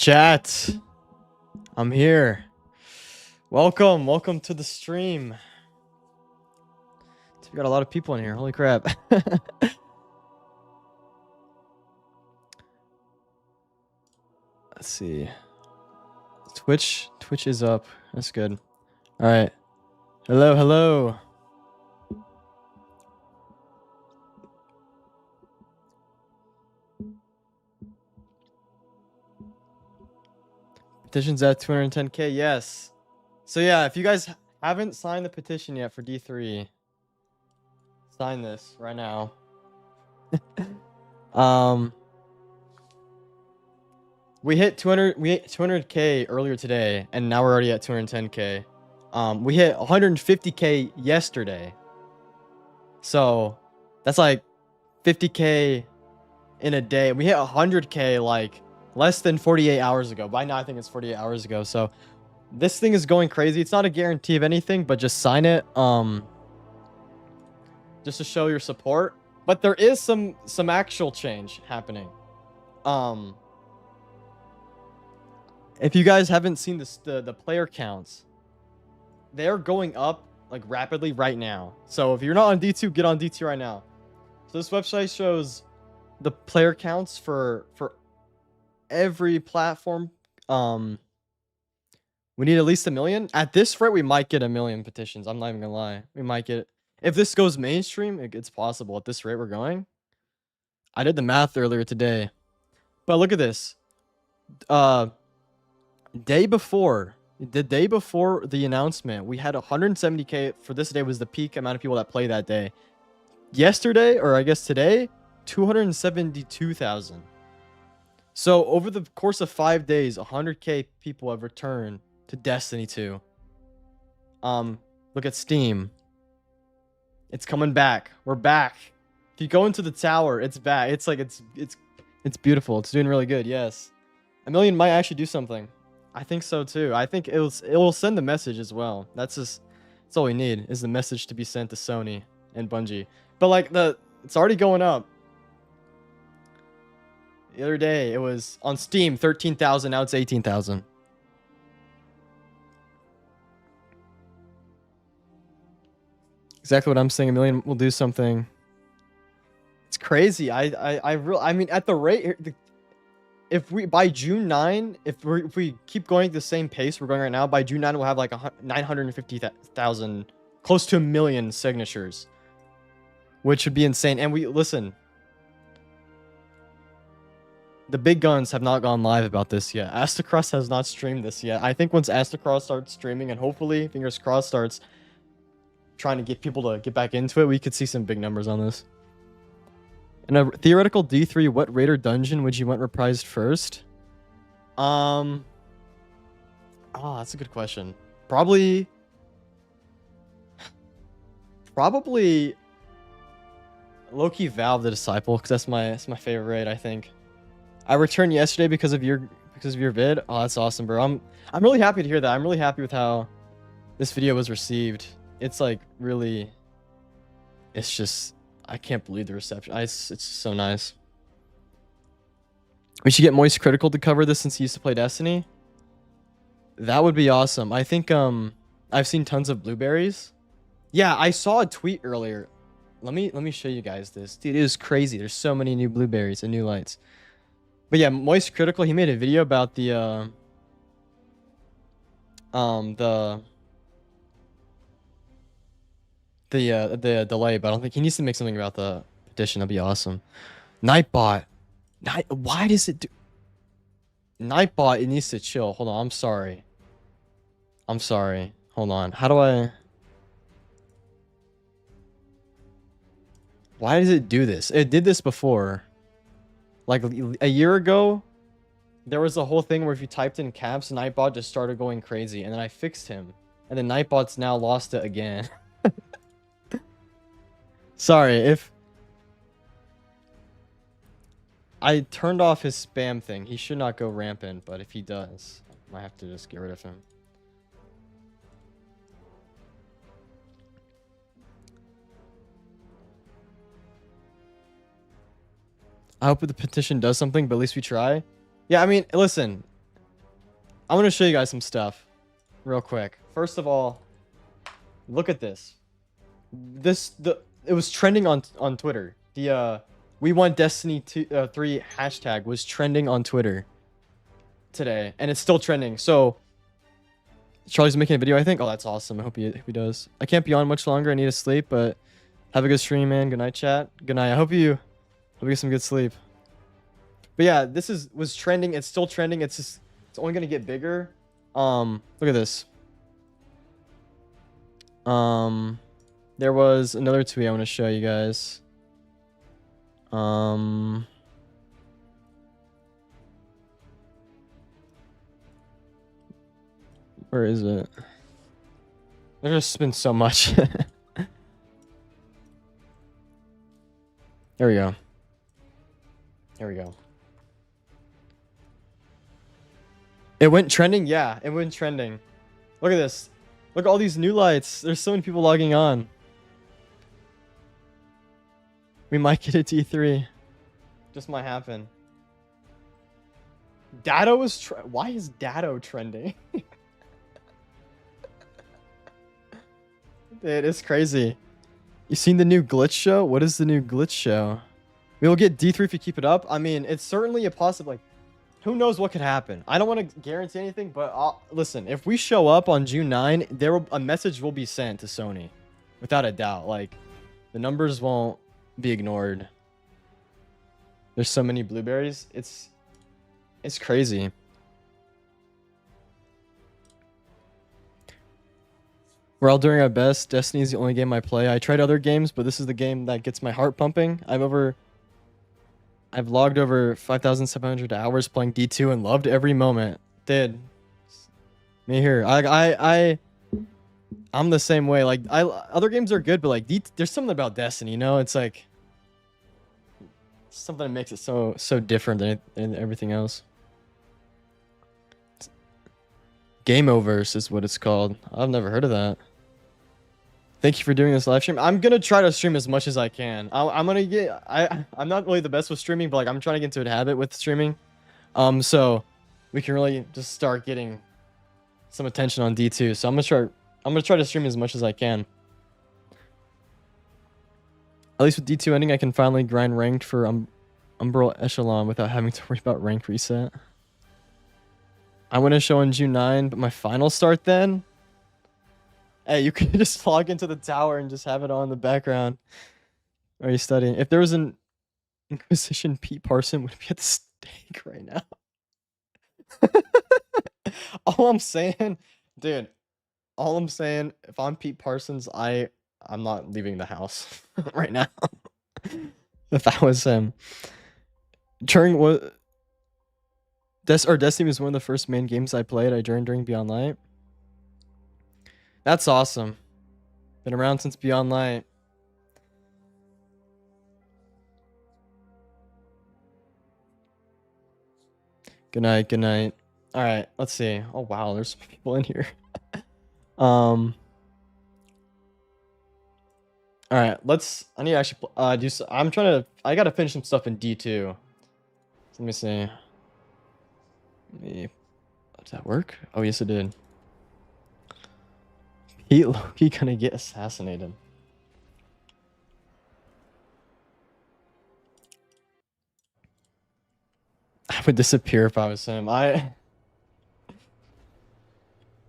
Chat, I'm here. Welcome to the stream. We got a lot of people in here. Holy crap. Let's see. Twitch is up. That's good. All right. Hello. Petition's at 210K. Yes. So yeah, if you guys haven't signed the petition yet for D3, sign this right now. We hit 200K earlier today, and now we're already at 210K. We hit 150K yesterday. So that's like 50K in a day. We hit 100K like less than 48 hours ago. By now I think it's 48 hours ago. So this thing is going crazy. It's not a guarantee of anything, but just sign it just to show your support. But there is some actual change happening. If you guys haven't seen this, the player counts, they're going up like rapidly right now. So if you're not on D2, get on D2 right now. So this website shows the player counts for every platform. We need at least 1 million. At this rate, we might get 1 million petitions. I'm not even gonna lie. We might get it. If this goes mainstream, it's possible. At this rate we're going. I did the math earlier today. But look at this. The day before the announcement, we had 170K. For this day was the peak amount of people that play that day. Yesterday, or I guess today, 272,000. So over the course of 5 days, 100K people have returned to Destiny 2. Look at Steam. It's coming back. We're back. If you go into the tower, it's back. It's like it's beautiful. It's doing really good. Yes, 1 million might actually do something. I think so too. I think it will send the message as well. That's all we need is the message to be sent to Sony and Bungie. But like it's already going up. The other day it was on Steam 13,000. Now it's 18,000. Exactly what I'm saying. 1 million will do something. It's crazy. I mean, at the rate, if we by June 9, if we keep going the same pace we're going right now, by June 9 we'll have like 950,000, close to 1 million signatures, which would be insane. And listen. The big guns have not gone live about this yet. Astacross has not streamed this yet. I think once Astacross starts streaming and hopefully, fingers crossed, starts trying to get people to get back into it, we could see some big numbers on this. In a theoretical D3, what raid or dungeon would you want reprised first? Oh, that's a good question. Probably Loki Valve the Disciple, because that's my favorite raid, I think. I returned yesterday because of your vid. Oh, that's awesome, bro. I'm really happy to hear that. I'm really happy with how this video was received. It's like really, it's just, I can't believe the reception. It's so nice. We should get Moist Critical to cover this since he used to play Destiny. That would be awesome. I think I've seen tons of blueberries. Yeah, I saw a tweet earlier. Let me show you guys this. Dude, it is crazy. There's so many new blueberries and new lights. But yeah, Moist Critical, he made a video about the delay, but I don't think he needs to make something about the petition. That'd be awesome. Nightbot. Why does it do... Nightbot, it needs to chill. Hold on, I'm sorry. Hold on. How do I... Why does it do this? It did this before. Like a year ago, there was a whole thing where if you typed in caps, Nightbot just started going crazy, and then I fixed him. And then Nightbot's now lost it again. Sorry, if I turned off his spam thing, he should not go rampant, but if he does, I might have to just get rid of him. I hope the petition does something, but at least we try. Yeah, I mean, listen. I want to show you guys some stuff real quick. First of all, look at this. It was trending on Twitter. The we want Destiny 3 hashtag was trending on Twitter today, and it's still trending. So Charlie's making a video, I think. Oh, that's awesome. I hope he does. I can't be on much longer. I need to sleep, but have a good stream, man. Good night, chat. Good night. I hope you get some good sleep. But yeah, this was trending. It's still trending. It's only gonna get bigger. Look at this. There was another tweet I want to show you guys. Where is it? There's just been so much. There we go. There we go. It went trending? Yeah, it went trending. Look at this. Look at all these new lights. There's so many people logging on. We might get a T3. Just might happen. Dado was why is Dado trending? Dude, it's crazy. You seen the new glitch show? What is the new glitch show? We will get D3 if you keep it up. I mean, it's certainly a possibility. Like, who knows what could happen? I don't want to guarantee anything, but listen, if we show up on June 9, a message will be sent to Sony, without a doubt. Like, the numbers won't be ignored. There's so many blueberries. It's crazy. We're all doing our best. Destiny is the only game I play. I tried other games, but this is the game that gets my heart pumping. I've logged over 5,700 hours playing D2 and loved every moment. Did. Me here. I'm the same way. Like, other games are good, but like there's something about Destiny, you know? It's like something that makes it so different than everything else. Gameoverse is what it's called. I've never heard of that. Thank you for doing this live stream. I'm gonna try to stream as much as I can. I'm not really the best with streaming, but like I'm trying to get into a habit with streaming. So we can really just start getting some attention on D2. So I'm gonna try to stream as much as I can. At least with D2 ending, I can finally grind ranked for Umbral Echelon without having to worry about rank reset. I want to show on June 9, but my final start then? Hey, you could just log into the tower and just have it on in the background. Are you studying? If there was an Inquisition, Pete Parson would be at the stake right now. All I'm saying, dude, if I'm Pete Parsons, I'm not leaving the house right now. If that was him. During what... Destiny was one of the first main games I played. I joined during Beyond Light. That's awesome. Been around since Beyond Light. Good night, good night. All right, let's see. Oh wow, there's some people in here. All right, I need to actually I gotta finish some stuff in D2. Let me see. Did that work? Oh yes, it did. Pete Loki gonna get assassinated. I would disappear if I was him.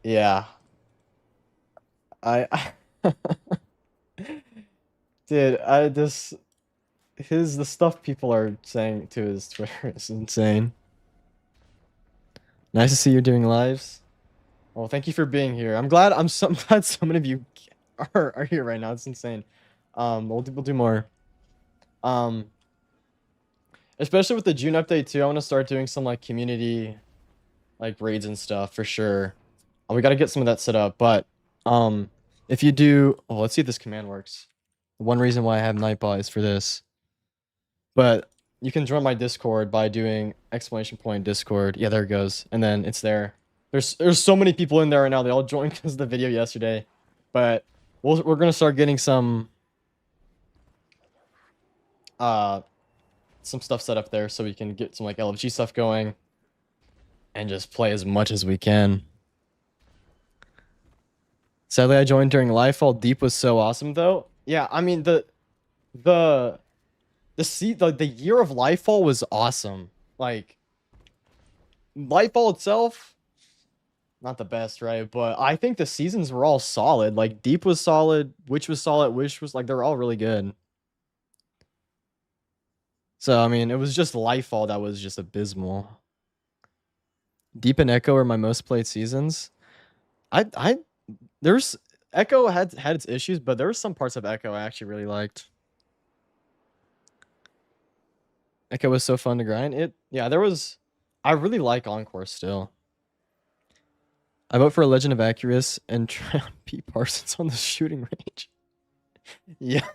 Yeah. Dude, the stuff people are saying to his Twitter is insane. Nice to see you're doing lives. Well, thank you for being here. I'm glad so many of you are here right now. It's insane. We'll do more. Especially with the June update too. I want to start doing some like community like raids and stuff for sure. We got to get some of that set up, but if you do, let's see if this command works. One reason why I have Nightbot is for this. But you can join my Discord by doing !Discord. Yeah, there it goes. And then it's there. There's so many people in there right now. They all joined because of the video yesterday. But we're gonna start getting some stuff set up there so we can get some like LFG stuff going. and just play as much as we can. Sadly, I joined during Lightfall. Deep was so awesome, though. Yeah, I mean the the year of Lightfall was awesome. Like Lightfall itself, not the best, right? But I think the seasons were all solid. Like Deep was solid, Witch was solid, Wish was like, they were all really good. So I mean, it was just Lightfall that was just abysmal. Deep and Echo are my most played seasons. I there's Echo had its issues, but there were some parts of Echo I actually really liked. Echo was so fun to grind. Yeah, there was. I really like Encore still. I vote for a Legend of Accurus and try on Pete Parsons on the shooting range. Yeah.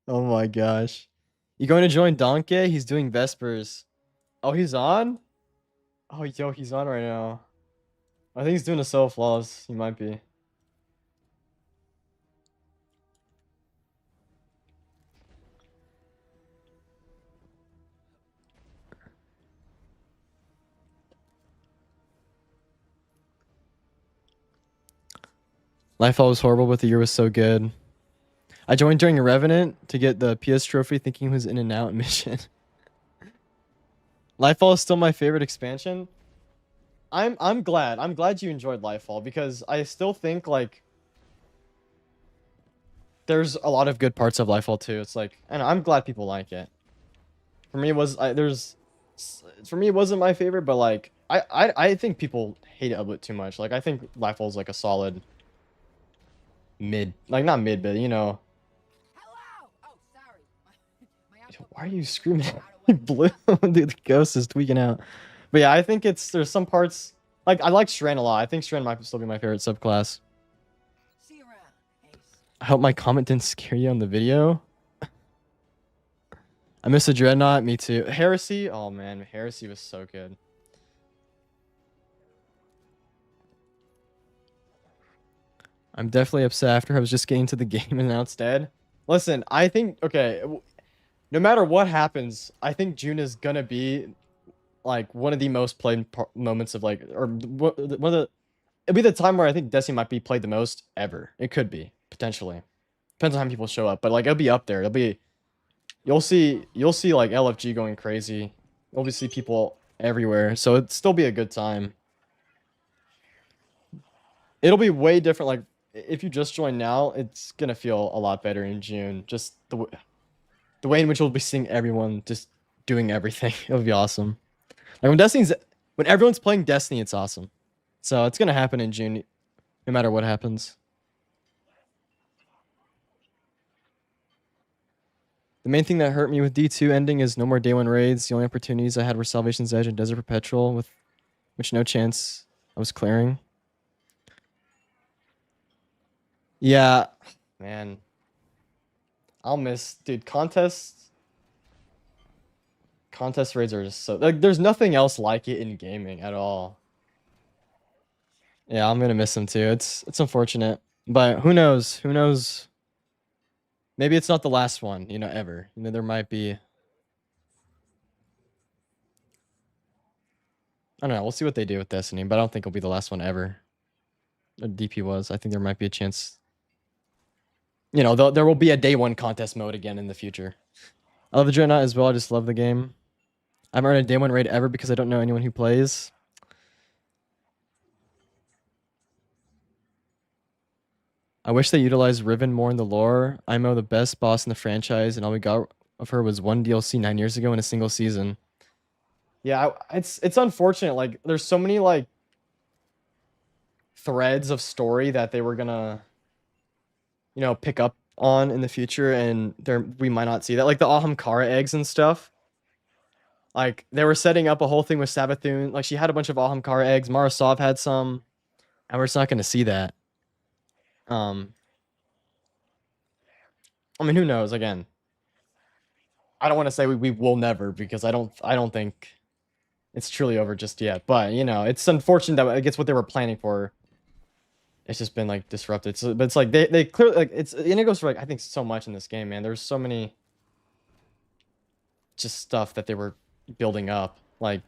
Oh my gosh. You going to join Donkey? He's doing Vespers. Oh, he's on? Oh, yo, he's on right now. I think he's doing a solo flaws. He might be. Lifefall was horrible, but the year was so good. I joined during a Revenant to get the PS trophy thinking it was in and out mission. Lifefall is still my favorite expansion. I'm glad. I'm glad you enjoyed Lifefall because I still think like there's a lot of good parts of Lifefall too. It's like, and I'm glad people like it. For me, it was for me it wasn't my favorite, but like I think people hate it a bit too much. Like I think Lifefall is like a solid mid, like not mid, but you know. Hello! Oh, sorry. Yo, why are you screaming? Blue, dude, the ghost is tweaking out. But yeah, I think there's some parts like I like Strand a lot. I think Strand might still be my favorite subclass. See you around, Ace. I hope my comment didn't scare you on the video. I miss the Dreadnought. Me too. Heresy. Oh man, Heresy was so good. I'm definitely upset after I was just getting to the game and now it's dead. Listen, I think okay. No matter what happens, I think June is gonna be like one of the most played moments of like, or one of the. It'll be the time where I think Destiny might be played the most ever. It could be potentially. Depends on how many people show up, but like it'll be up there. It'll be. You'll see like LFG going crazy. You'll see people everywhere, so it'd still be a good time. It'll be way different. Like if you just join now, it's gonna feel a lot better in June. Just the way in which we'll be seeing everyone just doing everything. It'll be awesome. Like when everyone's playing Destiny, it's awesome. So it's gonna happen in June, no matter what happens. The main thing that hurt me with D2 ending is no more day one raids. The only opportunities I had were Salvation's Edge and Desert Perpetual, with which no chance I was clearing. Yeah, man. I'll miss, dude, contest raids are just so like there's nothing else like it in gaming at all. Yeah, I'm gonna miss them too. It's unfortunate, but who knows? Who knows? Maybe it's not the last one, you know, ever. You know, there might be. I don't know. We'll see what they do with Destiny, but I don't think it'll be the last one ever. DP was. I think there might be a chance. You know, there will be a day one contest mode again in the future. I love the Dreadnought as well. I just love the game. I haven't run a day one raid ever because I don't know anyone who plays. I wish they utilized Riven more in the lore. Imo, the best boss in the franchise, and all we got of her was one DLC 9 years ago in a single season. Yeah, it's unfortunate. Like, there's so many like threads of story that they were gonna, you know, pick up on in the future, and we might not see that. Like the Ahamkara eggs and stuff. Like they were setting up a whole thing with Savathun. Like she had a bunch of Ahamkara eggs. Marasov had some, and we're just not gonna see that. I mean, who knows? Again, I don't want to say we will never because I don't think it's truly over just yet. But you know, it's unfortunate that I guess what they were planning for. It's just been like disrupted. So, but it's like they clearly like and it goes for like I think so much in this game, man. There's so many just stuff that they were building up. like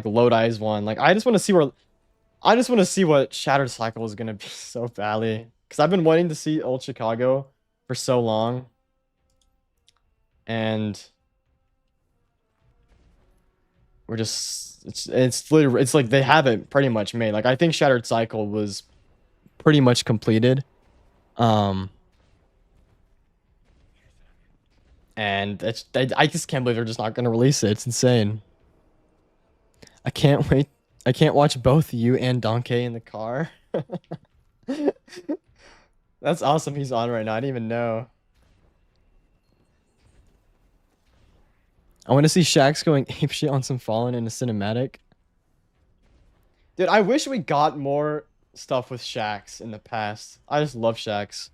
Lodi's one. Like I just want to see what Shattered Cycle is gonna be so badly. Because I've been wanting to see Old Chicago for so long. And we're just it's literally it's like they have it pretty much made. Like I think Shattered Cycle was pretty much completed. And I just can't believe they're just not gonna release it. It's insane. I can't wait. I can't watch both you and Donkey in the car. That's awesome. He's on right now. I didn't even know. I want to see Shaxx going apeshit on some Fallen in a cinematic. Dude, I wish we got more stuff with Shaxx in the past. I just love Shaxx.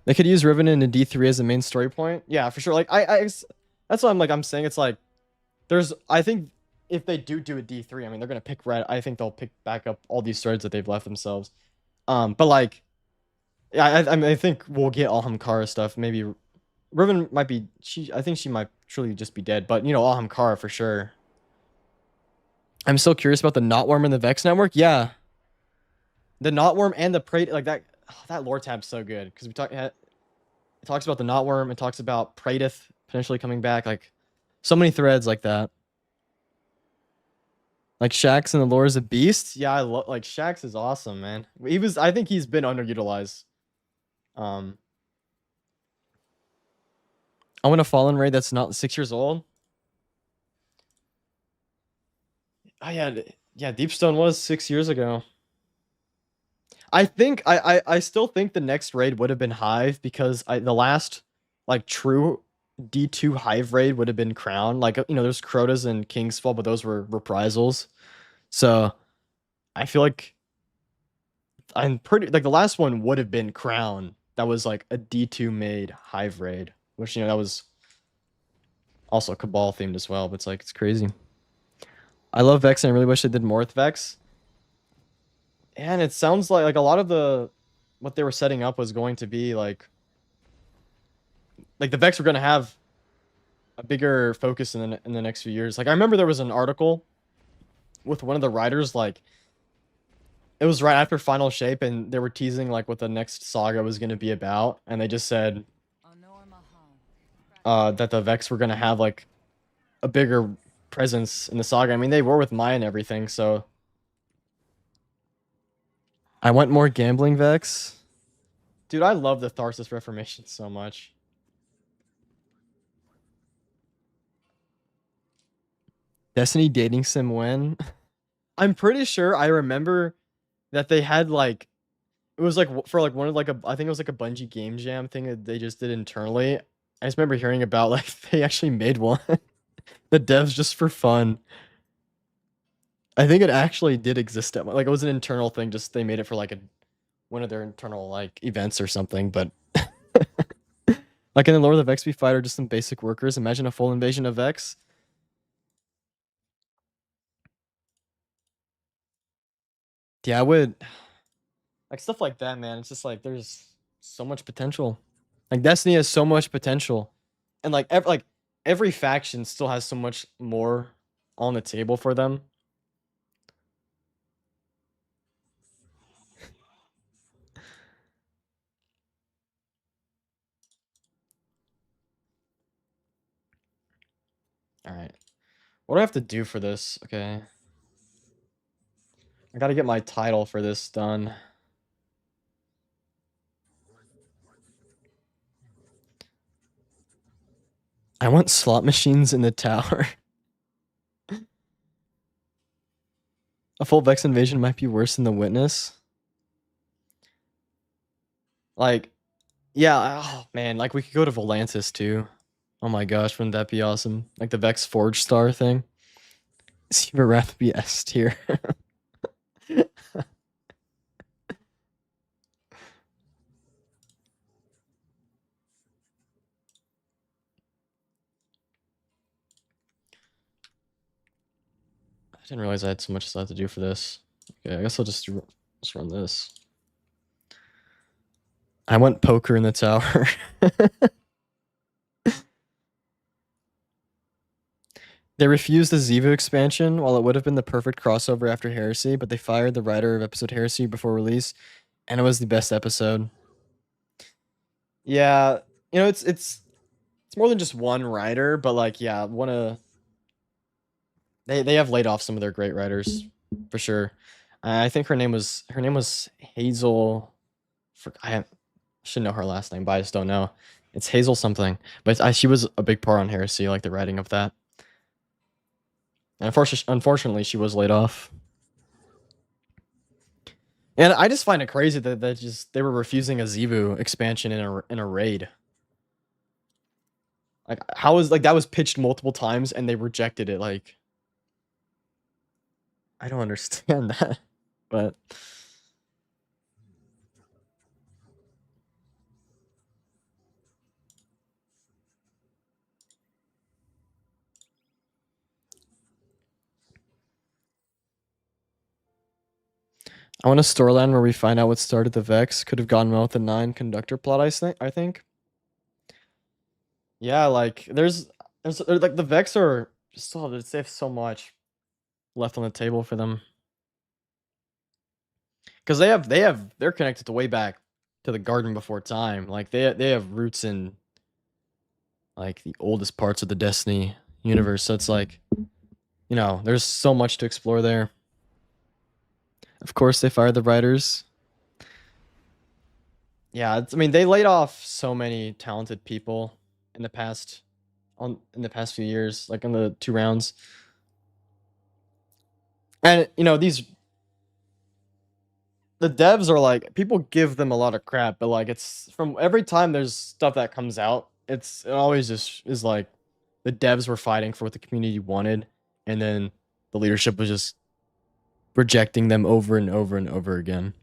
They could use Riven in a D3 as a main story point. Yeah, for sure. Like that's what I'm saying. It's like I think if they do a D3, I mean they're gonna pick red. I think they'll pick back up all these threads that they've left themselves. But like, yeah, I mean I think we'll get Alhamkara stuff. Maybe Riven might be I think she might truly just be dead. But you know Alhamkara for sure. I'm so curious about the Knotworm and the Vex network. Yeah, the Knotworm and the Prey like that. Oh, that lore tab's so good because it talks about the Knotworm. It talks about Praedyth potentially coming back. Like so many threads like that. Like Shaxx in the lore is a beast. Yeah, I love like Shaxx is awesome, man. I think he's been underutilized. I want a Fallen raid that's not 6 years old. Oh yeah, Deepstone was 6 years ago. I think I still think the next raid would have been Hive because the last like true D2 Hive raid would have been Crown. Like you know, there's Crota's and Kingsfall, but those were reprisals. So I feel like I'm pretty like the last one would have been Crown. That was like a D2 made Hive raid, which you know that was also Cabal themed as well. But it's like it's crazy. I love Vex and I really wish they did more with Vex. And it sounds like a lot of what they were setting up was going to be like the Vex were going to have a bigger focus in the next few years. Like I remember there was an article with one of the writers, like it was right after Final Shape, and they were teasing like what the next saga was going to be about, and they just said that the Vex were going to have like a bigger presence in the saga. I mean, they were with Maya and everything, so I want more gambling Vex. Dude, I love the Tharsis Reformation so much. Destiny dating sim when? I'm pretty sure I remember that they had like it was like for like one of like I think it was like a Bungie game jam thing that they just did internally. I just remember hearing about like they actually made one. The devs just for fun. I think it actually did exist at like it was an internal thing, just they made it for like one of their internal like events or something, but like in the lore of the Vex we fight are just some basic workers. Imagine a full invasion of Vex. Yeah, I would like stuff like that, man. It's just like there's so much potential. Like Destiny has so much potential. And like every faction still has so much more on the table for them. All right. What do I have to do for this? Okay. I got to get my title for this done. I want slot machines in the tower. A full Vex invasion might be worse than the Witness. Like, yeah, oh man, like we could go to Volantis too. Oh my gosh, wouldn't that be awesome? Like the Vex Forge Star thing. Seaver Wrath be S tier. I didn't realize I had so much stuff to do for this. Okay, I guess I'll just run this. I want poker in the tower. They refused the Zivu expansion while it would have been the perfect crossover after Heresy, but they fired the writer of episode Heresy before release, and it was the best episode. Yeah, you know, it's more than just one writer, but like, yeah, they have laid off some of their great writers for sure. I think her name was Hazel. I should know her last name, but I just don't know. It's Hazel something, but she was a big part on Heresy, like the writing of that. And unfortunately, she was laid off. And I just find it crazy that they were refusing a Zebu expansion in a raid. Like how is like that was pitched multiple times and they rejected it. Like I don't understand that, but I want a storyline where we find out what started the Vex. Could have gone well with the 9 conductor plot. I think. Yeah, like like the Vex are still they have so much left on the table for them because they're connected to way back to the Garden Before Time. Like they have roots in like the oldest parts of the Destiny universe. So it's like, you know, there's so much to explore there. Of course, they fired the writers. Yeah, I mean, they laid off so many talented people in the past in the past few years, like in the 2 rounds. And you know, the devs are like people give them a lot of crap, but like it's from every time there's stuff that comes out, it always just is like the devs were fighting for what the community wanted, and then the leadership was just rejecting them over and over and over again.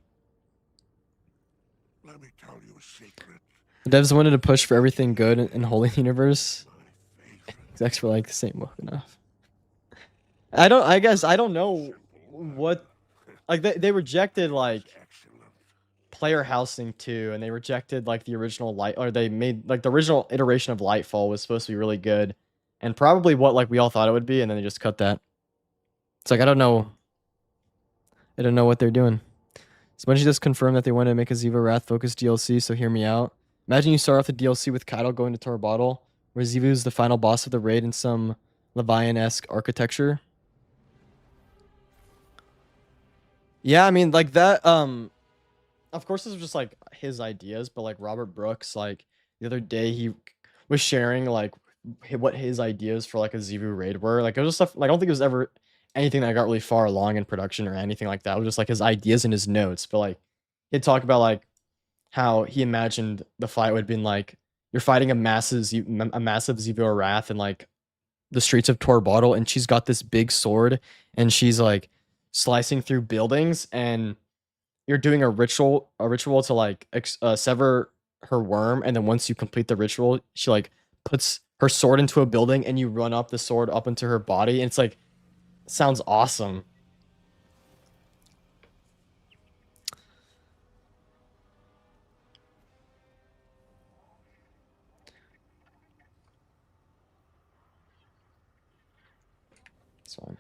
Let me tell you a secret. The devs wanted to push for everything good in Holy Universe. My favorite. Execs were like, this ain't woke enough. I guess I don't know what like they rejected like Excellent. player housing too, and they rejected like the original light or they made like the original iteration of Lightfall was supposed to be really good and probably what like we all thought it would be, and then they just cut that. It's like I don't know what they're doing. Bungie just confirmed that they wanted to make a Ziva Wrath focused DLC, so hear me out. Imagine you start off the DLC with Kaido going to Tor Bottle, where Zivu is the final boss of the raid in some Levian-esque architecture. Yeah, I mean, like that, of course this was just like his ideas, but like Robert Brooks, like the other day he was sharing like what his ideas for like a Zivu raid were. Like it was just stuff, like I don't think it was ever anything that got really far along in production or anything like that. It was just like his ideas and his notes, but like he'd talk about like how he imagined the fight would have been like you're fighting a massive Zivu Wrath in like the streets of Tor Bottle, and she's got this big sword and she's like slicing through buildings, and you're doing a ritual to like sever her worm, and then once you complete the ritual she like puts her sword into a building and you run up the sword up into her body, and it's like sounds awesome. So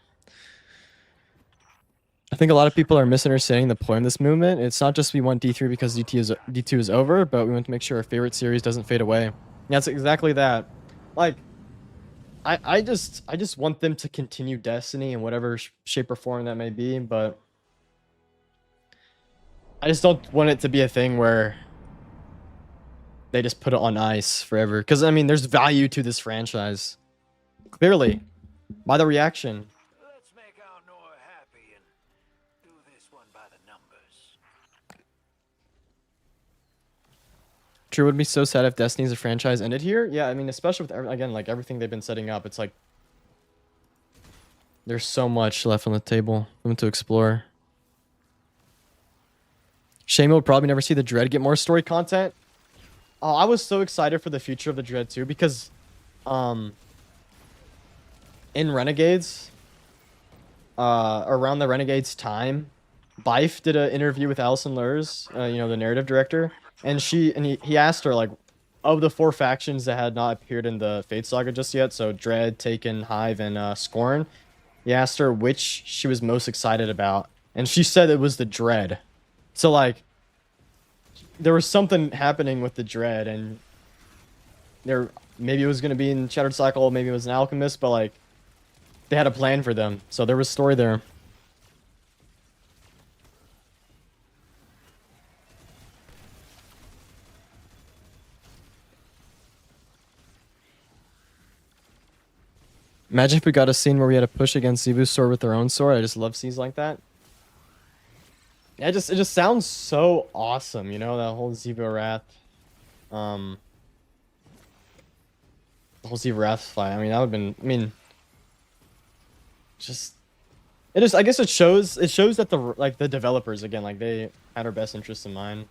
I think a lot of people are misunderstanding the point of this movement. It's not just we want D3 because D2 is over, but we want to make sure our favorite series doesn't fade away. Yeah, it's exactly that. Like, I just want them to continue Destiny in whatever shape or form that may be, but I just don't want it to be a thing where they just put it on ice forever. Because I mean, there's value to this franchise, clearly, by the reaction. Let's make our Nora happy and do this one by the numbers. True, would be so sad if Destiny as a franchise ended here. Yeah, I mean, especially with again, like everything they've been setting up, it's like there's so much left on the table for them to explore. Shame will probably never see the Dread get more story content. I was so excited for the future of the Dread too, because in Renegades, around the Renegades time, Bife did an interview with Alison Lurs, you know, the narrative director, and he asked her like, of the 4 factions that had not appeared in the Fate Saga just yet, so Dread, Taken, Hive, and Scorn, he asked her which she was most excited about, and she said it was the Dread. So like, there was something happening with the Dread, and maybe it was gonna be in Shattered Cycle, maybe it was an Alchemist, but like, they had a plan for them, so there was story there. Imagine if we got a scene where we had to push against Zivu's sword with our own sword. I just love scenes like that. Yeah, it just sounds so awesome, you know, that whole Zivu Wrath. The whole Zivu Wrath fight. I mean, that would have been, I mean, I guess it shows that the developers, again, like, they had our best interests in mind.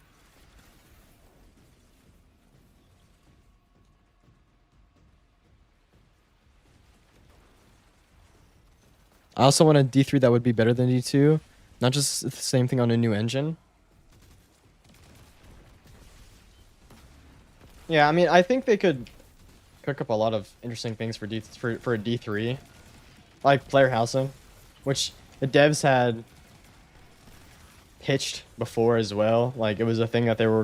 I also want a D3 that would be better than D2. Not just the same thing on a new engine. Yeah, I mean, I think they could cook up a lot of interesting things for a D3. Like player housing, which the devs had pitched before as well. Like, it was a thing that they were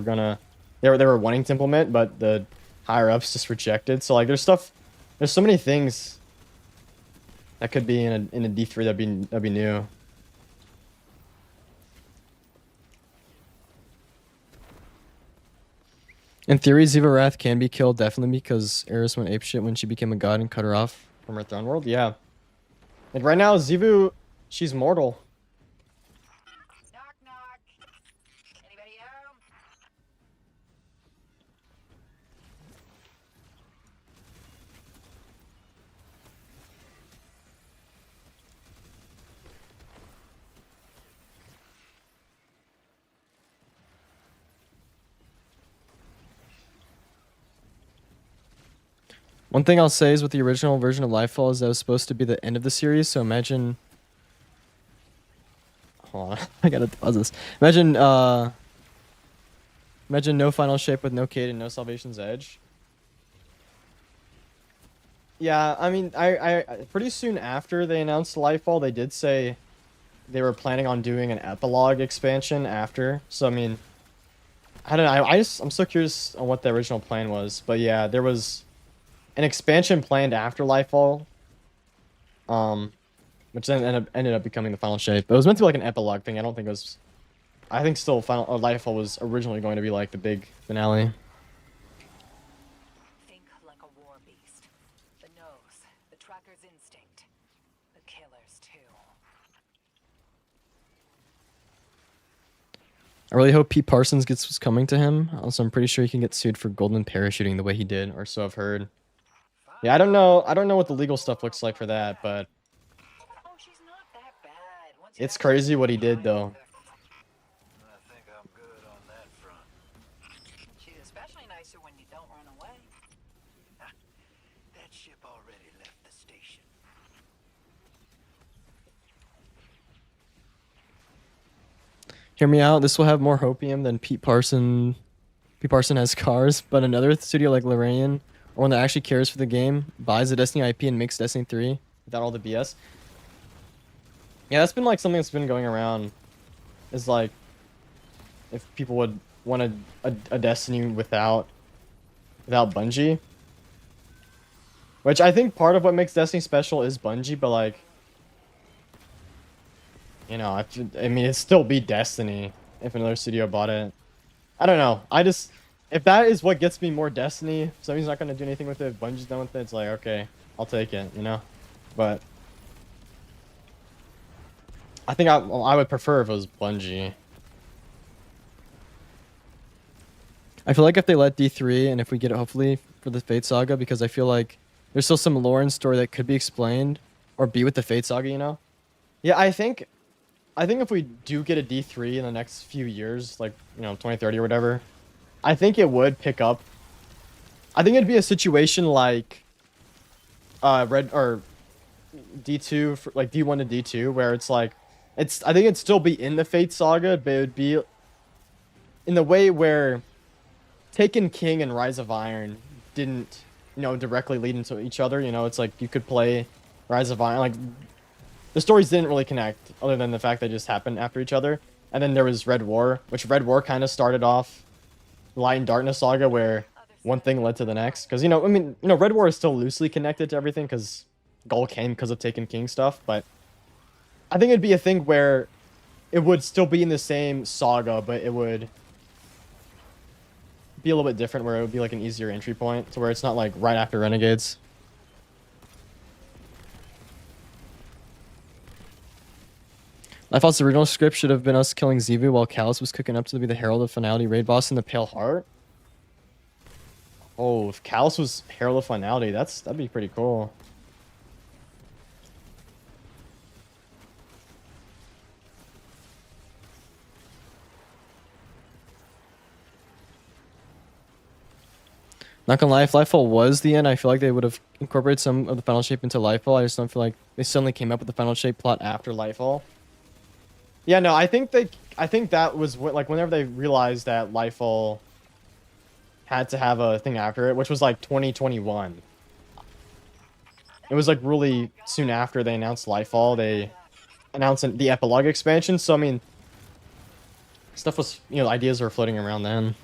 wanting to implement, but the higher ups just rejected. So like, there's so many things that could be in a D3 that'd be new. In theory, Ziva Wrath can be killed, definitely, because Eris went apeshit when she became a god and cut her off from her throne world. Yeah. And right now, Zivu, she's mortal. Knock, knock. Anybody home? One thing I'll say is with the original version of Lightfall is that it was supposed to be the end of the series, so imagine... Hold on, I gotta pause this. Imagine no final shape with no Cade and no Salvation's Edge. Yeah, I mean, I pretty soon after they announced Lightfall, they did say they were planning on doing an epilogue expansion after. So I mean, I don't know. I'm so curious on what the original plan was. But yeah, there was an expansion planned after Lightfall, which then ended up becoming the final shape. But it was meant to be like an epilogue thing. I don't think it was. I think still Lightfall was originally going to be like the big finale. Think like a war beast. The nose, the tracker's instinct, the killer's too. I really hope Pete Parsons gets what's coming to him. Also, I'm pretty sure he can get sued for golden parachuting the way he did, or so I've heard. Yeah, I don't know what the legal stuff looks like for that, but Oh, she's not that bad. Once you it's have crazy what he did, though. I think I'm good on that front. She's especially nicer when you don't run away. That ship already left the station. Hear me out. This will have more hopium than Pete Parson. Pete Parson has cars, but another studio like Lorraine, or one that actually cares for the game, buys the Destiny IP and makes Destiny 3 without all the BS. Yeah, that's been like something that's been going around. Is like, if people would want a Destiny without Bungie. Which I think part of what makes Destiny special is Bungie, but like, you know, I mean, it'd still be Destiny if another studio bought it. I don't know. If that is what gets me more Destiny, if somebody's not gonna do anything with it, if Bungie's done with it, it's like, okay, I'll take it, you know? But I think I would prefer if it was Bungie. I feel like if they let D3 and if we get it hopefully for the Fate Saga, because I feel like there's still some lore and story that could be explained or be with the Fate Saga, you know? Yeah, I think if we do get a D3 in the next few years, like, you know, 2030 or whatever, I think it would pick up. I think it'd be a situation like Red or D2 for, like D1 to D2, where it's like I think it'd still be in the Fate Saga, but it would be in the way where Taken King and Rise of Iron didn't, directly lead into each other. It's like you could play Rise of Iron. Like, the stories didn't really connect, other than the fact they just happened after each other. And then there was Red War, which Red War kind of started off Light and Darkness saga, where one thing led to the next. Because, Red War is still loosely connected to everything, because Gull came because of Taken King stuff. But I think it'd be a thing where it would still be in the same saga, but it would be a little bit different, where it would be like an easier entry point, to where it's not like right after Renegades. Lifealt's original script should have been us killing Xivu while Callus was cooking up to be the Herald of Finality raid boss in the Pale Heart. Oh, if Callus was Herald of Finality, that'd be pretty cool. Not gonna lie, if Lightfall was the end, I feel like they would have incorporated some of the Final Shape into Lightfall. I just don't feel like they suddenly came up with the Final Shape plot after Lightfall. Yeah, no, I think that was like whenever they realized that Lightfall had to have a thing after it, which was like 2021. It was like really soon after they announced Lightfall, they announced the epilogue expansion. So I mean, stuff was, ideas were floating around then.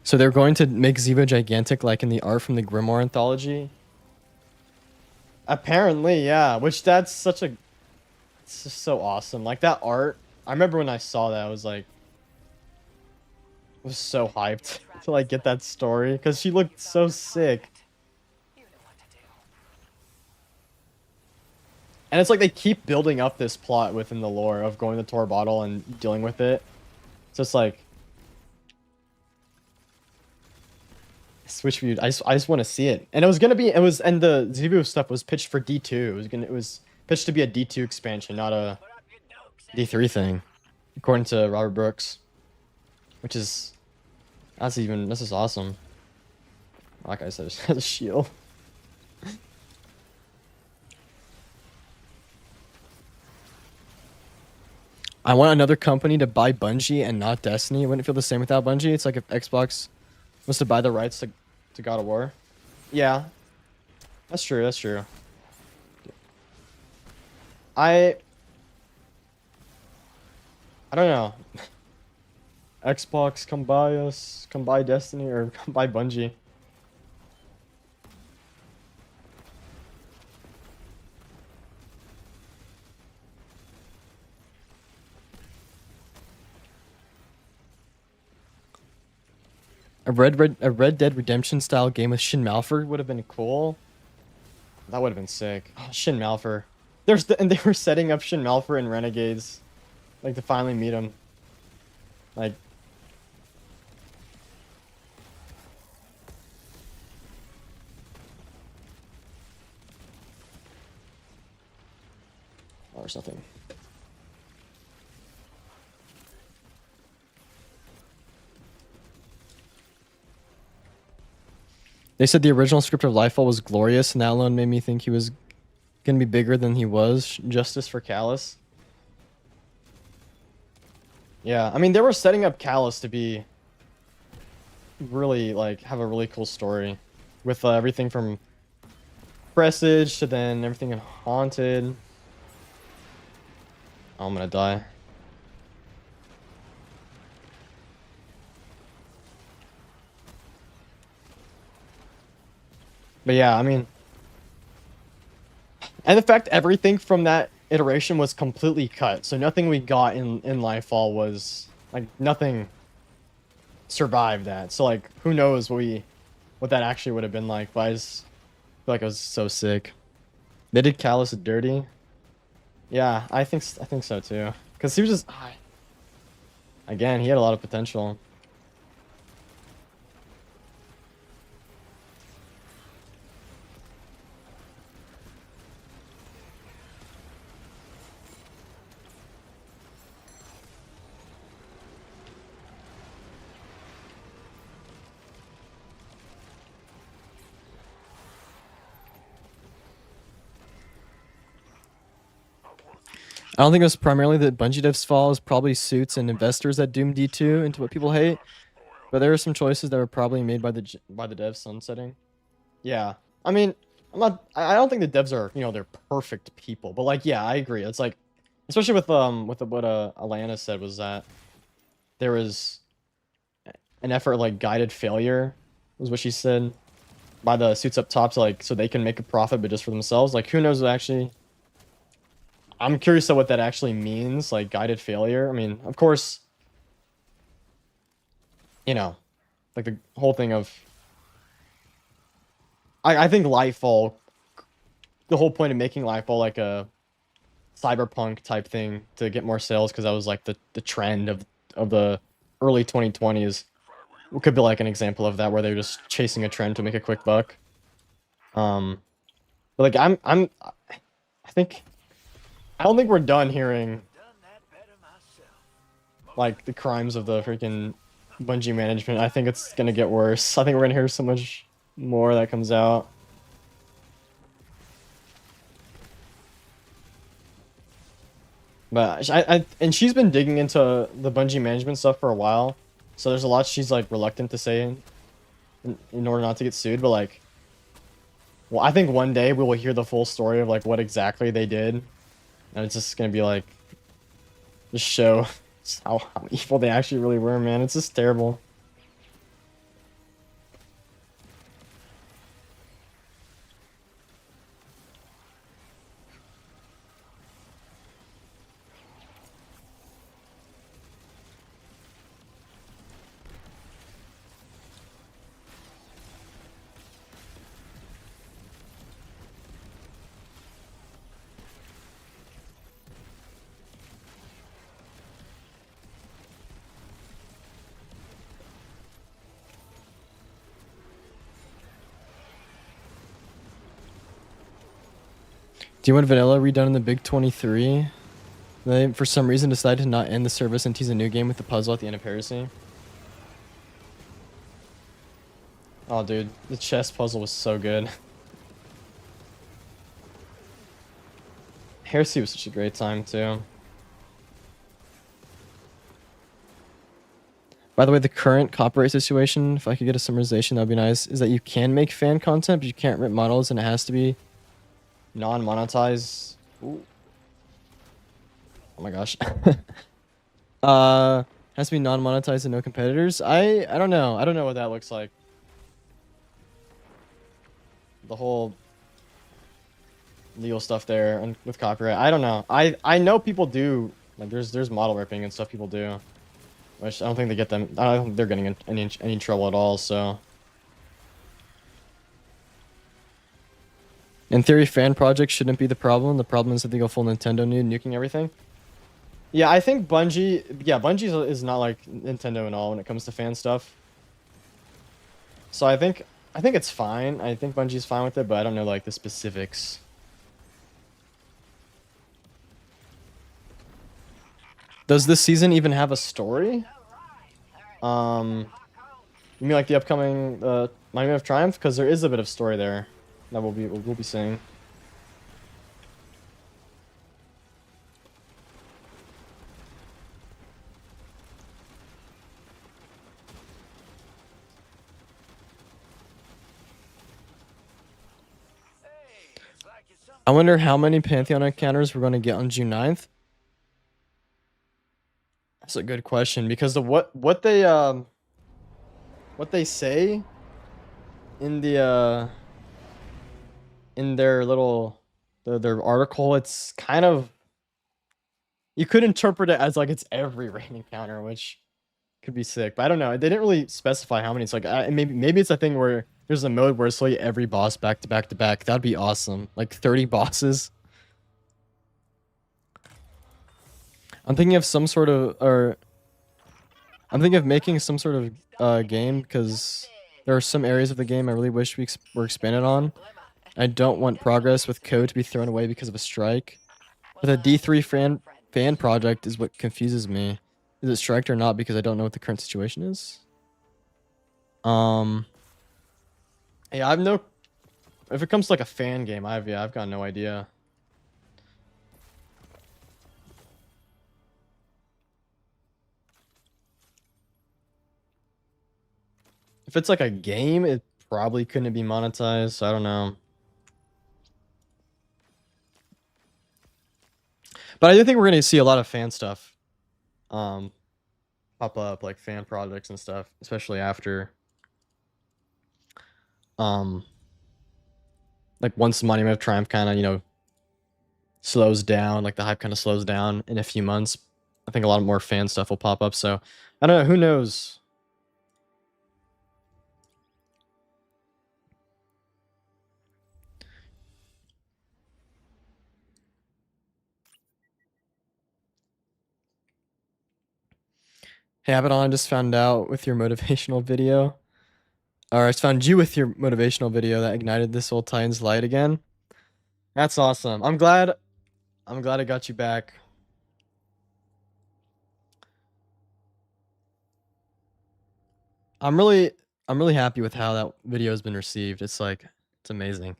So they're going to make Xivu gigantic like in the art from the Grimoire anthology? Apparently, yeah. Which that's such a... It's just so awesome. Like, that art... I remember when I saw that, I was like... I was so hyped to, like, get that story. Because she looked so sick. You know what to do. And it's like they keep building up this plot within the lore of going to Tor Bottle and dealing with it. So it's like... Switch view. I just want to see it. And and the Xivu stuff was pitched for D2. It was pitched to be a D2 expansion, not a D3 thing, according to Robert Brooks. Which is this is awesome. Like I said, it has a shield. I want another company to buy Bungie and not Destiny. Wouldn't it feel the same without Bungie? It's like if Xbox was to buy the rights to God of War. Yeah. That's true, that's true. I don't know. Xbox, come buy us. Come buy Destiny, or come buy Bungie. A Red Dead Redemption style game with Shin Malphur would have been cool. That would have been sick. Oh, Shin Malphur. And they were setting up Shin Malphur in Renegades, like to finally meet him. Like, oh, there's nothing. They said the original script of Lightfall was glorious, and that alone made me think he was gonna be bigger than he was. Justice for Callus. Yeah, I mean, they were setting up Callus to be really, like, have a really cool story. With everything from Presage to then everything in Haunted. Oh, I'm gonna die. But yeah, I mean... And the fact everything from that iteration was completely cut. So nothing we got in Lightfall was... Like, nothing survived that. So, like, who knows what that actually would have been like. But I just feel like it was so sick. They did Callus dirty. Yeah, I think so too. Because he was just... Again, he had a lot of potential. I don't think it was primarily that Bungie devs' fall. It's probably suits and investors that doomed D2 into what people hate. But there are some choices that were probably made by the devs sunsetting. Yeah, I mean, I don't think the devs are, they're perfect people. But like, yeah, I agree. It's like, especially with what Alana said was that there was an effort like guided failure was what she said by the suits up top to like so they can make a profit but just for themselves. Like, who knows what actually. I'm curious of what that actually means, like guided failure. I mean, of course, like the whole thing of. I think Lightfall, the whole point of making Lightfall like a cyberpunk type thing to get more sales, because that was like the trend of the early 2020s. It could be like an example of that where they're just chasing a trend to make a quick buck. But like I don't think we're done hearing Done that better myself. like the crimes of the freaking Bungie management. I think it's gonna get worse. I think we're gonna hear so much more that comes out. But and she's been digging into the Bungie management stuff for a while, so there's a lot she's like reluctant to say in order not to get sued. But like, well, I think one day we will hear the full story of like what exactly they did, and it's just gonna be like, just show how evil they actually really were, man. It's just terrible. Do you want vanilla redone in the big 23? They, for some reason, decided to not end the service and tease a new game with the puzzle at the end of Heresy. Oh, dude, the chess puzzle was so good. Heresy was such a great time, too. By the way, the current copyright situation, if I could get a summarization, that'd be nice, is that you can make fan content, but you can't rip models, and it has to be non-monetized. Oh my gosh. Has to be non-monetized and no competitors. I don't know. I don't know what that looks like. The whole legal stuff there and with copyright. I don't know. I know people do, like there's model ripping and stuff people do, which I don't think they get them. I don't think they're getting in any trouble at all. So. In theory, fan projects shouldn't be the problem. The problem is that they go full Nintendo nude, nuking everything. Yeah, I think Bungie... Yeah, Bungie is not like Nintendo at all when it comes to fan stuff. So I think it's fine. I think Bungie's fine with it, but I don't know like the specifics. Does this season even have a story? You mean like the upcoming Monument of Triumph? Because there is a bit of story there that we'll be seeing. I wonder how many Pantheon encounters we're going to get on June 9th. That's a good question, because what they say in the in their little their article, it's kind of, you could interpret it as like it's every raid encounter, which could be sick, but I don't know. They didn't really specify how many. It's like maybe it's a thing where there's a mode where it's like every boss back to back to back. That'd be awesome. Like 30 bosses. I'm thinking of some sort of, I'm thinking of making some sort of game, because there are some areas of the game I really wish were expanded on. I don't want progress with code to be thrown away because of a strike. But the D3 fan project is what confuses me. Is it striked or not? Because I don't know what the current situation is. Yeah, I've no. If it comes to like a fan game, I've got no idea. If it's like a game, it probably couldn't be monetized. So I don't know. But I do think we're gonna see a lot of fan stuff pop up, like fan projects and stuff, especially after like once Monument of Triumph kind of, you know, slows down, like the hype kind of slows down in a few months. I think a lot more fan stuff will pop up. So I don't know, who knows? Hey, Abaddon, I just found out with your motivational video. Or I just found you with your motivational video that ignited this old Titan's light again. That's awesome. I'm glad I got you back. I'm really happy with how that video has been received. It's like it's amazing.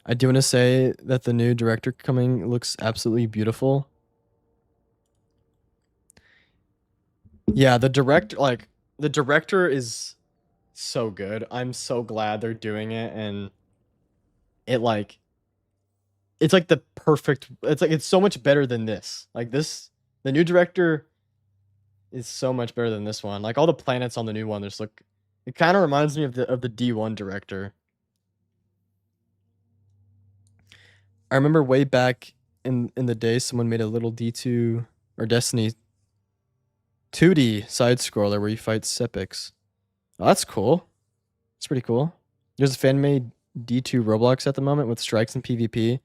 I do want to say that the new director coming looks absolutely beautiful. Yeah, the director is so good. I'm so glad they're doing it, and it like it's like the perfect, it's like it's so much better than this. Like this, the new director is so much better than this one. Like all the planets on the new one just look, it kind of reminds me of the D1 director. I remember way back in the day someone made a little D2 or Destiny 2D side scroller where you fight Sepix. Oh, that's cool. It's pretty cool. There's a fan made D2 Roblox at the moment with strikes and PvP.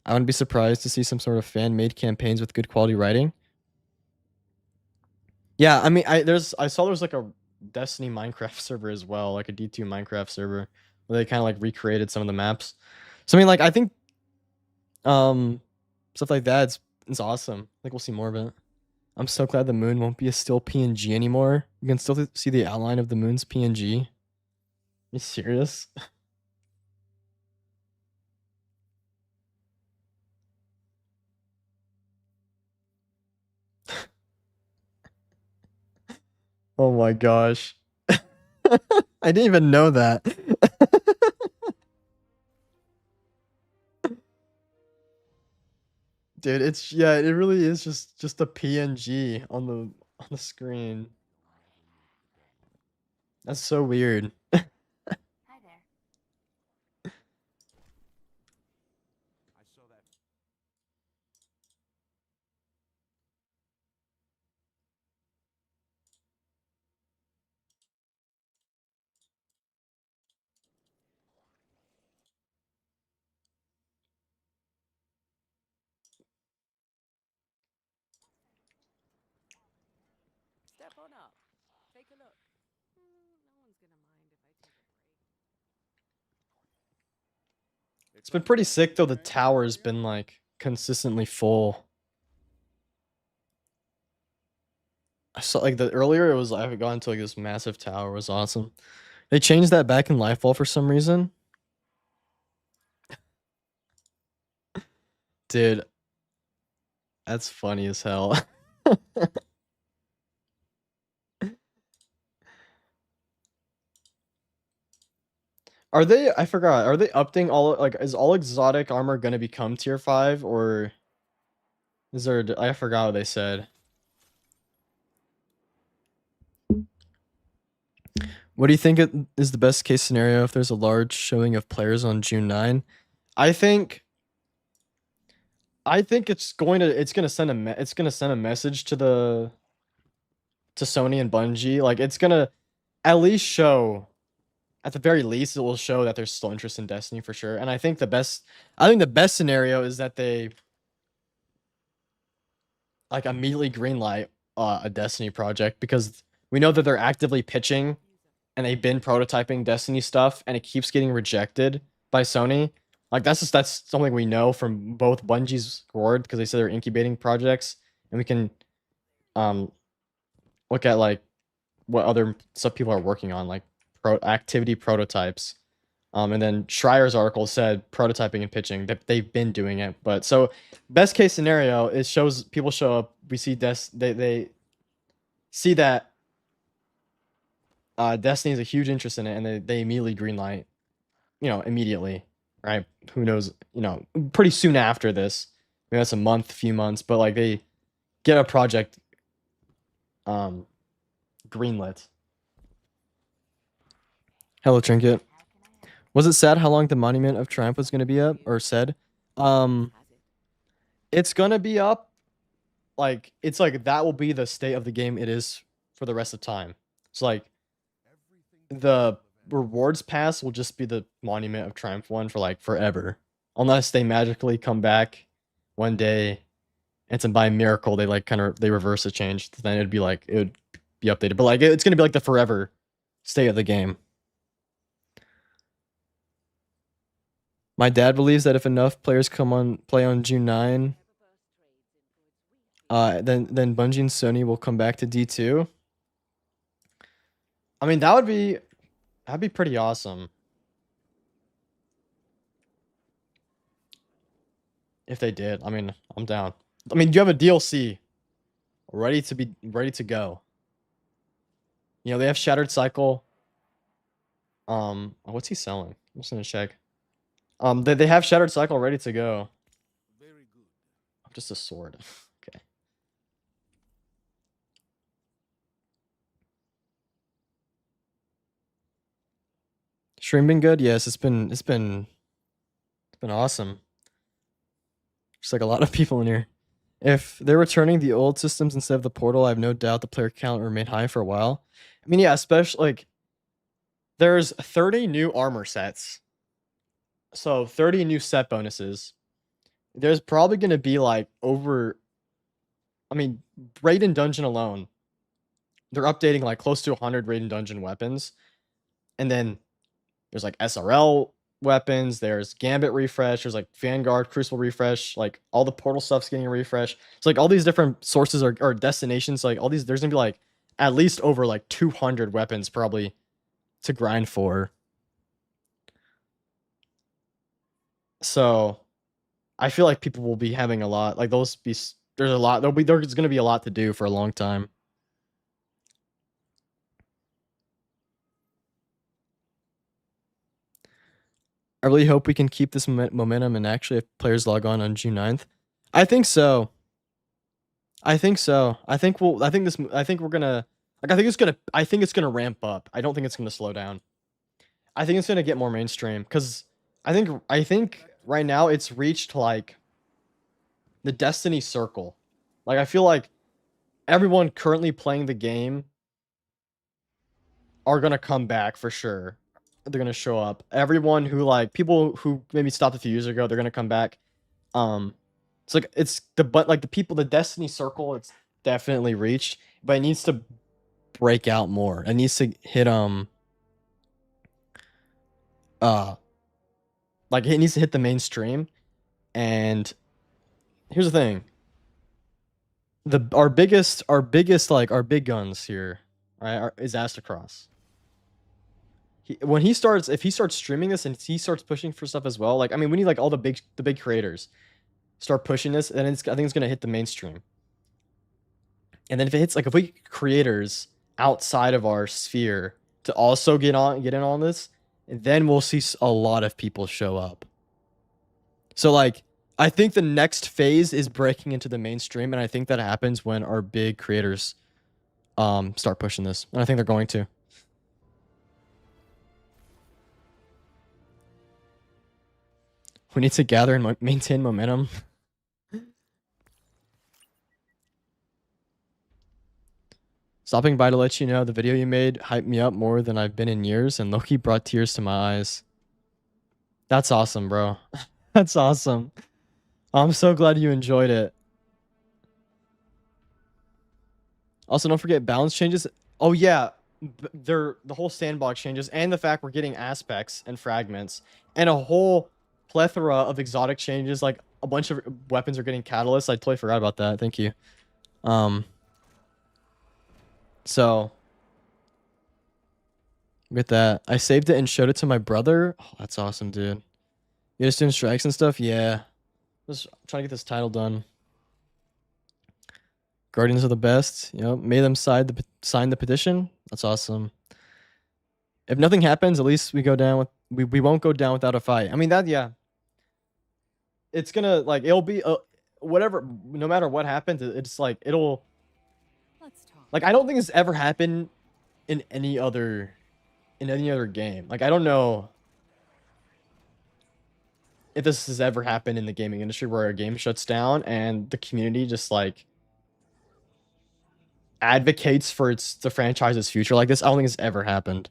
I wouldn't be surprised to see some sort of fan made campaigns with good quality writing. Yeah, I mean, I saw there's like a Destiny Minecraft server as well, like a D2 Minecraft server where they kind of like recreated some of the maps. So I mean, like I think stuff like that it's awesome. I think we'll see more of it. I'm so glad the moon won't be a still PNG anymore. You can still see the outline of the moon's PNG. You serious? Oh my gosh. I didn't even know that. Dude, it's yeah, it really is just a PNG on the screen. That's so weird. Hi there. I saw that. Step on up. Take a look. No one's gonna mind if I take a break. It's been pretty sick though. The tower's been like consistently full. I saw like the earlier it was I had gone to like this massive tower. It was awesome. They changed that back in Lifeball for some reason. Dude, that's funny as hell. Are they? I forgot. Are they updating all like is all exotic armor gonna become tier 5 or is there? I forgot what they said. What do you think is the best case scenario if there's a large showing of players on June 9? I think it's gonna send a message to Sony and Bungie. Like it's gonna at least show, at the very least it will show that there's still interest in Destiny for sure. And I think the best scenario is that they like immediately greenlight a Destiny project, because we know that they're actively pitching and they've been prototyping Destiny stuff and it keeps getting rejected by Sony. Like that's something we know from both Bungie's word, because they said they're incubating projects, and we can look at like what other stuff people are working on, like activity prototypes. And then Schreier's article said prototyping and pitching that they've been doing it. But so best case scenario is shows people show up. We see they see that Destiny is a huge interest in it, and they immediately greenlight. Immediately, right? Who knows? Pretty soon after this, maybe that's a month, few months, but like they get a project greenlit. Hello, Trinket. Was it sad how long the Monument of Triumph was going to be up, or said? It's going to be up. Like, it's like that will be the state of the game it is for the rest of time. So, like, the rewards pass will just be the Monument of Triumph one for, like, forever. Unless they magically come back one day and by miracle they, like, they reverse a change. Then it would be, like, it would be updated. But, like, it's going to be, like, the forever state of the game. My dad believes that if enough players play on June 9, then Bungie and Sony will come back to D2. I mean, that'd be pretty awesome. If they did. I mean, I'm down. I mean, you have a DLC ready to go. They have Shattered Cycle. What's he selling? I'm just gonna check. They have Shattered Cycle ready to go. Very good. Just a sword. Okay. Stream been good? Yes, it's been awesome. Just like a lot of people in here. If they're returning the old systems instead of the portal, I have no doubt the player count will remain high for a while. I mean, yeah, especially like there's 30 new armor sets. So 30 new set bonuses. There's probably going to be like Raid and Dungeon alone. They're updating like close to 100 Raid and Dungeon weapons. And then there's like SRL weapons. There's Gambit refresh. There's like Vanguard, Crucible refresh. Like all the portal stuff's getting a refresh. So like all these different sources or destinations, like all these, there's going to be like at least over like 200 weapons probably to grind for. So I feel like people will be having a lot. Like there's going to be a lot to do for a long time. I really hope we can keep this momentum and actually have players log on June 9th. I think so. I think it's gonna ramp up. I don't think it's gonna slow down. I think it's gonna get more mainstream because I think right now it's reached like the Destiny circle. Like I feel like everyone currently playing the game are gonna come back for sure. They're gonna show up. Everyone who like people who maybe stopped a few years ago, they're gonna come back. It's like the Destiny circle, it's definitely reached, but it needs to break out more. It needs to hit like it needs to hit the mainstream. And here's the thing. Our biggest like our big guns here, right, is Astacross. If he starts streaming this and he starts pushing for stuff as well, like I mean we need like all the big creators start pushing this, and I think it's gonna hit the mainstream. And then if we creators outside of our sphere to also get in on this, then we'll see a lot of people show up. So like I think the next phase is breaking into the mainstream, and I think that happens when our big creators start pushing this, and I think they're going to. We need to gather and maintain momentum. Stopping by to let you know the video you made hyped me up more than I've been in years, and Loki brought tears to my eyes. That's awesome, bro. That's awesome. I'm so glad you enjoyed it. Also, don't forget balance changes. Oh yeah, the whole sandbox changes, and the fact we're getting aspects and fragments, and a whole plethora of exotic changes. Like a bunch of weapons are getting catalysts. I totally forgot about that. Thank you. So Look at that. I saved it and showed it to my brother. Oh, that's awesome, dude. You just doing strikes and stuff? Yeah. Just trying to get this title done. Guardians are the best. You know, made them sign the petition. That's awesome. If nothing happens, at least we go down with we won't go down without a fight. I mean that yeah. It's gonna like it'll be whatever. No matter what happens, it's like it'll Let's talk. like I don't think this ever happened in any other game. Like I don't know if this has ever happened in the gaming industry where a game shuts down and the community just like advocates for the franchise's future like this. I don't think it's ever happened.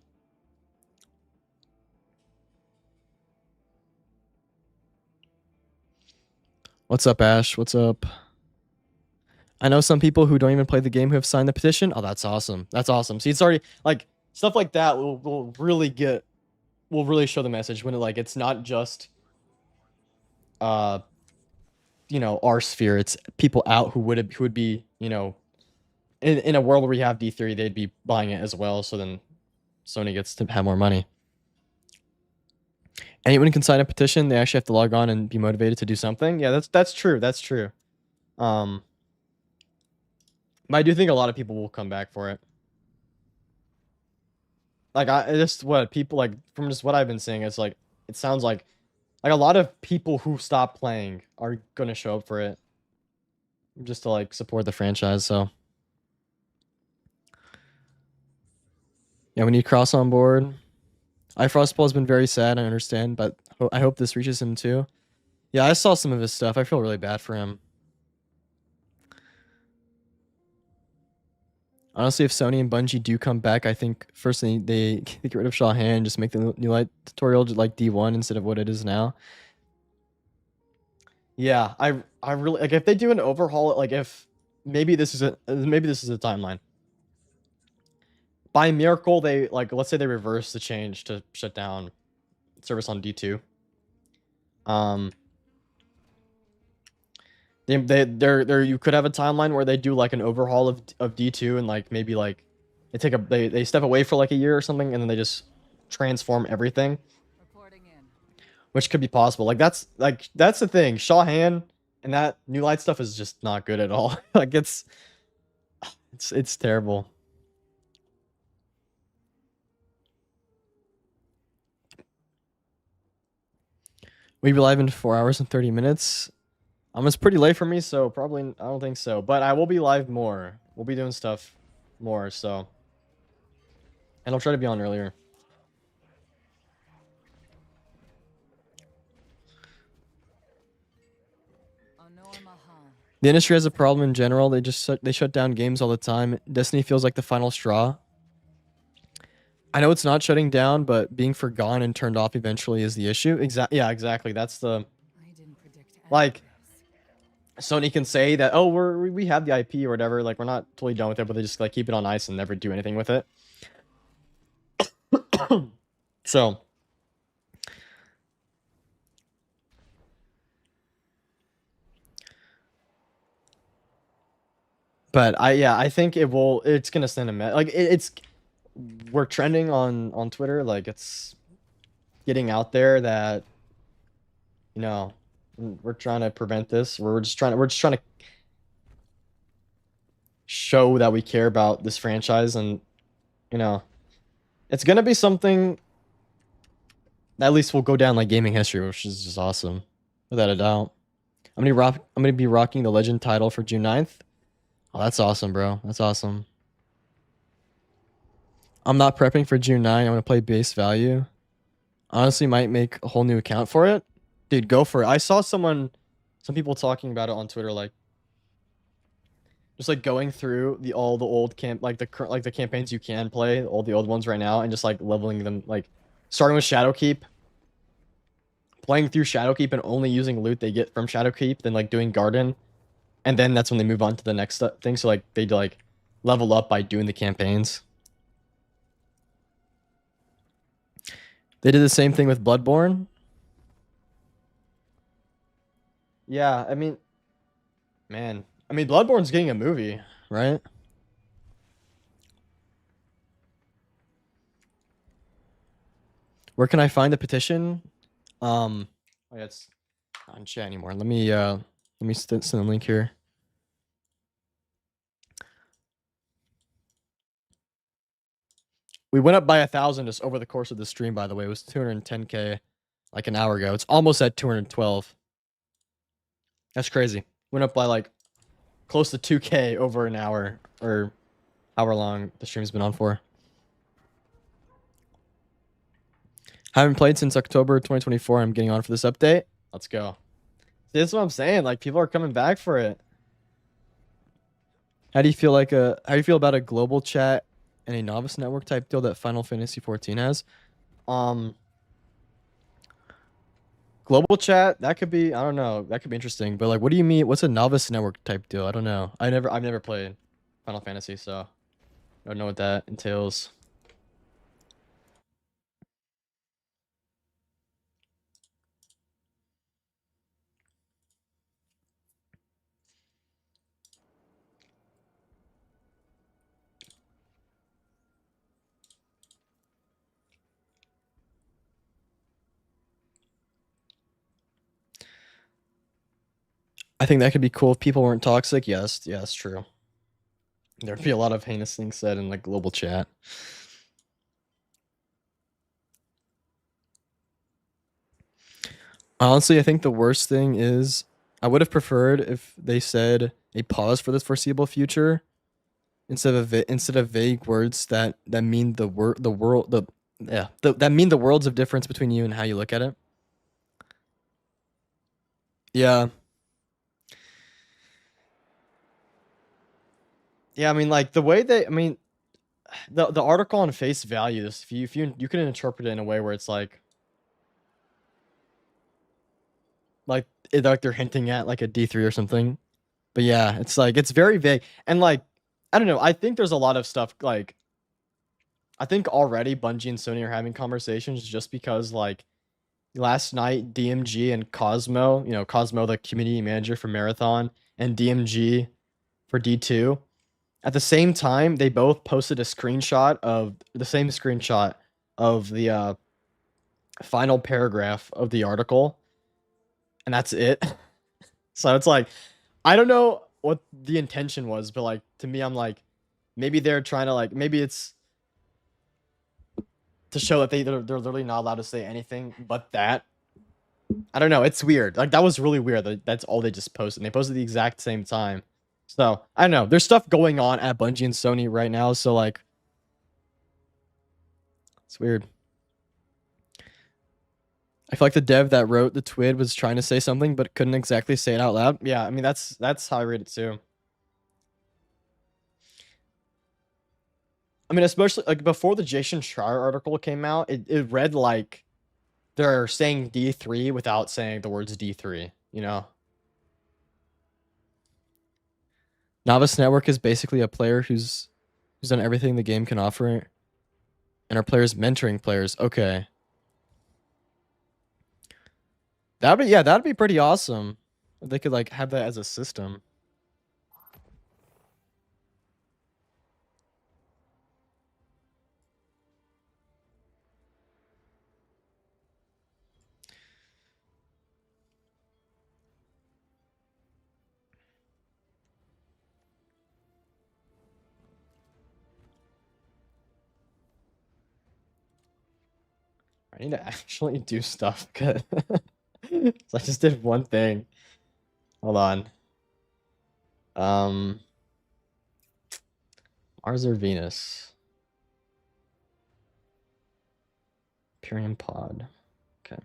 What's up, Ash? What's up? I know some people who don't even play the game who have signed the petition. Oh, that's awesome. That's awesome. See, it's already like stuff like that will really show the message when it's not just you know, our sphere. It's people out who would be, you know, in a world where we have D3, they'd be buying it as well. So then Sony gets to have more money. Anyone can sign a petition. They actually have to log on and be motivated to do something. Yeah, that's true. That's true. But I do think a lot of people will come back for it. Like I just what people like from just what I've been seeing, it's like it sounds like a lot of people who stop playing are gonna show up for it just to like support the franchise. So yeah, we need Cross on board. iFrostball has been very sad, I understand, but I hope this reaches him too. Yeah, I saw some of his stuff. I feel really bad for him. Honestly, if Sony and Bungie do come back, I think first they get rid of Shao Han and just make the new light tutorial like D1 instead of what it is now. Yeah, I really like if they do an overhaul, like if maybe this is a timeline. By miracle, they like let's say they reverse the change to shut down service on D2. There you could have a timeline where they do like an overhaul of D2 and like maybe like they step away for like a year or something and then they just transform everything, Reporting in. which could be possible. Like that's the thing. Shao Han and that new light stuff is just not good at all. Like it's terrible. We'll be live in 4 hours and 30 minutes. It's pretty late for me, so probably I don't think so. But I will be live more. We'll be doing stuff more, so. And I'll try to be on earlier. The industry has a problem in general. They shut down games all the time. Destiny feels like the final straw. I know it's not shutting down, but being forgone and turned off eventually is the issue. Yeah, exactly. That's the like Sony can say that, oh, we have the IP or whatever, like we're not totally done with it, but they just like keep it on ice and never do anything with it. So but I think it's gonna send a message. We're trending on Twitter, like it's getting out there that, you know, we're trying to prevent this. We're just trying to show that we care about this franchise, and you know, it's gonna be something that at least will go down like gaming history, which is just awesome, without a doubt. I'm gonna be rocking the Legend title for June 9th. Oh, that's awesome, bro. That's awesome. I'm not prepping for June 9. I'm gonna play base value. Honestly, might make a whole new account for it. Dude, go for it. I saw some people talking about it on Twitter, like just like going through all the old the campaigns you can play, all the old ones right now, and just like leveling them, like starting with Shadowkeep, playing through Shadowkeep and only using loot they get from Shadowkeep, then like doing Garden, and then that's when they move on to the next thing. So like they like level up by doing the campaigns. They did the same thing with Bloodborne. Yeah, I mean, man. I mean, Bloodborne's getting a movie, right? Where can I find the petition? Oh yeah, it's not in chat anymore. Let me send a link here. We went up by 1,000 just over the course of the stream, by the way. It was 210K like an hour ago. It's almost at 212. That's crazy. Went up by like close to 2K over an hour or however long the stream's been on for. Haven't played since October 2024. I'm getting on for this update. Let's go. See, that's what I'm saying. Like people are coming back for it. How do you feel about a global chat and a novice network type deal that Final Fantasy 14 has? Global chat, that could be, I don't know, that could be interesting. But like, what do you mean? What's a novice network type deal? I don't know. I've never played Final Fantasy, so I don't know what that entails. I think that could be cool if people weren't toxic. Yes, yeah, that's true. There'd be a lot of heinous things said in like global chat. Honestly, I think the worst thing is I would have preferred if they said a pause for the foreseeable future instead of vague words that mean that mean the worlds of difference between you and how you look at it. Yeah. Yeah, I mean like the way they the article on face value, if you can interpret it in a way where it's like they're hinting at like a D3 or something. But yeah, it's like it's very vague. And like I don't know, I think there's a lot of stuff like I think already Bungie and Sony are having conversations just because like last night DMG and Cosmo, Cosmo the community manager for Marathon and DMG for D2, at the same time they both posted a screenshot of the final paragraph of the article, and that's it. So it's like I don't know what the intention was, but like to me I'm like maybe they're trying to like maybe it's to show that they're literally not allowed to say anything but that. I don't know. It's weird. Like that was really weird. That's all they just posted. And they posted the exact same time. So I don't know. There's stuff going on at Bungie and Sony right now. So like, it's weird. I feel like the dev that wrote the TWID was trying to say something but couldn't exactly say it out loud. Yeah, I mean that's how I read it too. I mean, especially like before the Jason Schreier article came out, it read like they're saying D3 without saying the words D3, you know? Novice Network is basically a player who's done everything the game can offer, and our players mentoring players. Okay. That'd be pretty awesome. If they could like have that as a system. I need to actually do stuff. So I just did one thing. Hold on. Mars or Venus? Imperium pod. Okay.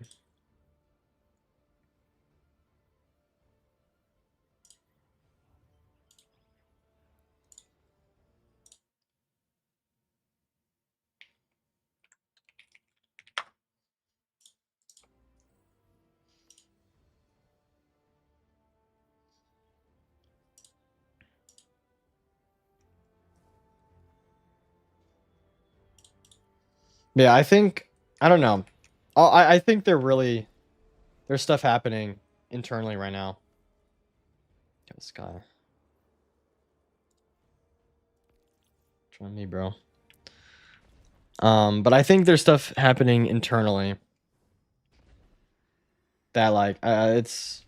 Yeah, I don't know. I think there's stuff happening internally right now. Get this guy. Join me, bro. But I think there's stuff happening internally that like there's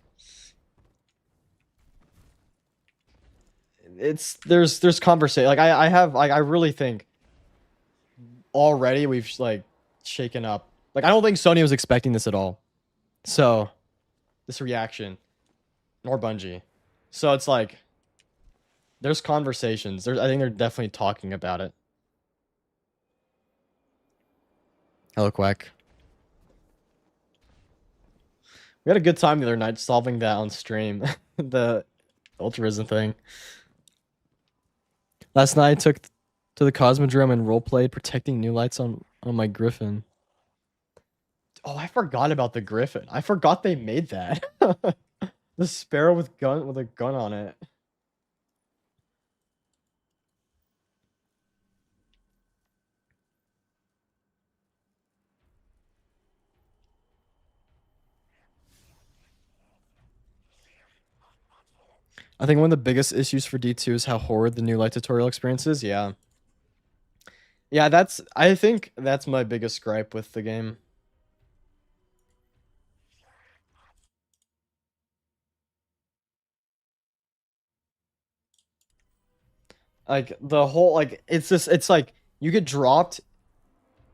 conversation. Like I really think already we've like shaken up. Like I don't think Sony was expecting this at all. So this reaction, nor Bungie. So it's like there's conversations. I think they're definitely talking about it. Hello, Quack. We had a good time the other night solving that on stream. The Ultravision thing. Last night I took to the Cosmodrome and roleplayed protecting new lights on my Griffin. Oh, I forgot about the Griffin. I forgot they made that. The Sparrow with a gun on it. I think one of the biggest issues for D2 is how horrid the new light tutorial experience is. Yeah. Yeah, I think that's my biggest gripe with the game. Like the whole like it's like you get dropped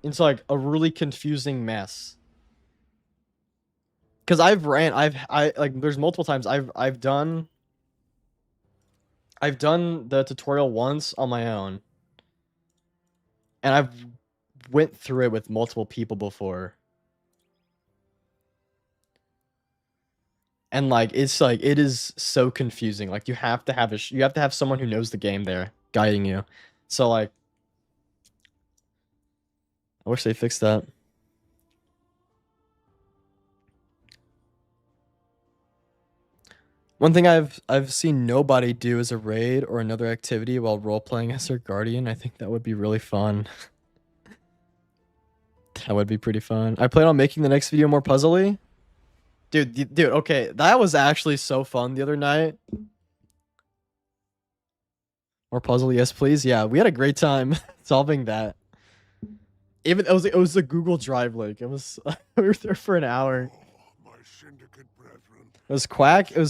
into like a really confusing mess. Cause I like there's multiple times I've done the tutorial once on my own. And I've went through it with multiple people before. And like it's like it is so confusing. Like you have to have someone who knows the game there guiding you. So like I wish they fixed that. One thing I've seen nobody do is a raid or another activity while role playing as their guardian. I think that would be really fun. That would be pretty fun. I plan on making the next video more puzzly. Dude, okay, that was actually so fun the other night. More puzzle, yes, please. Yeah, we had a great time solving that. Even it was a Google Drive link. It was we were there for an hour. My syndicate brethren, It was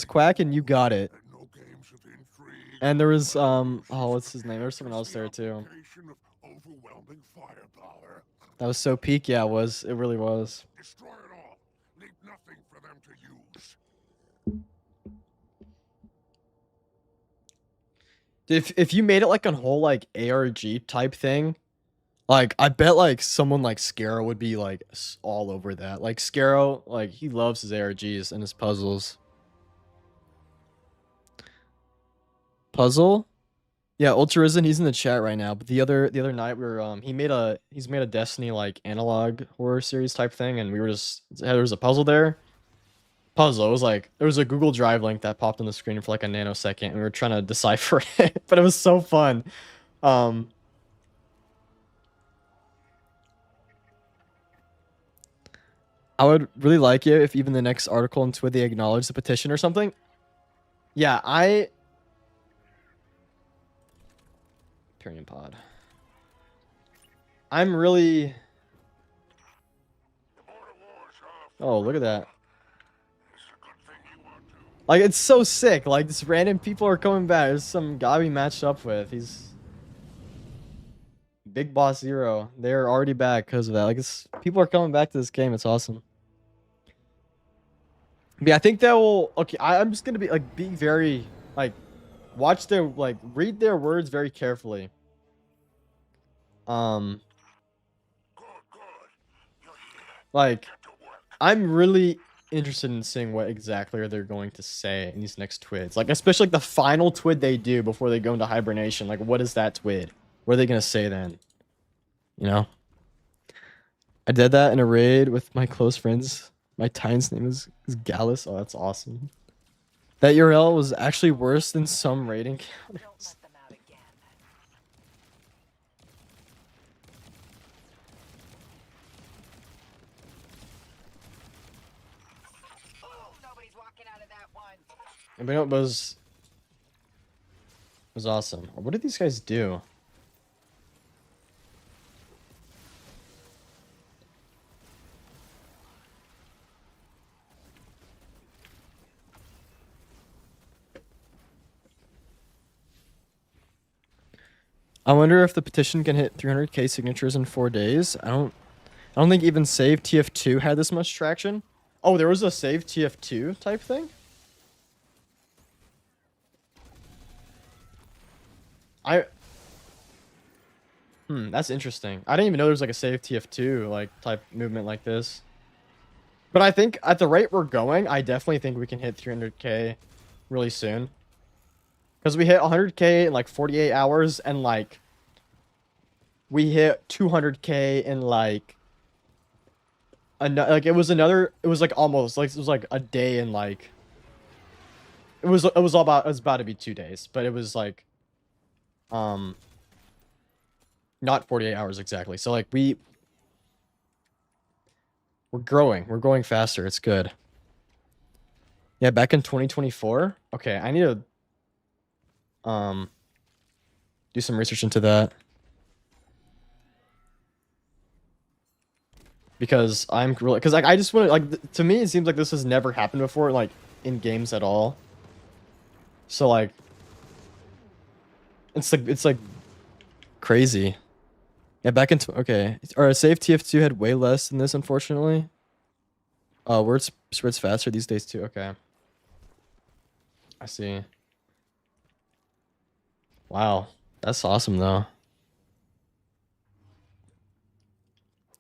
Quack, and you got it. and no games of intrigue. And there was oh, what's his name? There was someone else there too. Application of overwhelming firepower. That was so peak. Yeah, it really was. Destroy it all. Leave nothing for them to use. If you made it like a whole like ARG type thing, like I bet like someone like Scarrow would be like all over that. Like Scarrow, like he loves his ARGs and his puzzles. Puzzle? Yeah, Ultra Risen, he's in the chat right now. But the other night we were he's made a Destiny like analog horror series type thing, and we were there was a puzzle there. Puzzle. It was like there was a Google Drive link that popped on the screen for like a nanosecond, and we were trying to decipher it, but it was so fun. I would really like it if even the next article in Twid they acknowledge the petition or something. Yeah, Hyperion Pod. I'm really. Oh, look at that. Like, it's so sick. Like, this random people are coming back. There's some guy we matched up with. He's Big Boss Zero. They're already back because of that. Like, people are coming back to this game. It's awesome. But yeah, I think that will. Okay, I'm just gonna be very like, watch their read their words very carefully. Like, I'm really interested in seeing what exactly they're going to say in these next twids. Like, especially like the final twid they do before they go into hibernation. Like, what is that twid? What are they gonna say then? You know? I did that in a raid with my close friends. My Titan's name is Gallus. Oh, that's awesome. That URL was actually worse than some raid Don't encounters. let them out again. Oh, nobody's walking out of that one. But it was awesome. What did these guys do? I wonder if the petition can hit 300k signatures in 4 days. I don't think even Save TF2 had this much traction. Oh, there was a Save TF2 type thing? That's interesting. I didn't even know there was like a Save TF2 like type movement like this. But I think at the rate we're going, I definitely think we can hit 300k really soon. Because we hit 100k in like 48 hours and like we hit 200k in like it was like almost like it was like a day and like it was about to be 2 days, but it was like not 48 hours exactly. So like we're growing faster. It's good. Yeah, back in 2024. Okay, I need to do some research into that. Because I'm really, because like I just want to like to me it seems like this has never happened before like in games at all. So like it's like crazy. Yeah, back in okay, or Save TF2 had way less than this, unfortunately. Word spreads faster these days too. Okay, I see. Wow, that's awesome though.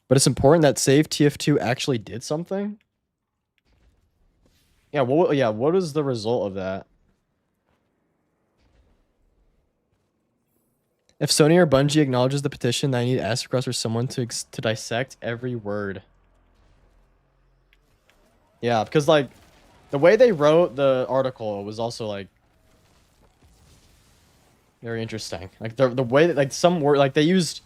But it's important that Save TF2 actually did something. Yeah, what is the result of that? If Sony or Bungie acknowledges the petition, then I need Astrocross or someone to dissect every word. Yeah, because like the way they wrote the article was also like very interesting. Like the way that like some word like they used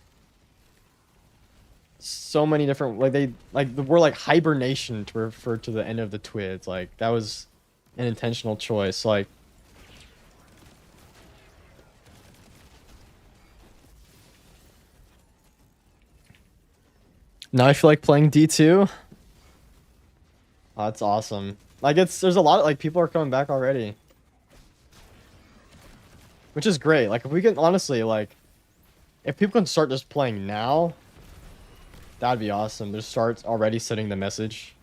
so many different like they like the word like hibernation to refer to the end of the twids. Like that was an intentional choice. Like now I feel like playing D2. Oh, that's awesome. Like there's a lot of like people are coming back already. Which is great. Like if we can honestly like if people can start just playing now, that'd be awesome. Just start already setting the message.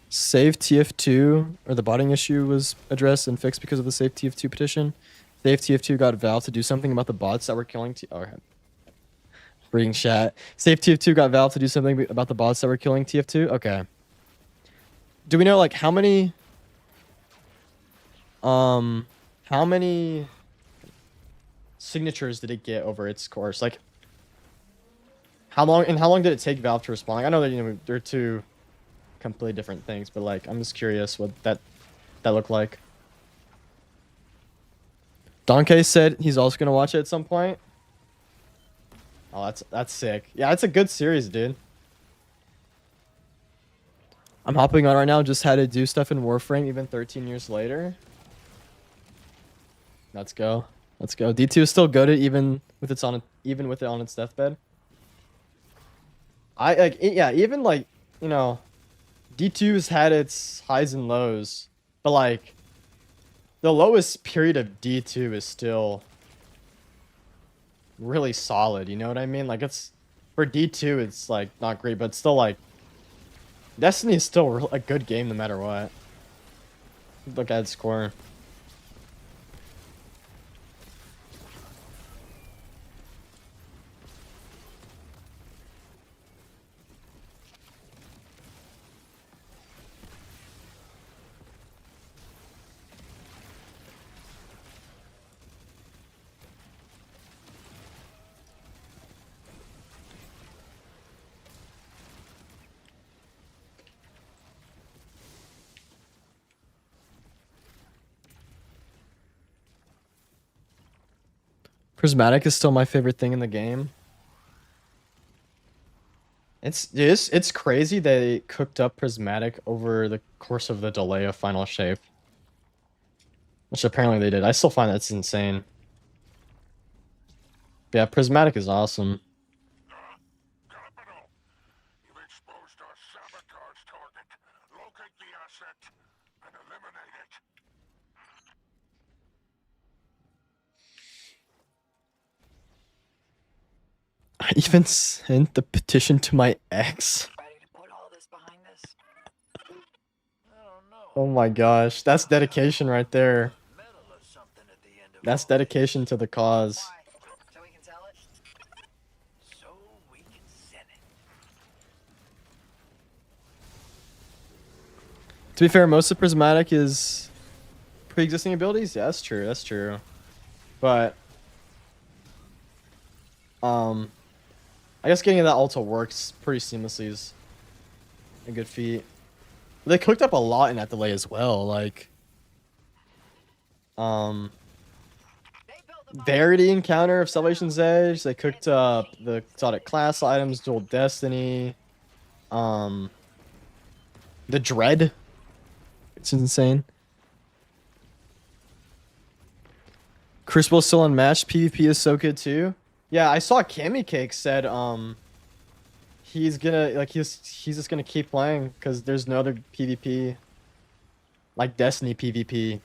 Save TF2 or the botting issue was addressed and fixed because of the Save TF2 petition. Save TF2 got Valve to do something about the bots that were killing reading chat. Save TF2 got Valve to do something about the bots that were killing TF2. Okay. Do we know like how many signatures did it get over its course? Like how long did it take Valve to respond? Like, I know that they're two completely different things, but like I'm just curious what that looked like. Donkey said he's also gonna watch it at some point. Oh, that's sick. Yeah, it's a good series, dude. I'm hopping on right now. Just had to do stuff in Warframe even 13 years later. Let's go. Let's go. D2 is still goated even with it on its deathbed. I like yeah, even like, you know, D2's had its highs and lows, but like the lowest period of D2 is still really solid, you know what I mean? Like it's for D2 it's like not great, but still like Destiny is still a good game no matter what. Look at its score. Prismatic is still my favorite thing in the game. It's crazy they cooked up Prismatic over the course of the delay of Final Shape. Which apparently they did. I still find that's insane. But yeah, Prismatic is awesome. Capital! You've exposed our sabotage target. Locate the asset. and eliminate it. I even sent the petition to my ex. Ready to put all this behind us? I don't know. Oh my gosh, that's dedication right there. Metal or something at the end of That's all this. dedication to the cause. Why? So we can sell it? So we can sell it. To be fair, most of Prismatic is pre-existing abilities. Yeah, that's true. That's true. But I guess getting that ulta works pretty seamlessly is a good feat. They cooked up a lot in that delay as well. Like, They built a Verity encounter of Salvation's Edge. They cooked up the exotic class items, Dual Destiny, the Dread. It's insane. Crucible still unmatched. PvP is so good too. Yeah, I saw Cammy Cake said he's gonna like he's just gonna keep playing because there's no other PvP like Destiny PvP.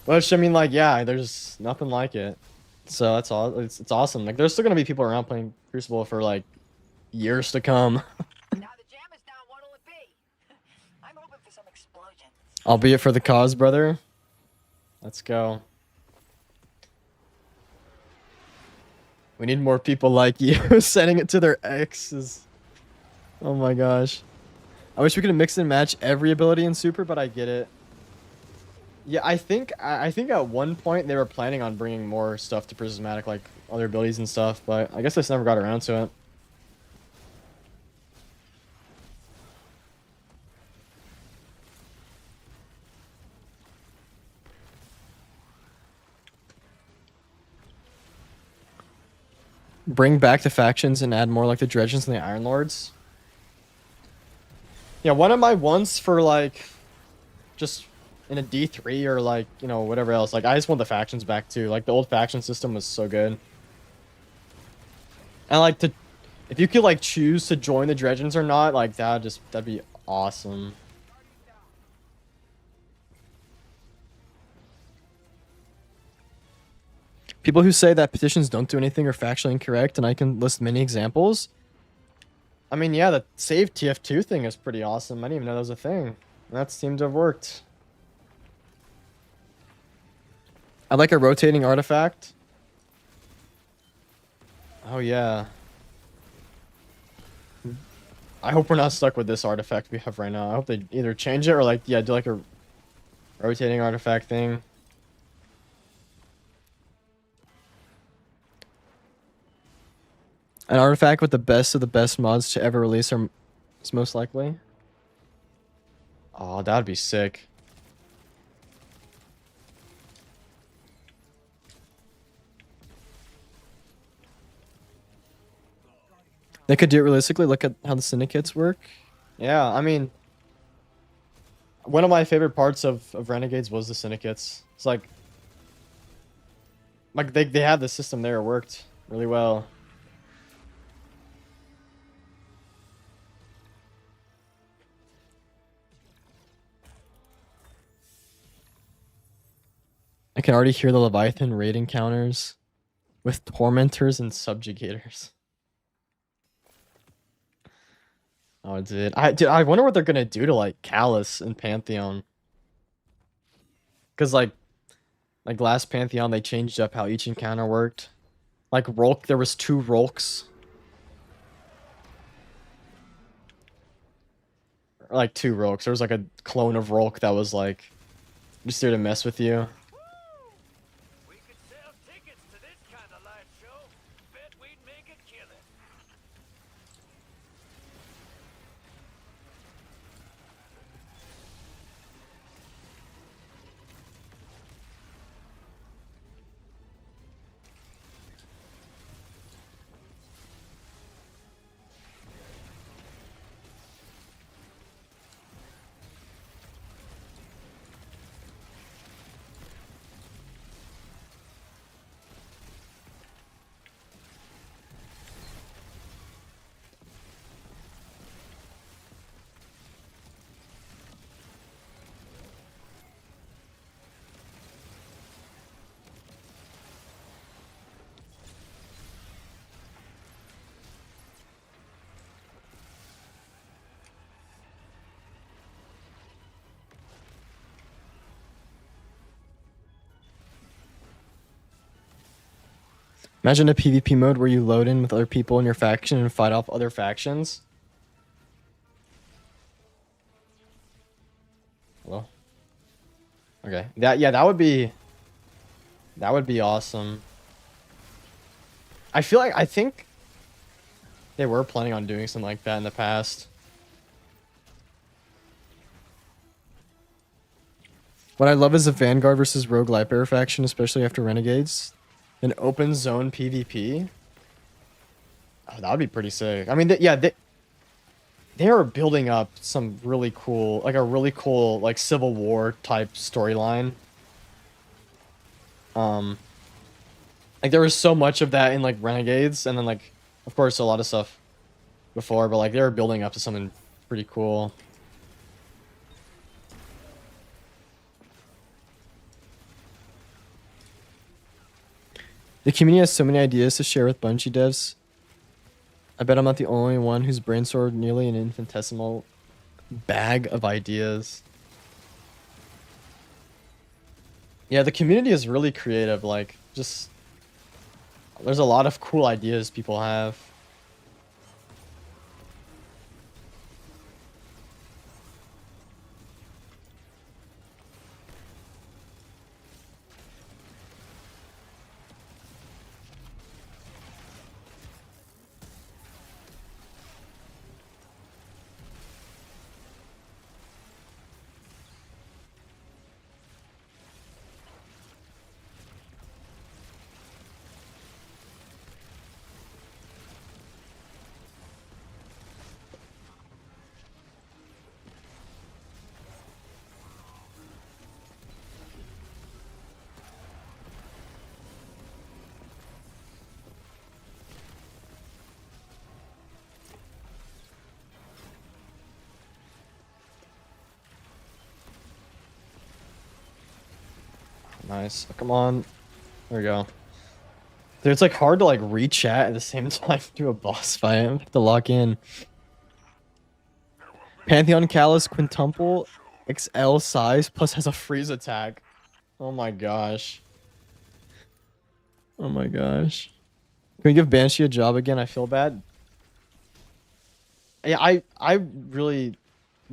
Which I mean, like, yeah, there's nothing like it. So that's all. It's awesome. Like, there's still gonna be people around playing Crucible for like years to come. Now the jam is down, what'll it be? I'm hoping for some explosions. Albeit for the cause, brother. Let's go. We need more people like you sending it to their exes. Oh my gosh. I wish we could mix and match every ability in Super, but I get it. Yeah, I think at one point they were planning on bringing more stuff to Prismatic, like other abilities and stuff, but I guess I just never got around to it. Bring back the factions and add more like the Dredgens and the Iron Lords. Yeah, one of my wants for like just in a D3 or like, you know, whatever else. Like, I just want the factions back too. Like, the old faction system was so good. And like, if you could like choose to join the Dredgens or not, like that'd be awesome. People who say that petitions don't do anything are factually incorrect, and I can list many examples. I mean, yeah, the save TF2 thing is pretty awesome. I didn't even know that was a thing. That seemed to have worked. I like a rotating artifact. Oh, yeah. I hope we're not stuck with this artifact we have right now. I hope they either change it or, like, yeah, do like a rotating artifact thing. An artifact with the best of the best mods to ever release is most likely. Oh, that'd be sick. They could do it realistically. Look at how the syndicates work. Yeah, I mean, one of my favorite parts of Renegades was the syndicates. It's like they had the system there. It worked really well. I can already hear the Leviathan raid encounters with tormentors and subjugators. Oh, dude, I wonder what they're gonna do to like Callus and Pantheon. Cause like last Pantheon, they changed up how each encounter worked. Like Rolk, there was 2 Rolks. Or like 2 Rolks. There was like a clone of Rolk that was like just there to mess with you. We could sell tickets to this kind of live show. Bet we'd make a killing. Imagine a PvP mode where you load in with other people in your faction and fight off other factions. Hello? Okay. That would be awesome. I think they were planning on doing something like that in the past. What I love is a Vanguard versus Rogue Lightbearer faction, especially after Renegades. An open zone PvP. Oh, that would be pretty sick. I mean, they are building up some really cool, like a really cool, like Civil War type storyline. Like there was so much of that in like Renegades, and then like, of course, a lot of stuff before, but like they were building up to something pretty cool. The community has so many ideas to share with Bungie devs. I bet I'm not the only one who's brainstormed nearly an infinitesimal bag of ideas. Yeah, the community is really creative. Like, just there's a lot of cool ideas people have. Nice. Come on. There we go. Dude, it's like hard to like re-chat at the same time do a boss fight. I have to lock in. Pantheon Callus Quintuple XL size plus has a freeze attack. Oh my gosh. Oh my gosh. Can we give Banshee a job again? I feel bad. Yeah, I really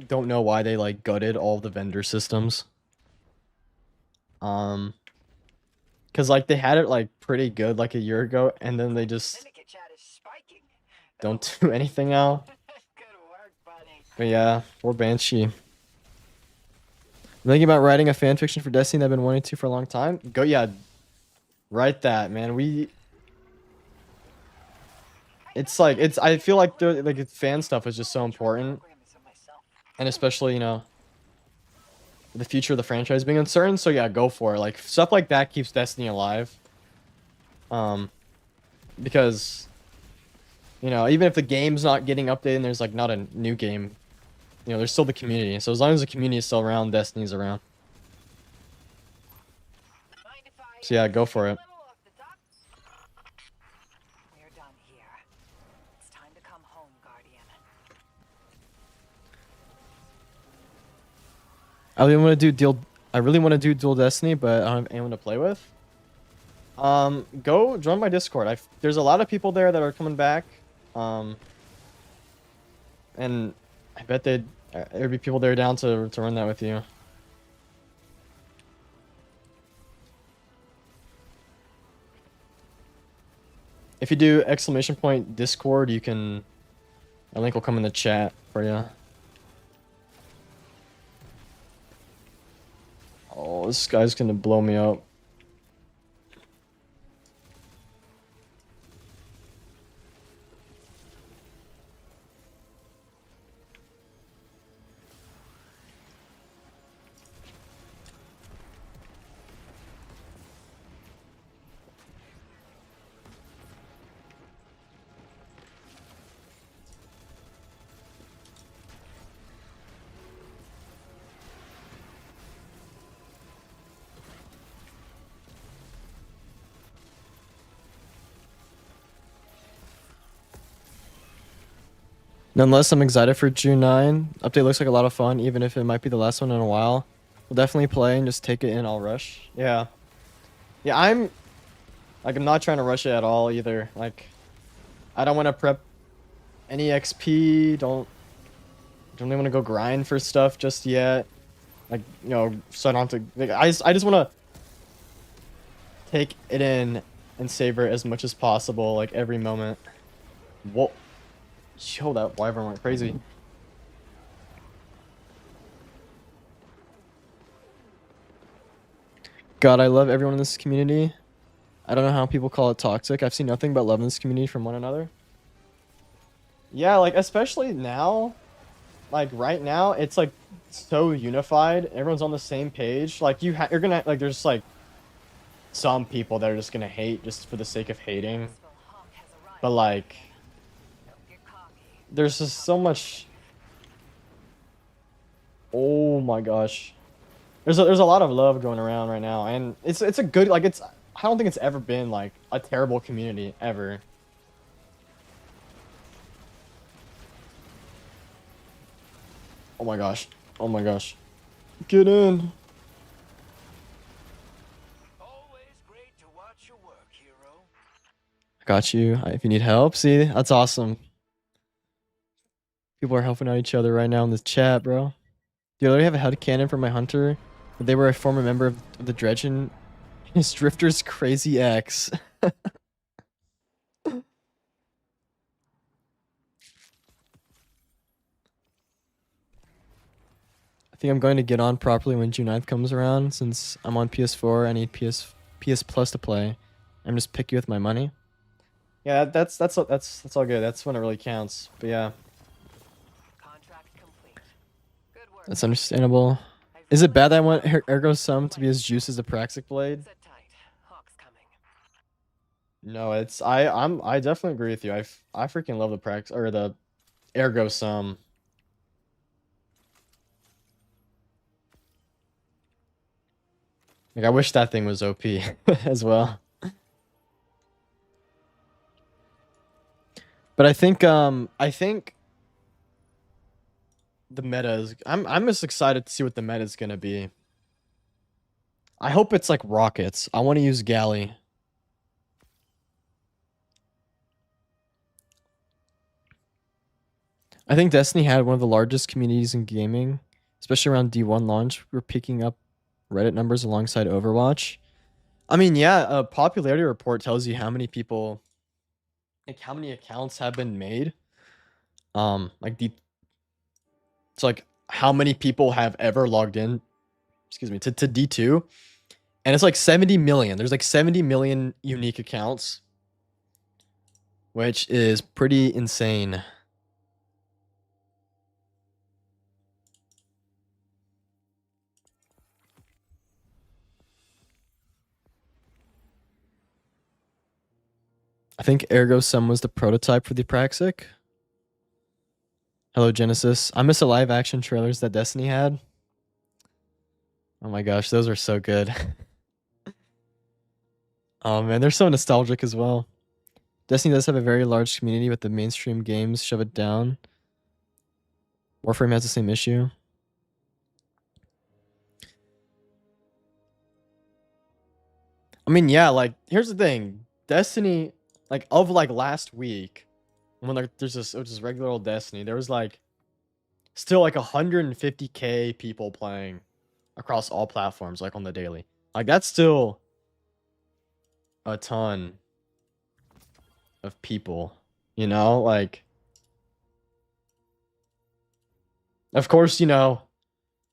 don't know why they like gutted all the vendor systems. Cause like they had it like pretty good like a year ago, and then they just Syndicate chat is spiking. don't do anything now. Good work, buddy. But yeah, poor Banshee. I'm thinking about writing a fan fiction for Destiny that I've been wanting to for a long time. Go, yeah, write that, man. I feel like fan stuff is just so important, and especially, you know, the future of the franchise being uncertain. So yeah, go for it. Like stuff like that keeps Destiny alive. Because, you know, even if the game's not getting updated and there's like not a new game, you know, there's still the community. So as long as the community is still around, Destiny's around. So yeah, go for it. We're done here. It's time to come home, Guardian. I really want to do dual Destiny, but I don't have anyone to play with. Go join my Discord. There's a lot of people there that are coming back. And I bet there'd be people there down to run that with you. If you do ! Discord, you can. A link will come in the chat for you. Oh, this guy's gonna blow me up. Nonetheless, I'm excited for June 9. Update looks like a lot of fun, even if it might be the last one in a while. We'll definitely play and just take it in all rush. Yeah. Yeah, Like, I'm not trying to rush it at all either. Like, I don't want to prep any XP. Don't even want to go grind for stuff just yet. Like, you know, so I don't have to. Like, I just want to take it in and savor it as much as possible, like every moment. Whoa. Yo, that wyvern went crazy. God, I love everyone in this community. I don't know how people call it toxic. I've seen nothing but love in this community from one another. Yeah, like especially now, like right now, it's like so unified. Everyone's on the same page. Like you're gonna like there's like some people that are just gonna hate just for the sake of hating. Useful hawk has arrived. But like Don't get cocky. there's just so much. Oh my gosh. There's a lot of love going around right now, and it's a good like it's I don't think it's ever been like a terrible community ever. Oh my gosh. Oh my gosh. Get in. Always great to watch your work, hero. I got you. If you need help, see, that's awesome. People are helping out each other right now in this chat, bro. Dude, I already have a headcanon for my hunter. But they were a former member of the Dredgen. His Drifter's crazy ex. I think I'm going to get on properly when June 9th comes around. Since I'm on PS4, I need PS Plus to play. I'm just picky with my money. Yeah, that's all good. That's when it really counts. But yeah, Contract complete. Good work. that's understandable. Is it bad that I want Ergo Sum to be as juice as the Praxic Blade? Sit tight. Hawk's coming. No, it's I definitely agree with you. I freaking love the Prax or the Ergo Sum. Like I wish that thing was OP as well. But I think the meta is I'm just excited to see what the meta is gonna be. I hope it's like rockets. I want to use Galley. I think Destiny had one of the largest communities in gaming, especially around D1 launch. We're picking up Reddit numbers alongside Overwatch. I mean, yeah, a popularity report tells you how many people, like how many accounts have been made. Like it's like how many people have ever logged in, excuse me, to D2. And it's like 70 million. There's like 70 million unique accounts, which is pretty insane. I think Ergo Sum was the prototype for the Praxic. Hello, Genesis. I miss the live action trailers that Destiny had. Oh my gosh, those are so good. Oh man, they're so nostalgic as well. Destiny does have a very large community, but the mainstream games shove it down. Warframe has the same issue. I mean, yeah, like here's the thing. Destiny, like of like last week, when like there's this it was just regular old Destiny, there was like still like 150k people playing across all platforms, like on the daily. Like that's still a ton of people, you know? Like of course, you know,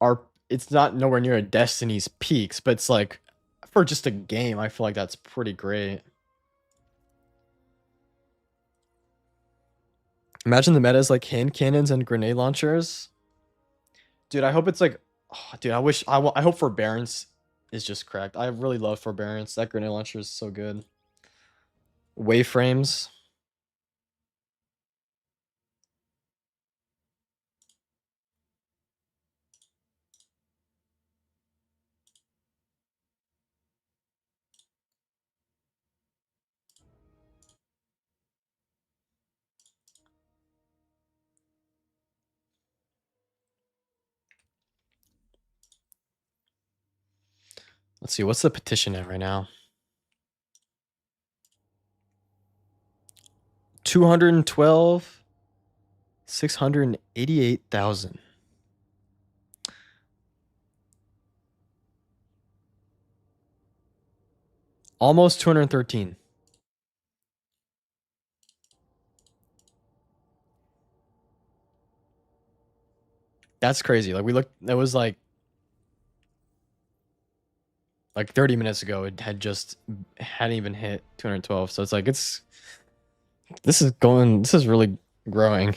our it's not nowhere near a Destiny's peaks, but it's like for just a game, I feel like that's pretty great. Imagine the metas like hand cannons and grenade launchers. Dude, I hope it's like oh, dude, I hope Forbearance is just cracked. I really love Forbearance. That grenade launcher is so good. Wayframes. Let's see, what's the petition at right now? 212, 688,000. Almost 213. That's crazy. Like we looked, it was like 30 minutes ago. It hadn't even hit 212. So it's like this is really growing.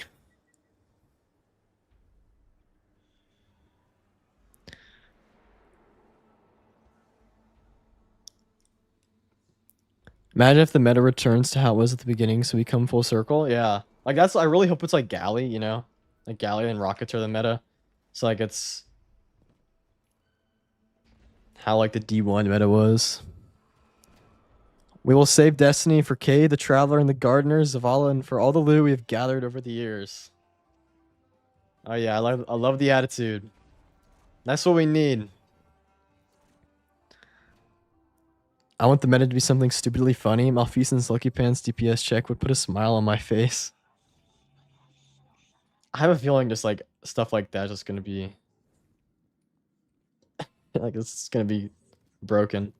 Imagine if the meta returns to how it was at the beginning, so we come full circle. Yeah, like I really hope it's like Galley, you know, like Galley and Rockets are the meta. So like it's how like the D1 meta was. We will save Destiny for Kay, the Traveler, and the Gardeners, Zavala, and for all the loot we have gathered over the years. Oh yeah, I love the attitude. That's what we need. I want the meta to be something stupidly funny. Malfeasant's Lucky Pants DPS check would put a smile on my face. I have a feeling just like stuff like that is just gonna be like it's gonna be broken.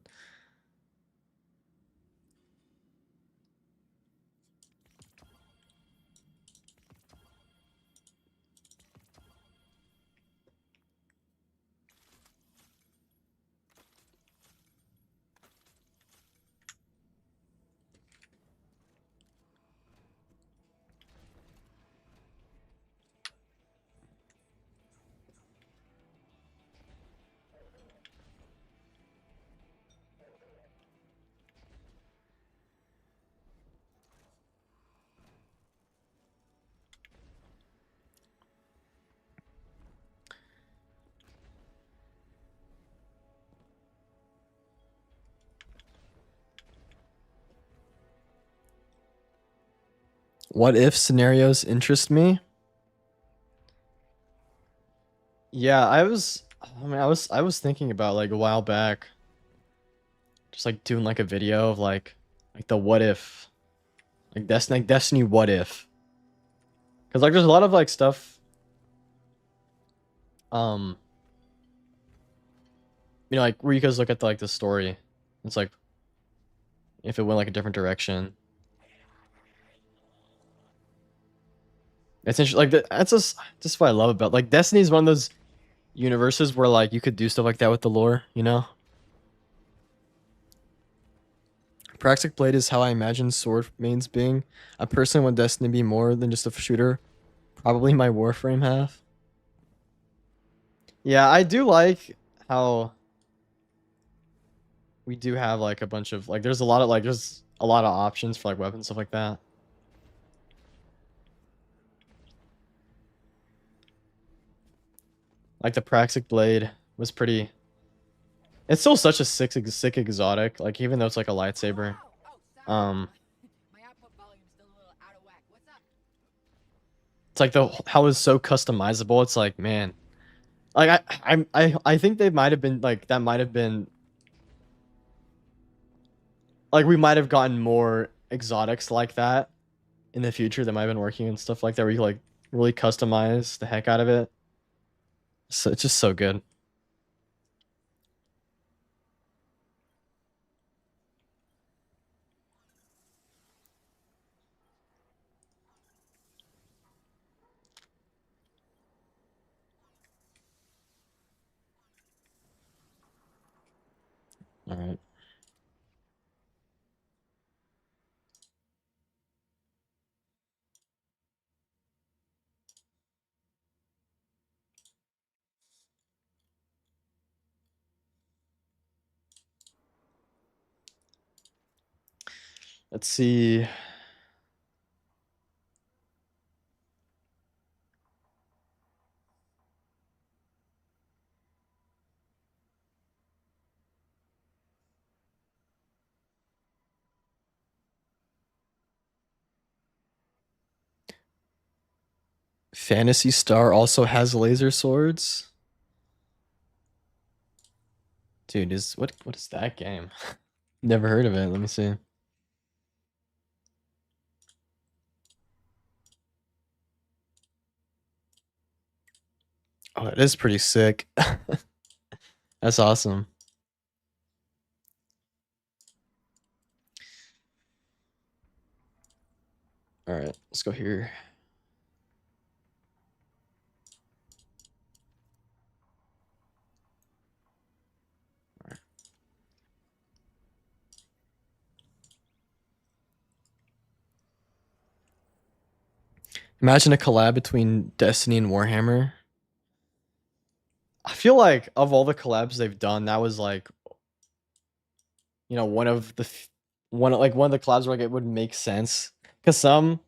What if scenarios interest me? Yeah, I was thinking about like a while back just like doing like a video of like the what if like Destiny what if. Cuz like there's a lot of like stuff um you know like where you guys look at like the story. It's like if it went like a different direction. It's interesting. Like that's just what I love about like Destiny is one of those universes where like you could do stuff like that with the lore, you know? Praxic Blade is how I imagine sword mains being. I personally want Destiny to be more than just a shooter. Probably my Warframe half. Yeah, I do like how we do have like a bunch of like there's a lot of options for like weapons stuff like that. Like the Praxic Blade was pretty. It's still such a sick exotic. Like even though it's like a lightsaber. My output volume's still a little out of whack. What's up? It's like how it's so customizable. It's like man, like I think they might have been like that might have been like we might have gotten more exotics like that in the future that might have been working and stuff like that where you like really customize the heck out of it. So it's just so good. All right. Let's see. Fantasy Star also has laser swords. Dude, what is that game? Never heard of it. Let me see. Oh, it is pretty sick. That's awesome. All right, let's go here. Imagine a collab between Destiny and Warhammer. I feel like of all the collabs they've done, that was like, you know, one of the one of the collabs where like it would make sense. Cause some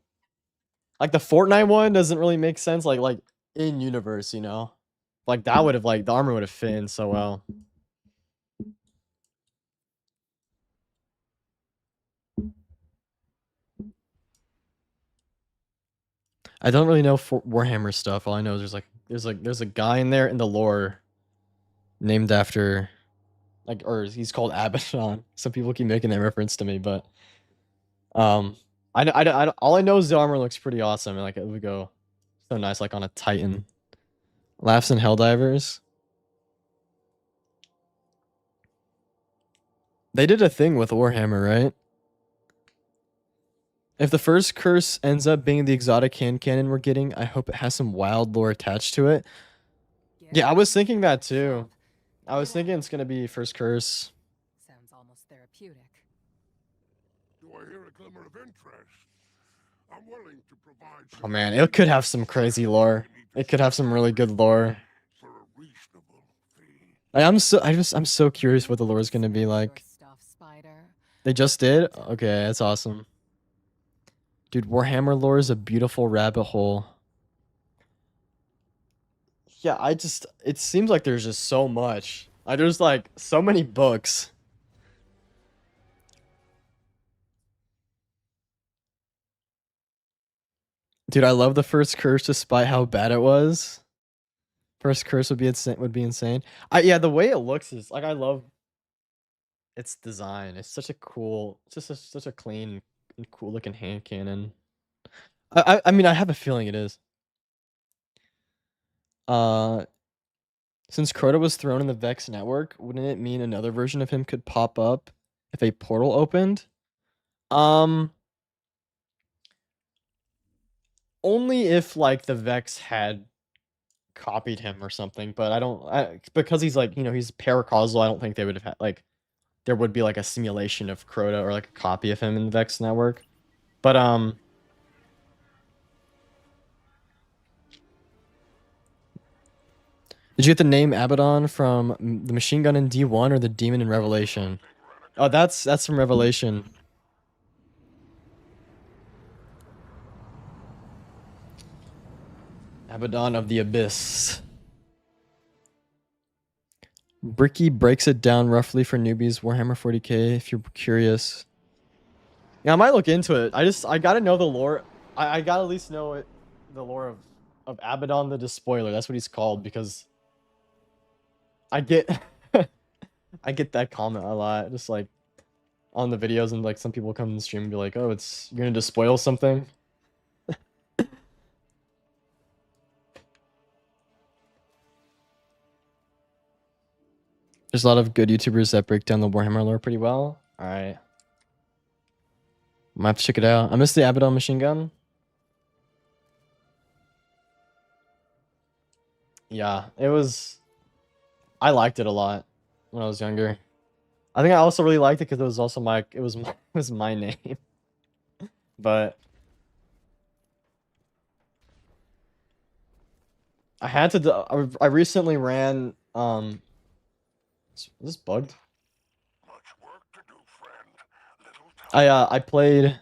like the Fortnite one doesn't really make sense, like in universe, you know. Like that would have like the armor would have fit in so well. I don't really know for Warhammer stuff. All I know is there's a guy in there in the lore named after like or he's called Abaddon. Some people keep making that reference to me, but I all I know is the armor looks pretty awesome and like it would go so nice like on a Titan. Laughs and Helldivers. They did a thing with Warhammer, right? If the first curse ends up being the exotic hand cannon we're getting, I hope it has some wild lore attached to it. Yeah, I was thinking that too. I was thinking it's gonna be first curse. Sounds almost therapeutic. Do I hear a glimmer of interest? I'm willing to provide Oh some man, it could have some crazy lore. It could have some really good lore. for a reasonable fee. I'm so curious what the lore is gonna be like. Your stuff, Spider. They just did? Okay, that's awesome. Dude, Warhammer lore is a beautiful rabbit hole. Yeah, it seems like there's just so much. Like, there's like so many books. Dude, I love the first curse despite how bad it was. First curse would be insane. Yeah, the way it looks is like I love its design. It's such a cool, such a clean and cool looking hand cannon. I mean I have a feeling it is. Since Crota was thrown in the Vex network, wouldn't it mean another version of him could pop up if a portal opened? Only if like the Vex had copied him or something, but because he's like, you know, he's paracausal, I don't think they would have had like there would be like a simulation of Crota or like a copy of him in the Vex network. But did you get the name Abaddon from the machine gun in D1 or the demon in Revelation? Oh, that's from Revelation. Abaddon of the Abyss. Bricky breaks it down roughly for newbies. Warhammer 40k, if you're curious. Yeah, I might look into it. I gotta know the lore. I gotta at least know it, the lore of Abaddon the Despoiler. That's what he's called because I get I get that comment a lot, just like on the videos, and like some people come in the stream and be like, "Oh, you're gonna despoil something." There's a lot of good YouTubers that break down the Warhammer lore pretty well. All right, might have to check it out. I missed the Abaddon machine gun. Yeah, it was. I liked it a lot when I was younger. I think I also really liked it because it was also it was my name. But I had to I recently ran is this bugged? Much work to do, friend. Little time. I played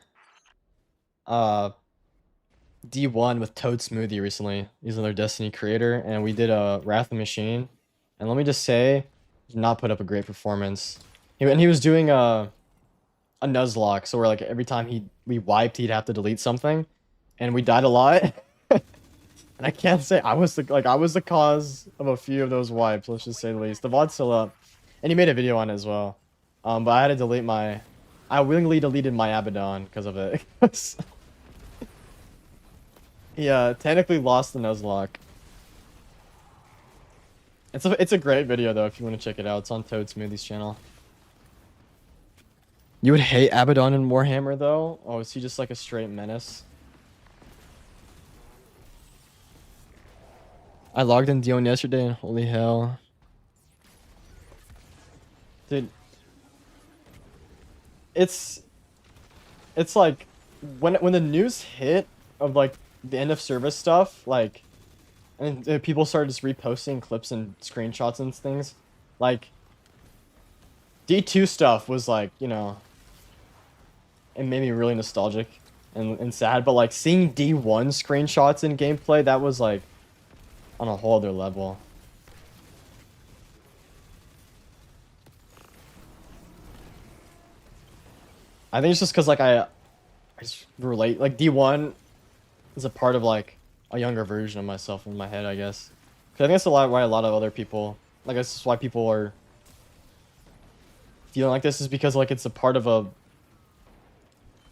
D1 with Toad Smoothie recently. He's another Destiny creator, and we did a Wrath of the Machine. And let me just say, did not put up a great performance. And he was doing a Nuzlocke, so where like every time we wiped, he'd have to delete something, and we died a lot. And I can't say I was the cause of a few of those wipes. Let's just say the least. The VOD's still up, and he made a video on it as well. But I had to delete I willingly deleted my Abaddon because of it. Yeah, technically lost the Nuzlocke. It's a great video though if you want to check it out. It's on Toad Smoothie's channel. You would hate Abaddon in Warhammer though? Oh, is he just like a straight menace? I logged in Dion yesterday and holy hell. Dude. It's like when the news hit of like the end of service stuff, like and people started just reposting clips and screenshots and things, like D2 stuff was like, you know, it made me really nostalgic and sad, but like seeing D1 screenshots in gameplay, that was like on a whole other level. I think it's just because like I just relate, like D1 is a part of like a younger version of myself in my head, I guess. 'Cause I think that's a lot why a lot of other people, like this is why people are feeling like this, is because like it's a part of a,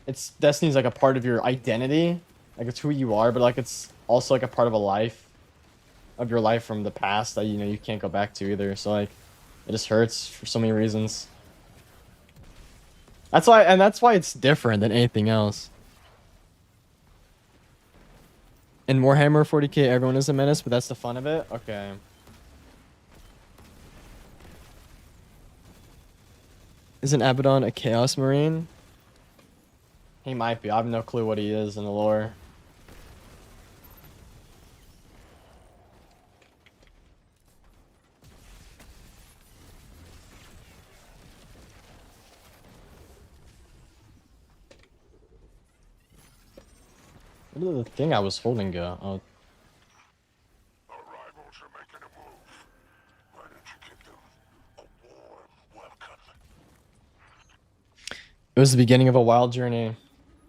it's Destiny's like a part of your identity, like it's who you are, but like it's also like a part of a life, of your life from the past that you know you can't go back to either. So like it just hurts for so many reasons. That's why it's different than anything else. In Warhammer 40k, everyone is a menace, but that's the fun of it? Okay. Isn't Abaddon a Chaos Marine? He might be. I have no clue what he is in the lore. What did the thing I was holding go? Oh. Our rivals are making a move. Why don't you give them a warm welcome? It was the beginning of a wild journey.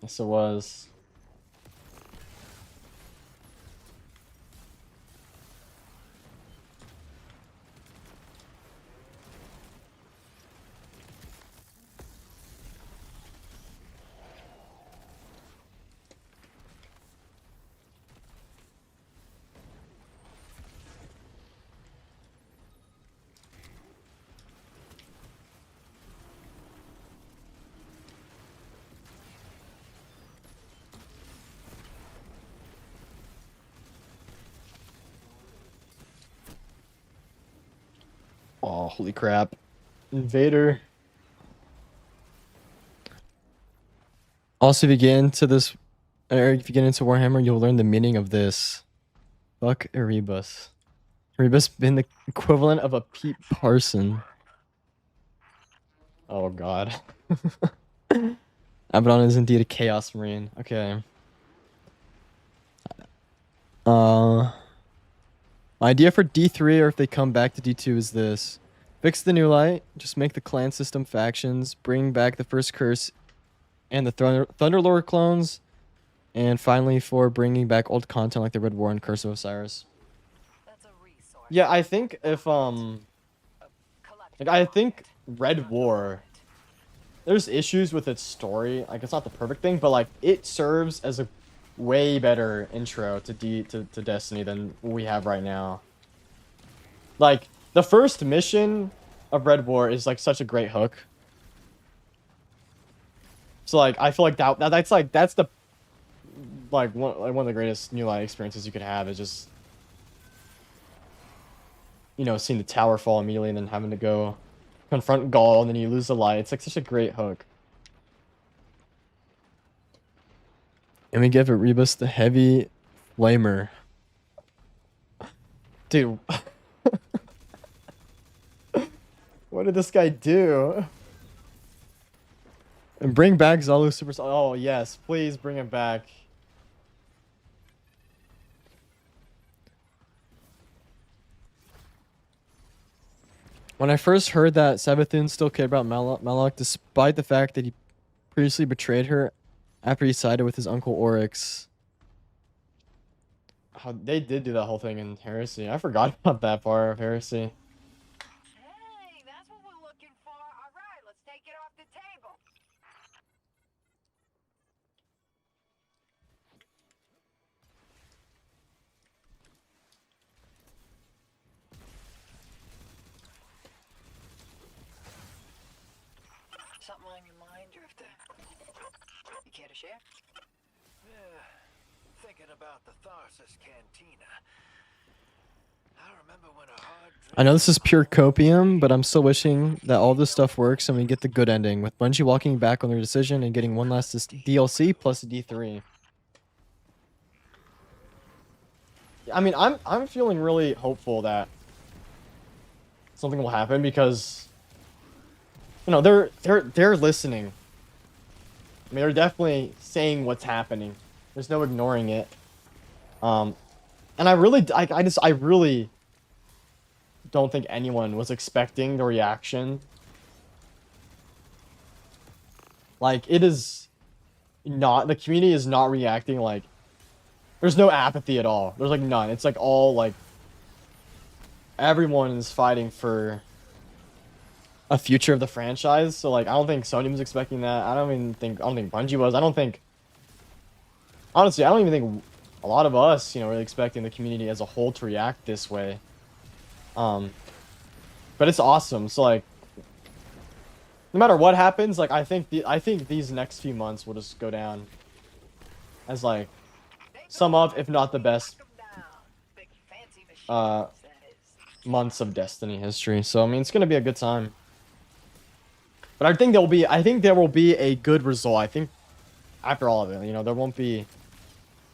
Yes, it was. Oh, holy crap. Invader. Also, if you get into this, or if you get into Warhammer, you'll learn the meaning of this. Fuck Erebus. Erebus been the equivalent of a Pete Parson. Oh god. Abaddon is indeed a Chaos Marine. Okay. My idea for D3, or if they come back to D2, is this. Fix the new light, just make the clan system factions, bring back the first curse and the Thunderlord clones, and finally for bringing back old content like the Red War and Curse of Osiris. That's a resource. Yeah, I think if like I think Red War, there's issues with its story. Like it's not the perfect thing, but like it serves as a way better intro to Destiny than we have right now. Like the first mission of Red War is like such a great hook. So like I feel like that's the like one of the greatest new light experiences you could have, is just, you know, seeing the tower fall immediately and then having to go confront Gaul and then you lose the light. It's like such a great hook. And we give Erebus the heavy flamer. Dude. What did this guy do? And bring back Zalu Super... Oh, yes. Please bring him back. When I first heard that Savathun still cared about Malak, despite the fact that he previously betrayed her after he sided with his uncle Oryx. How they did do that whole thing in Heresy. I forgot about that part of Heresy. Hey, that's what we're looking for. All right, let's take it off the table. to share? Yeah, thinking about the Tharsis Cantina. I remember when a hard I know this is pure copium, but I'm still wishing that all this stuff works and we get the good ending with Bungie walking back on their decision and getting one last DLC plus D3. I mean, I'm feeling really hopeful that something will happen because you know they're listening. I mean, they're definitely saying what's happening. There's no ignoring it. And I really don't think anyone was expecting the reaction. Like, it is not, the community is not reacting. Like, there's no apathy at all. There's like none. It's like all like everyone is fighting for a future of the franchise. So like, I don't think Sony was expecting that. I don't think Bungie was. Honestly, I don't even think a lot of us, you know, really expecting the community as a whole to react this way. But it's awesome. So like, no matter what happens, like I think these next few months will just go down as like some of, if not the best, Big fancy machines, that is. months of Destiny history. So I mean, it's gonna be a good time. But I think there will be a good result. I think after all of it, you know, there won't be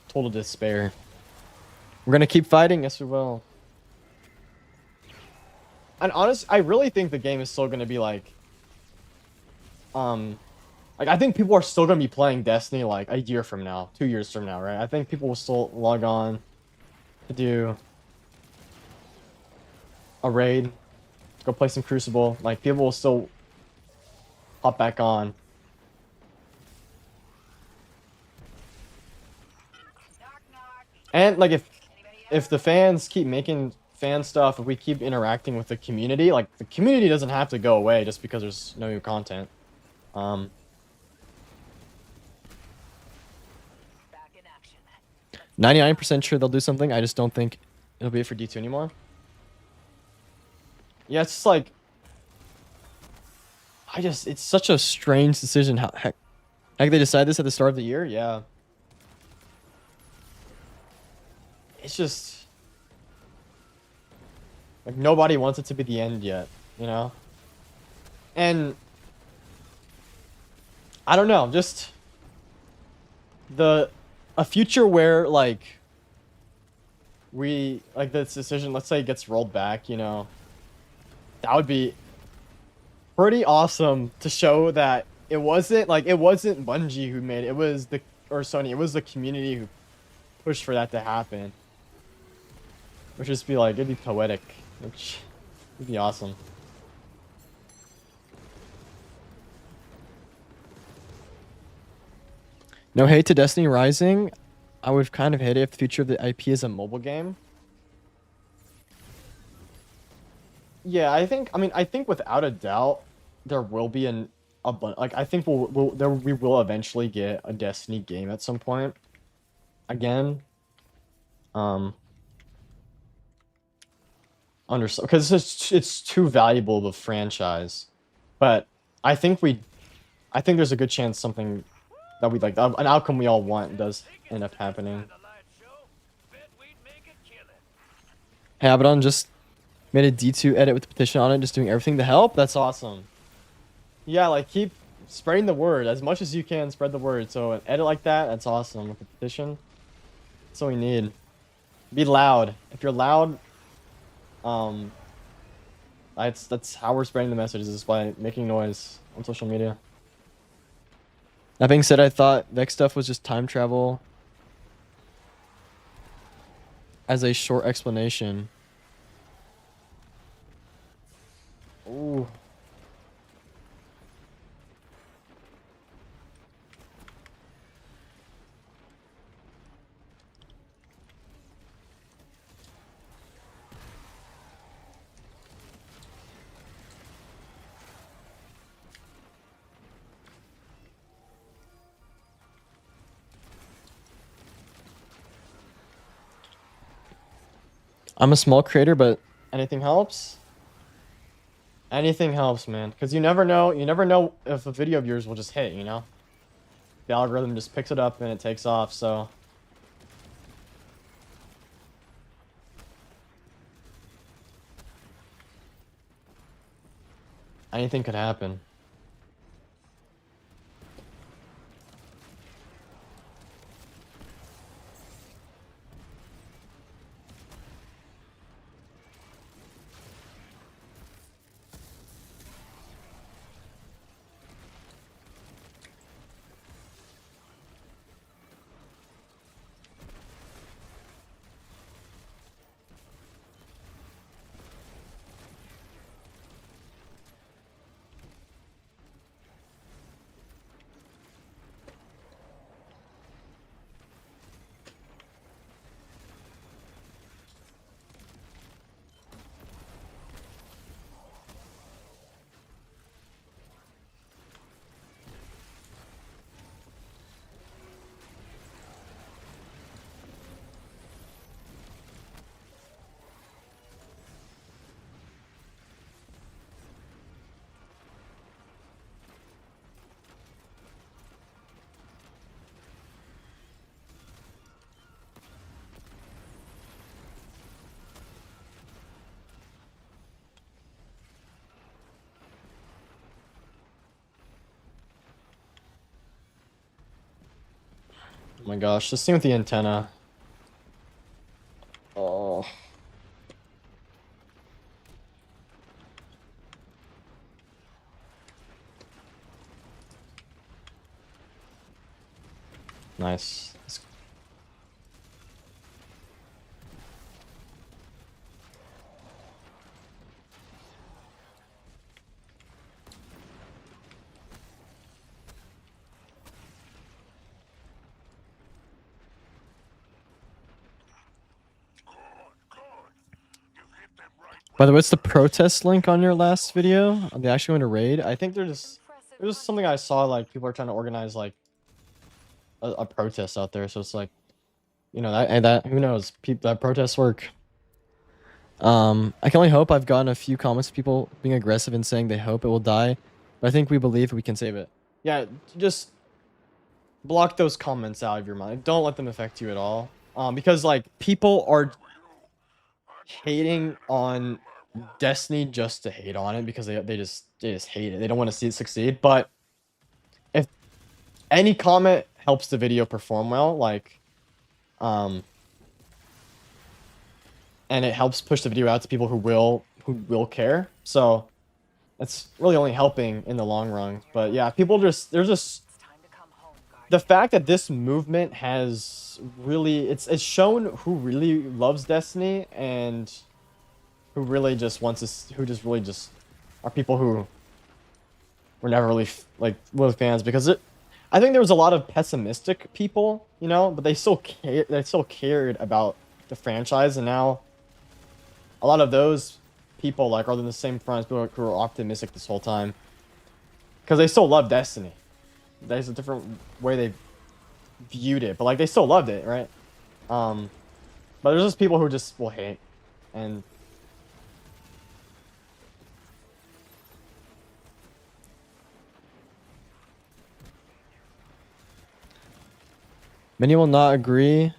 total despair. We're gonna keep fighting. Yes, we will. And honestly, I really think the game is still gonna be like I think people are still gonna be playing Destiny like a year from now, 2 years from now, right? I think people will still log on to do a raid, go play some Crucible. Like, people will still hop back on. Knock, knock. And like, if Anybody the fans keep making fan stuff, if we keep interacting with the community, like, the community doesn't have to go away just because there's no new content. back in action? 99% sure they'll do something. I just don't think it'll be for D2 anymore. Yeah, it's just like, it's such a strange decision. How heck they decided this at the start of the year? Yeah. It's just like nobody wants it to be the end yet, you know? And I don't know, just a future where like we like this decision, let's say it gets rolled back, you know, that would be pretty awesome to show that it wasn't Bungie who made it, it was Sony, it was the community who pushed for that to happen. Which just be like, it'd be poetic, which would be awesome. No hate to Destiny Rising. I would kind of hate it if the future of the IP is a mobile game. Yeah, I think without a doubt there will be I think we will eventually get a Destiny game at some point again. Because it's too valuable of a franchise. But I think there's a good chance something that we like, an outcome we all want, does end up happening. Hey, Abaddon just made a D2 edit with the petition on it, just doing everything to help. That's awesome. Yeah, like, keep spreading the word as much as you can. Spread the word. So an edit like that's awesome with the petition. That's what we need. Be loud. If you're loud, that's how we're spreading the messages, is by making noise on social media. That being said, I thought Vex stuff was just time travel as a short explanation. Ooh. I'm a small creator, but anything helps. Anything helps, man. Because you never know if a video of yours will just hit, you know? the algorithm just picks it up and it takes off. So anything could happen. Oh my gosh, this thing with the antenna. Oh. Nice. By the way, what's the protest link on your last video? Are they actually going to raid? I think they're just... It was something I saw, like, people are trying to organize, like, a protest out there. So it's like, you know, that who knows? That protests work. I can only hope. I've gotten a few comments of people being aggressive and saying they hope it will die. But I think we believe we can save it. Yeah, just block those comments out of your mind. Don't let them affect you at all. Because, like, people are hating on Destiny just to hate on it because they just hate it. They don't want to see it succeed. But if any comment helps the video perform well, like and it helps push the video out to people who will care. So it's really only helping in the long run. But yeah, people there's just It's time to come home, Guardian. the fact that this movement has really it's shown who really loves Destiny and who really just wants us, who just really just are people who were never really like really fans, because I think there was a lot of pessimistic people, you know, but they still cared about the franchise, and now a lot of those people like are in the same front as people who were optimistic this whole time because they still love Destiny. There's a different way they viewed it, but like they still loved it, right? But there's just people who just will hate, and many will not agree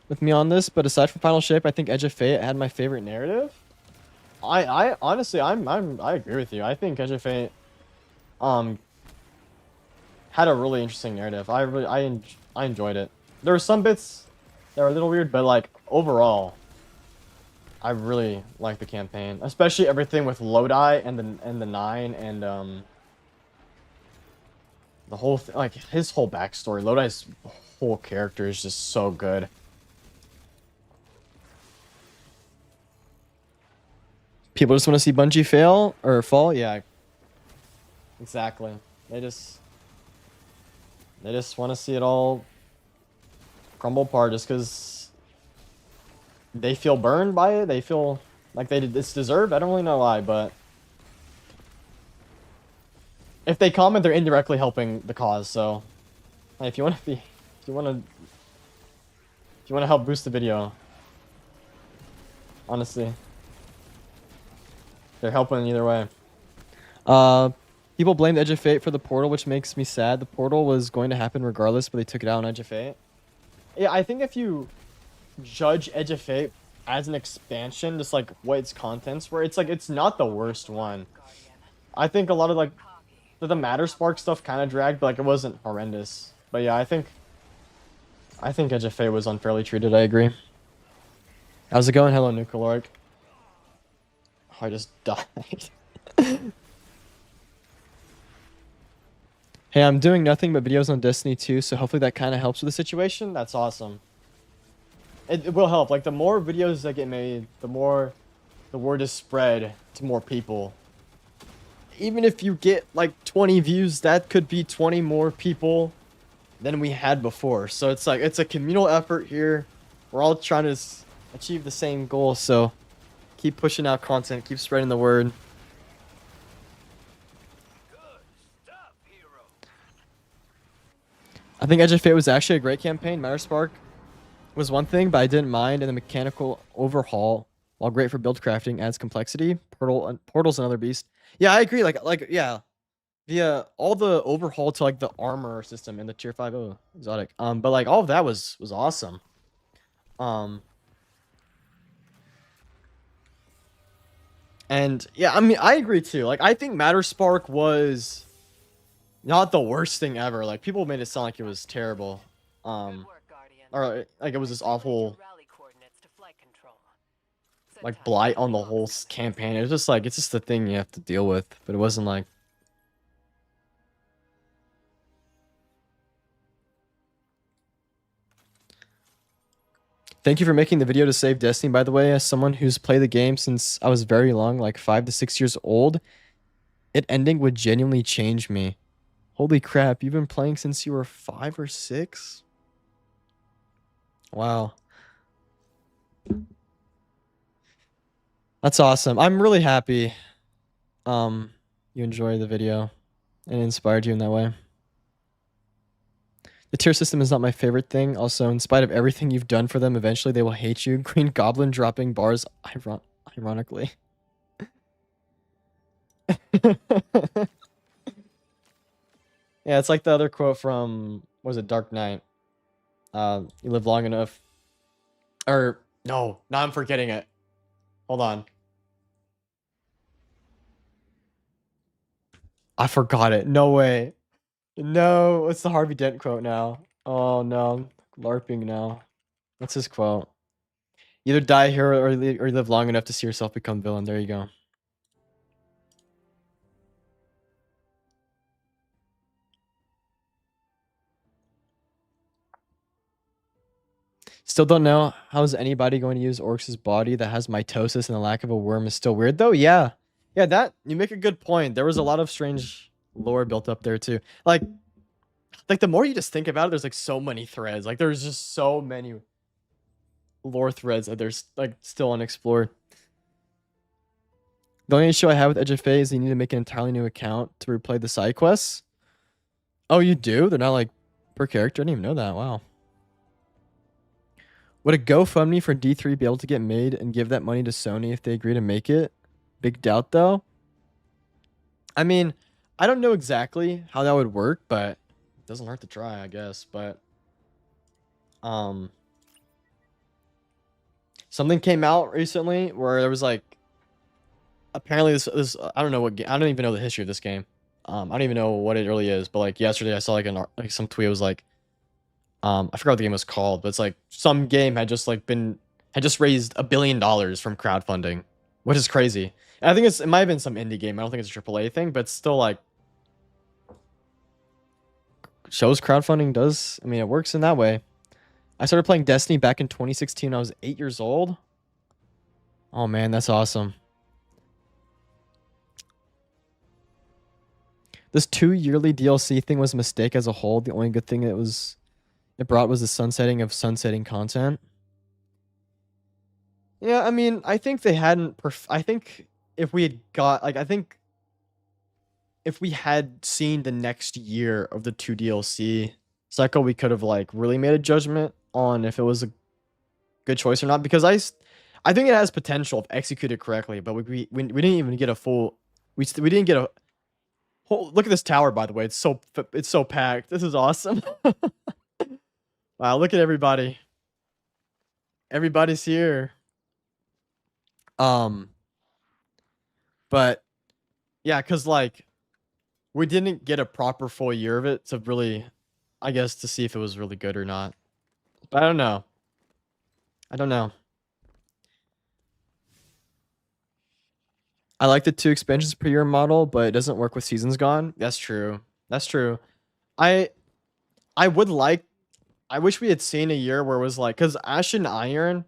with me on this, but aside from Final Shape, I think Edge of Fate had my favorite narrative. I honestly, I agree with you. I think Edge of Fate, had a really interesting narrative. I enjoyed it. There were some bits that were a little weird, but like overall, I really like the campaign, especially everything with Lodi and the Nine and the whole like his whole backstory. Lodi's whole character is just so good. People just want to see Bungie fail or fall. Yeah, exactly. They just want to see it all crumble apart just because they feel burned by it. They feel like it's deserved. I don't really know why, but if they comment, they're indirectly helping the cause. So, hey, if you want to help boost the video, honestly, they're helping either way. People blamed Edge of Fate for the portal, which makes me sad. The portal was going to happen regardless, but they took it out on Edge of Fate. Yeah, I think if you judge Edge of Fate as an expansion, just like what its contents were, it's like it's not the worst one. Guardian. I think a lot of like Copy. the Matter Spark stuff kind of dragged, but like it wasn't horrendous. But yeah, I think Edge of Fate was unfairly treated. I agree. How's it going? Hello, Nucaloric. Oh, I just died. Hey, I'm doing nothing but videos on Destiny 2, so hopefully that kind of helps with the situation. That's awesome. It will help. Like, the more videos that get made, the more the word is spread to more people. Even if you get, like, 20 views, that could be 20 more people than we had before. So it's like, it's a communal effort here. We're all trying to achieve the same goal, so keep pushing out content, keep spreading the word. Good stuff, hero. I think Edge of Fate was actually a great campaign. Matter Spark was one thing, but I didn't mind, and the mechanical overhaul, while great for build crafting, adds complexity. Portal's another beast. Yeah, I agree. Like yeah, all the overhaul to like the armor system and the tier 5 exotic. But like all of that was awesome. And yeah, I mean, I agree too. Like, I think Matter Spark was not the worst thing ever. Like, people made it sound like it was terrible. Good work, Guardian. Or like it was this awful Rally coordinates to flight control. like Sentai blight on the logs whole coming. campaign. It was just like it's just the thing you have to deal with, but it wasn't like. Thank you for making the video to save Destiny, by the way. As someone who's played the game since I was very young, like 5 to 6 years old, it ending would genuinely change me. Holy crap, you've been playing since you were 5 or 6? Wow. That's awesome. I'm really happy you enjoyed the video and it inspired you in that way. The tier system is not my favorite thing. Also, in spite of everything you've done for them, eventually they will hate you. Green Goblin dropping bars ironically. Yeah, it's like the other quote from, what was it, Dark Knight? You live long enough. Or, no, now I'm forgetting it. Hold on. I forgot it. No way. No, it's the Harvey Dent quote now. Oh no, I'm LARPing now. What's his quote? Either die a hero or live long enough to see yourself become villain. There you go. Still don't know how is anybody going to use Orcs' body that has mitosis and the lack of a worm is still weird though. Yeah, that you make a good point. There was a lot of strange lore built up there too. Like the more you just think about it, there's like so many threads. Like there's just so many lore threads that there's like still unexplored. The only issue I have with Edge of Fate is you need to make an entirely new account to replay the side quests. Oh, you do? They're not like per character? I didn't even know that. Wow. Would a GoFundMe for D3 be able to get made and give that money to Sony if they agree to make it? Big doubt though. I mean, I don't know exactly how that would work, but it doesn't hurt to try, I guess. But something came out recently where there was like apparently this I don't know what I don't even know the history of this game. I don't even know what it really is, but like yesterday I saw like some tweet was like I forgot what the game was called, but it's like some game had just raised $1 billion from crowdfunding, which is crazy. And I think it might have been some indie game. I don't think it's a AAA thing, but it's still like shows crowdfunding does. I mean, it works in that way. I started playing Destiny back in 2016 when I was 8 years old. Oh man, that's awesome. This 2 yearly DLC thing was a mistake as a whole. The only good thing it brought was the sunsetting of sunsetting content. Yeah, I mean, I think they hadn't. I think if we had if we had seen the next year of the 2 DLC cycle, we could have like really made a judgment on if it was a good choice or not. Because I think it has potential if executed correctly, but we didn't even get a full. We didn't get Look at this tower, by the way. It's so packed. This is awesome. Wow, look at everybody. Everybody's here. But yeah, cause like we didn't get a proper full year of it to really, I guess, to see if it was really good or not. But I don't know. I don't know. I like the 2 expansions per year model, but it doesn't work with Seasons Gone. That's true. That's true. I I would like. I wish we had seen a year where it was like, cause Ashen Iron,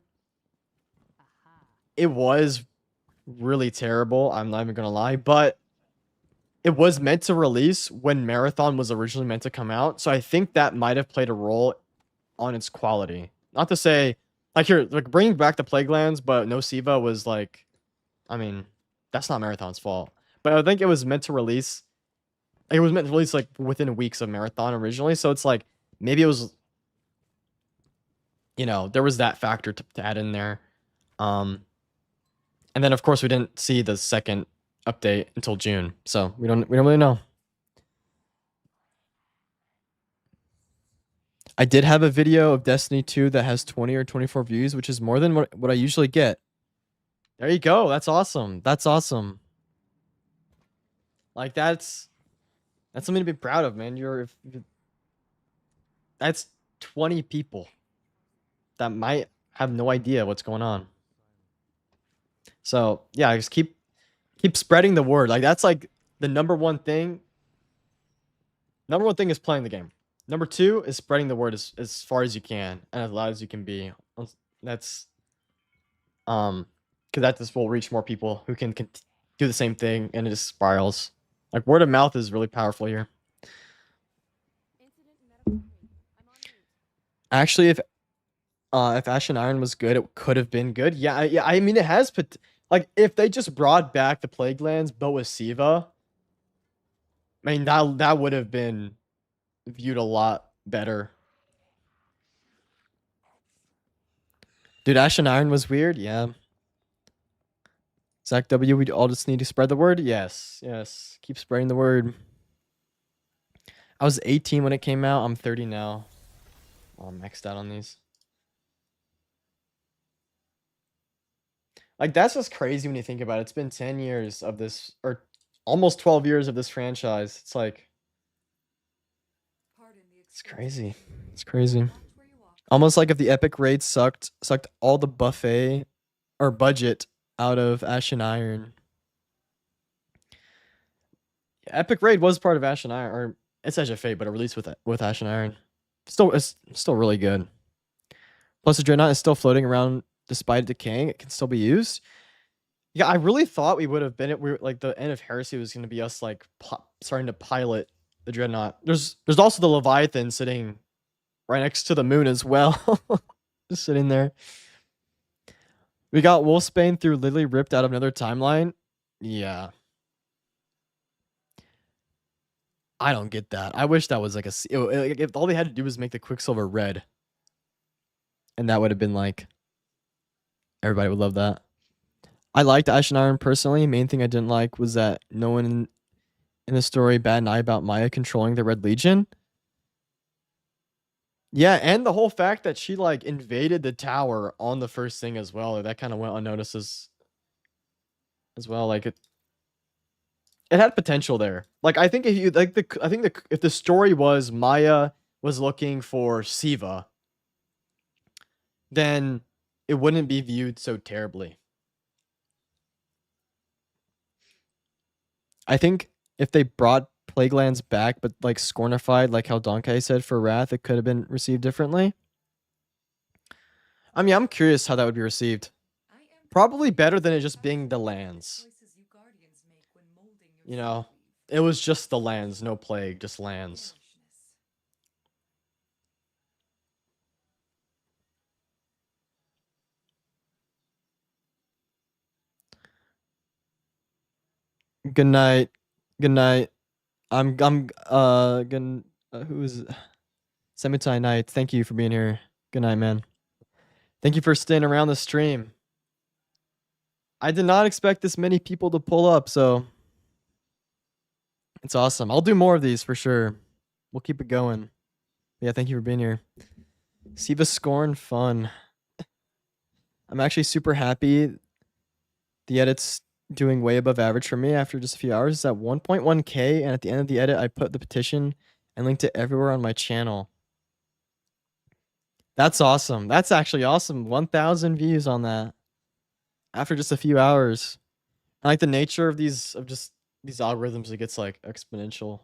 it was really terrible. I'm not even gonna lie, but it was meant to release when Marathon was originally meant to come out. So I think that might have played a role on its quality. Not to say like here, like bringing back the Plaguelands, but no Siva was like, I mean, that's not Marathon's fault. But I think it was meant to release. It was meant to release like within weeks of Marathon originally. So it's like maybe it was, there was that factor to add in there. And then of course we didn't see the second update until June, so we don't really know. I did have a video of Destiny 2 that has 20 or 24 views, which is more than what I usually get. There you go. That's awesome. That's awesome. Like that's something to be proud of, man. That's 20 people that might have no idea what's going on. So yeah, just keep spreading the word. Like that's like the number one thing. Number one thing is playing the game. Number 2 is spreading the word as far as you can and as loud as you can be. That's because that just will reach more people who can do the same thing, and it just spirals. Like word of mouth is really powerful here. Actually, if Ashen Iron was good, it could have been good. Yeah. I mean, it has like if they just brought back the Plaguelands, but with Siva, I mean that would have been viewed a lot better. Dude, Ashen Iron was weird. Yeah. Zach W, we all just need to spread the word. Yes. Keep spreading the word. I was 18 when it came out. I'm 30 now. Oh, I'm maxed out on these. Like that's just crazy when you think about it. It's been 10 years of this, or almost 12 years of this franchise. It's like, it's crazy. It's crazy. Almost like if the Epic Raid sucked all the buffet or budget out of Ashen Iron. Epic Raid was part of Ashen Iron, or it's Edge of Fate, but it released with Ashen Iron. It's still really good. Plus, the Dreadnought is still floating around despite it decaying. It can still be used. Yeah, I really thought we would have been. We were like the end of Heresy was going to be us like starting to pilot the Dreadnought. There's also the Leviathan sitting right next to the moon as well, just sitting there. We got Wolfsbane through literally ripped out of another timeline. Yeah. I don't get that. I wish that was like if all they had to do was make the Quicksilver red. And that would have been like, everybody would love that. I liked Ashen Iron personally. Main thing I didn't like was that no one in the story bat an eye about Maya controlling the Red Legion. Yeah, and the whole fact that she like invaded the tower on the first thing as well. That kind of went unnoticed as well. Like it had potential there. Like I think if you like if the story was Maya was looking for Siva, then it wouldn't be viewed so terribly. I think if they brought Plaguelands back, but like Scornified, like how Donkey said for Wrath, it could have been received differently. I mean, I'm curious how that would be received. Probably better than it just being the lands. You know, it was just the lands, no plague, just lands. Good night. Good night. I'm gonna who is Semitai Knight. Thank you for being here. Good night, man. Thank you for staying around the stream. I did not expect this many people to pull up, so It's awesome. I'll do more of these for sure. We'll keep it going. Yeah, thank you for being here. Siva Scorn fun. I'm actually super happy. The edit's doing way above average for me after just a few hours. It's at 1.1k, and at the end of the edit, I put the petition and linked it everywhere on my channel. That's awesome. That's actually awesome. 1,000 views on that after just a few hours. I like the nature of these algorithms. It gets like exponential.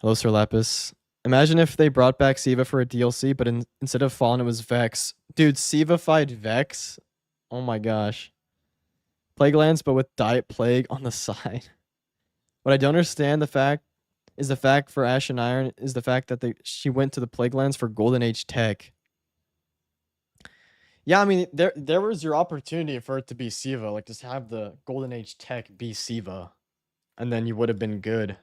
Hello, Sir Lapis. Imagine if they brought back Siva for a DLC, but instead of Fallen, it was Vex. Dude, Siva-fied Vex? Oh my gosh. Plague Lands, but with Diet Plague on the side. What I don't understand the fact for Ash and Iron is the fact that she went to the Plague Lands for Golden Age tech. Yeah, I mean, there was your opportunity for it to be Siva. Like, just have the Golden Age tech be Siva. And then you would have been good.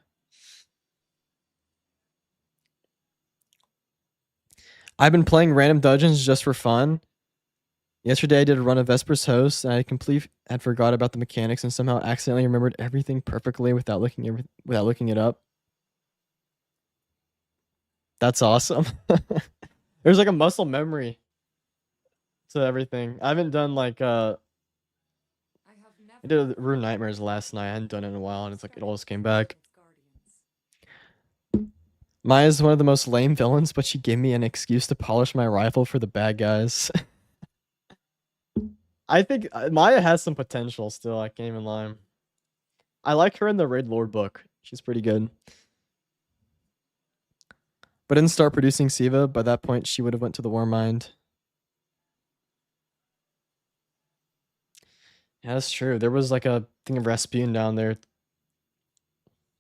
I've been playing random dungeons just for fun. Yesterday I did a run of Vesper's Host, and I completely had forgot about the mechanics and somehow accidentally remembered everything perfectly without looking it up. That's awesome. There's like a muscle memory to everything. I haven't done like I did Rune Nightmares last night. I hadn't done it in a while, and it's like it all just came back. Maya's one of the most lame villains, but she gave me an excuse to polish my rifle for the bad guys. I think Maya has some potential still. I can't even lie. I like her in the Raid Lord book. She's pretty good. But didn't start producing Siva. By that point, she would have went to the Warmind. Yeah, that's true. There was like a thing of Rasputin down there.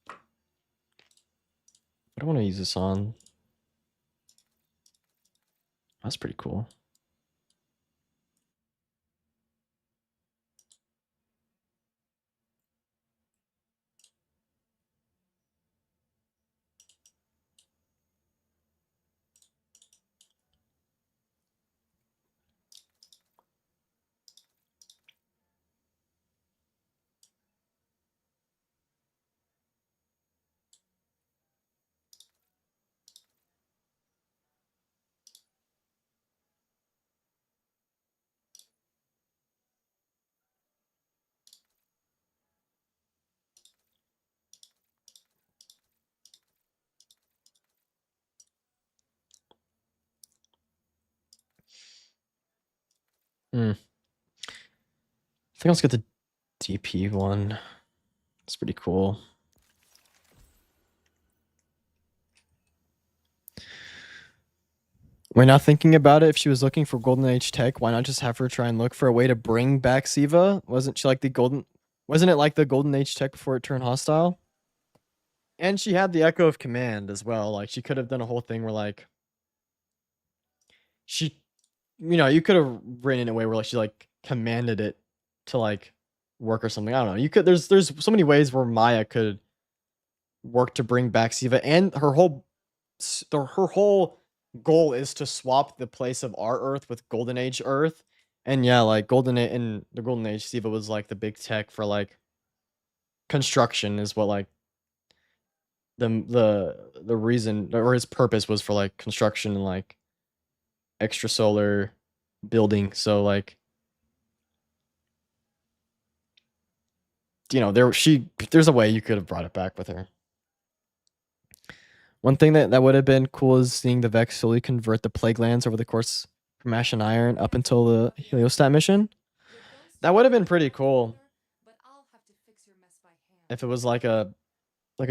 I don't want to use this on. That's pretty cool. I think let's get the DP one. It's pretty cool. We're not thinking about it. If she was looking for Golden Age tech, why not just have her try and look for a way to bring back Siva? Wasn't it like the Golden Age tech before it turned hostile? And she had the Echo of Command as well. Like, she could have done a whole thing where like you could have written in a way where like she like commanded it to like work or something. I don't know. You could there's so many ways where Maya could work to bring back Siva, and her whole goal is to swap the place of our Earth with Golden Age Earth. And yeah, like in the Golden Age, Siva was like the big tech for like construction, is what like the reason or his purpose was for like construction and like extrasolar building. So like, there's a way you could have brought it back with her. One thing that would have been cool is seeing the Vex slowly convert the Plague Lands over the course from Ash and Iron up until the Heliostat mission. That would have been pretty cool if it was like a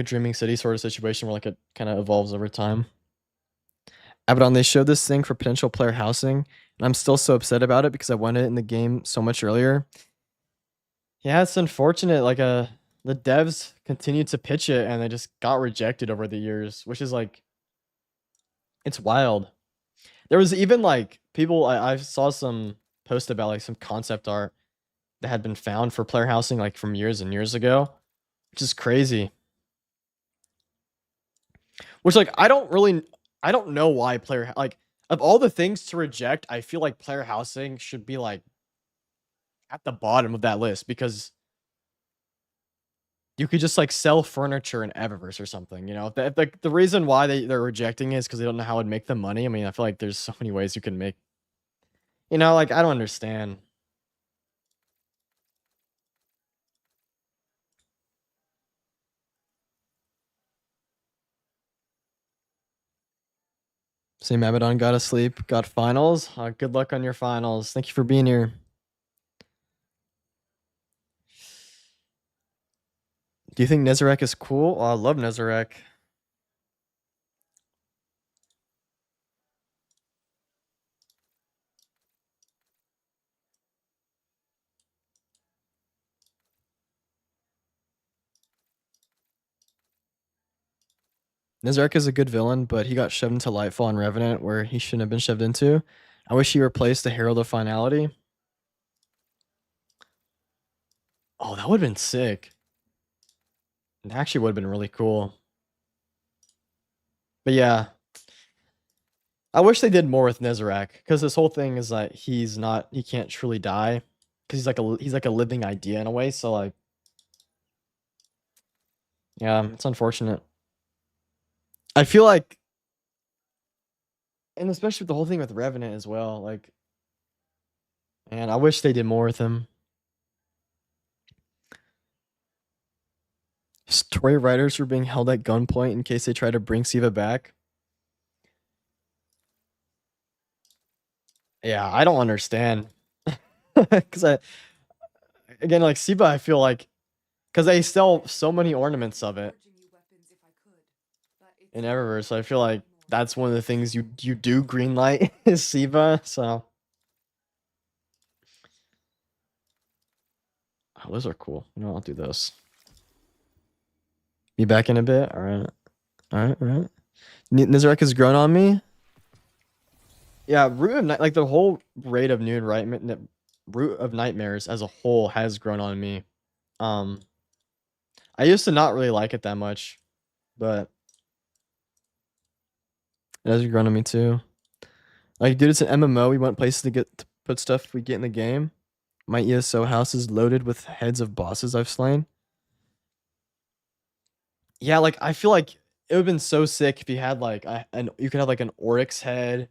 Dreaming City sort of situation where like it kind of evolves over time. Abaddon, they showed this thing for potential player housing, and I'm still so upset about it because I wanted it in the game so much earlier. Yeah, it's unfortunate. Like the devs continued to pitch it and they just got rejected over the years, which is like, it's wild. There was even like people, I saw some post about like some concept art that had been found for player housing like from years and years ago, which is crazy. Which like, I don't know why like of all the things to reject, I feel like player housing should be like at the bottom of that list, because you could just like sell furniture in Eververse or something, you know? The reason why they're rejecting it is because they don't know how it'd make them money. I mean, I feel like there's so many ways you can make, you know, like I don't understand. Same Abaddon got to sleep, got finals. Good luck on your finals. Thank you for being here. Do you think Nezarek is cool? Oh, I love Nezarek. Nezarek is a good villain, but he got shoved into Lightfall and Revenant where he shouldn't have been shoved into. I wish he replaced the Herald of Finality. Oh, that would have been sick. It actually would have been really cool. But yeah. I wish they did more with Nezarek, because this whole thing is like he can't truly die. Because he's like a living idea in a way, so like yeah, it's unfortunate. I feel like, and especially with the whole thing with Revenant as well, like, man, I wish they did more with him. Story writers were being held at gunpoint in case they try to bring Siva back. Yeah, I don't understand. Because again, like Siva, I feel like, because they sell so many ornaments of it in Eververse, so I feel like that's one of the things you do greenlight is Siva. So, oh, those are cool. You know, I'll do those. Be back in a bit. All right. Nizarek has grown on me. Yeah, Root of like the whole rate of Noon, right? Root of Nightmares as a whole has grown on me. I used to not really like it that much, but it has grown on me too. Like, dude, it's an MMO. We want places to put stuff we get in the game. My ESO house is loaded with heads of bosses I've slain. Yeah, like I feel like it would have been so sick if you had like you could have like an Oryx head,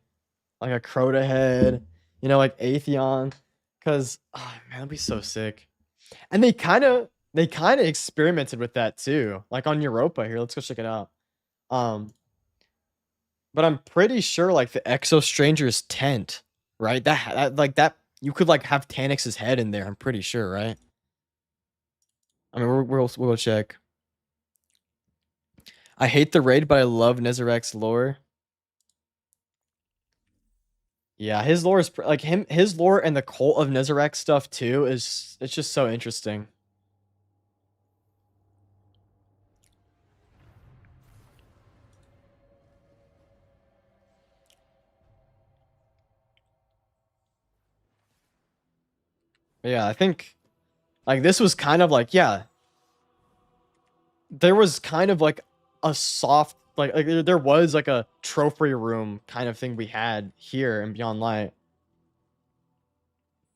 like a Crota head, you know, like Atheon, because oh man, that'd be so sick. And they kind of experimented with that too, like on Europa here. Let's go check it out. But I'm pretty sure like the Exo Stranger's tent, right? That like that you could like have Tanix's head in there. I'm pretty sure, right? I mean, we'll check. I hate the raid, but I love Nezarek's lore. Yeah, his lore is like his lore and the cult of Nezarek stuff too it's just so interesting. But yeah, I think like this was kind of like yeah, there was kind of like a soft like there was like a trophy room kind of thing we had here in Beyond Light.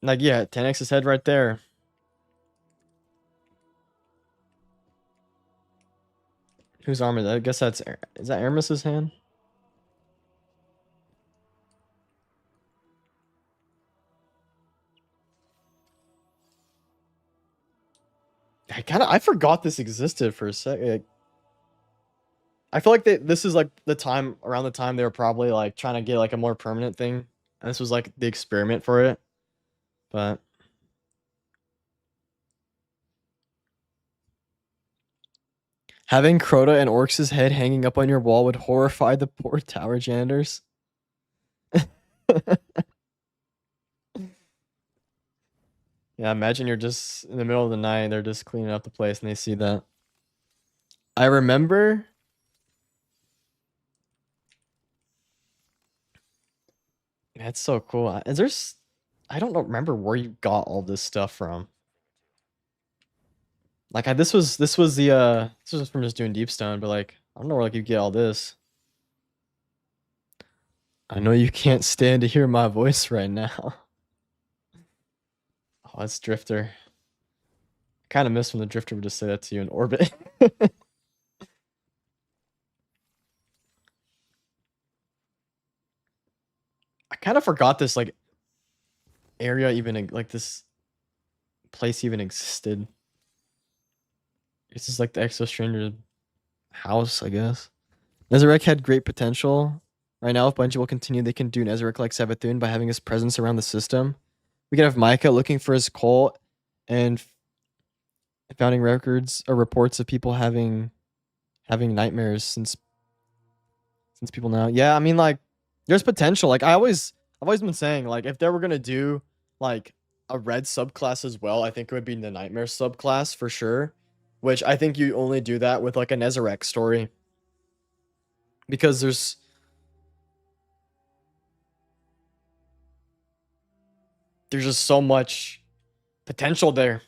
Like yeah, 10x's head right there. Whose arm is that? I guess is that Aramis's hand? I forgot this existed for a second. I feel like this is like around the time they were probably like trying to get like a more permanent thing. And this was like the experiment for it. But having Crota and Orcs' head hanging up on your wall would horrify the poor tower janitors. Yeah, imagine you're just in the middle of the night, they're just cleaning up the place and they see that. I remember that's so cool. I don't remember where you got all this stuff from. Like this was from just doing Deepstone, but like I don't know where like you get all this. I know you can't stand to hear my voice right now. Oh, that's Drifter. Kind of miss when the Drifter would just say that to you in orbit. I kind of forgot this like area even like this place even existed. It's just like the Exo Stranger house, I guess. Nezarec had great potential. Right now, if Bungie will continue, they can do Nezarec like Savathun by having his presence around the system. We can have Micah looking for his cult and founding records or reports of people having nightmares since people now. Yeah, I mean like there's potential. Like I've always been saying like if they were gonna do like a red subclass as well, I think it would be the nightmare subclass for sure. Which I think you only do that with like a Nezarec story. Because there's just so much potential there.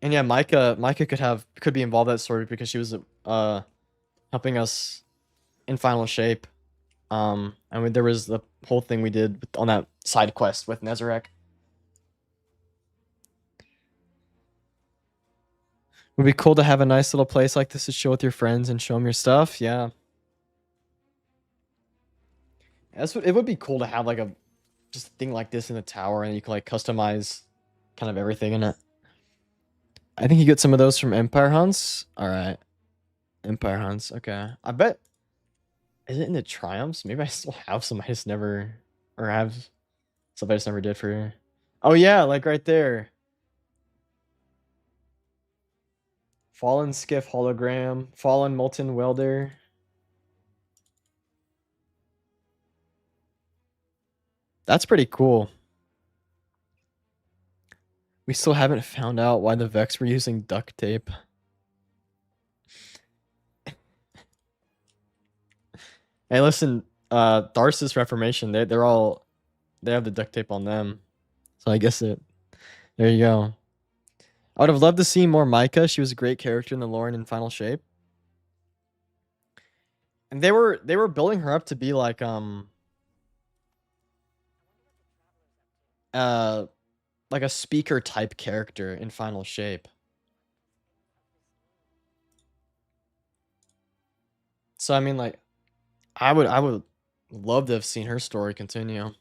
And yeah, Micah could be involved in that story because she was helping us in Final Shape. I mean there was the whole thing we did on that side quest with Nezarec. Would be cool to have a nice little place like this to chill with your friends and show them your stuff. Yeah. It would be cool to have like a just a thing like this in the tower and you can like customize kind of everything in it. I think you get some of those from Empire Hunts. All right. Empire Hunts. Okay. I bet. Is it in the Triumphs? Maybe I still have some. I just never. Or have stuff I just never did for. Oh, yeah. Like right there. Fallen Skiff Hologram. Fallen Molten Welder. That's pretty cool. We still haven't found out why the Vex were using duct tape. Hey, listen, Tharsis Reformation, they have the duct tape on them. So I guess there you go. I would have loved to see more Micah. She was a great character in the lore and in Final Shape. And they were building her up to be uh like a speaker type character in Final Shape. So I mean like I would love to have seen her story continue. All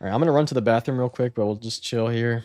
right, I'm gonna run to the bathroom real quick, but we'll just chill here.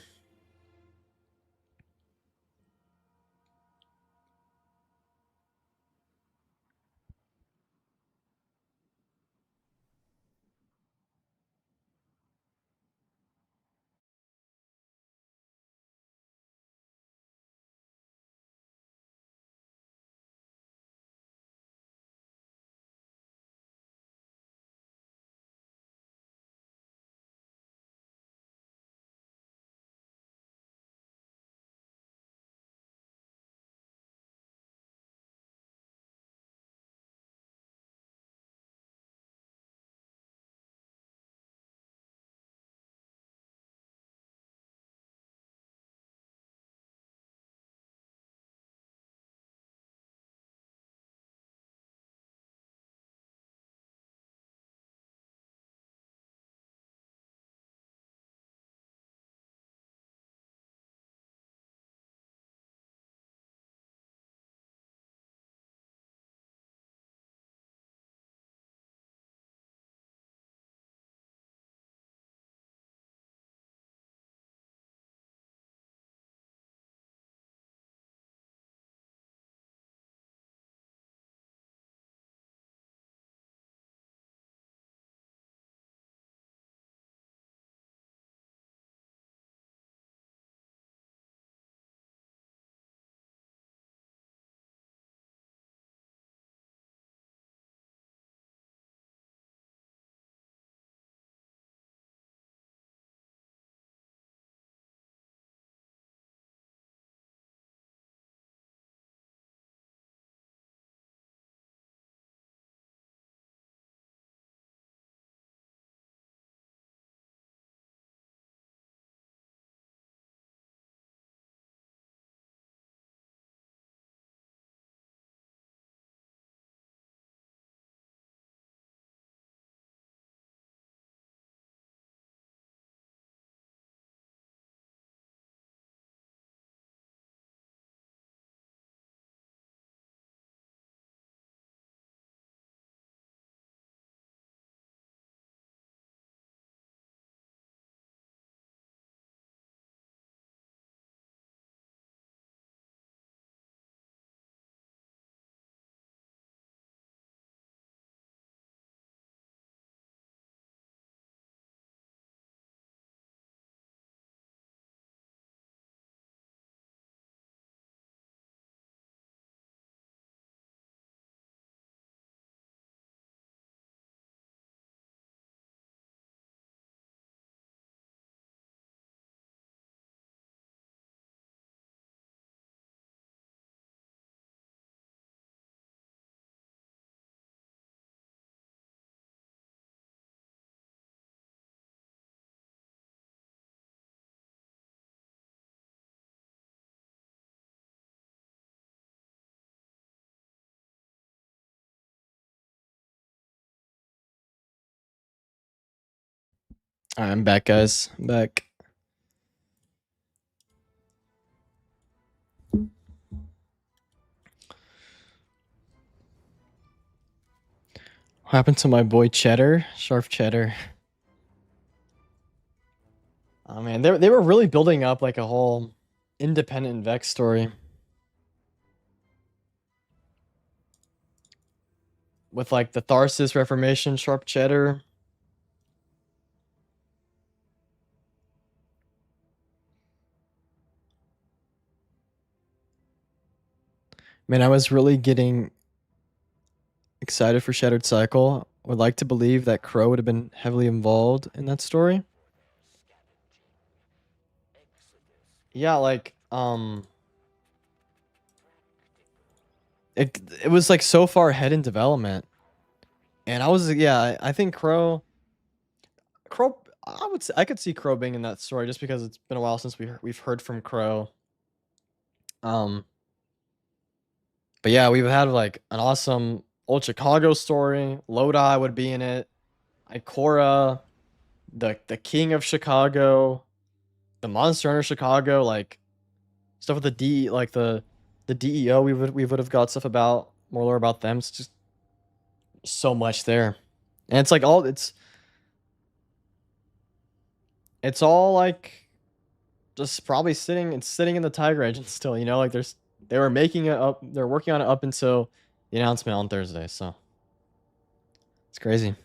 Alright, I'm back, guys. I'm back. What happened to my boy Cheddar? Sharp Cheddar. Oh man, they were really building up like a whole independent Vex story. With like the Tharsis Reformation, Sharp Cheddar. Man, I was really getting excited for Shattered Cycle. Would like to believe that Crow would have been heavily involved in that story. Yeah, like it was like so far ahead in development. And I was I think Crow I could see Crow being in that story just because it's been a while since we've heard from Crow. But yeah, we've had like an awesome Old Chicago story. Lodi would be in it. Ikora, the King of Chicago, the Monster Hunter Chicago, like stuff with the the DEO. We would have got stuff about more lore about them. It's just so much there, and it's like it's all like just probably sitting in the Tiger Engine still. You know, like they were making it up. They're working on it up until the announcement on Thursday. So it's crazy.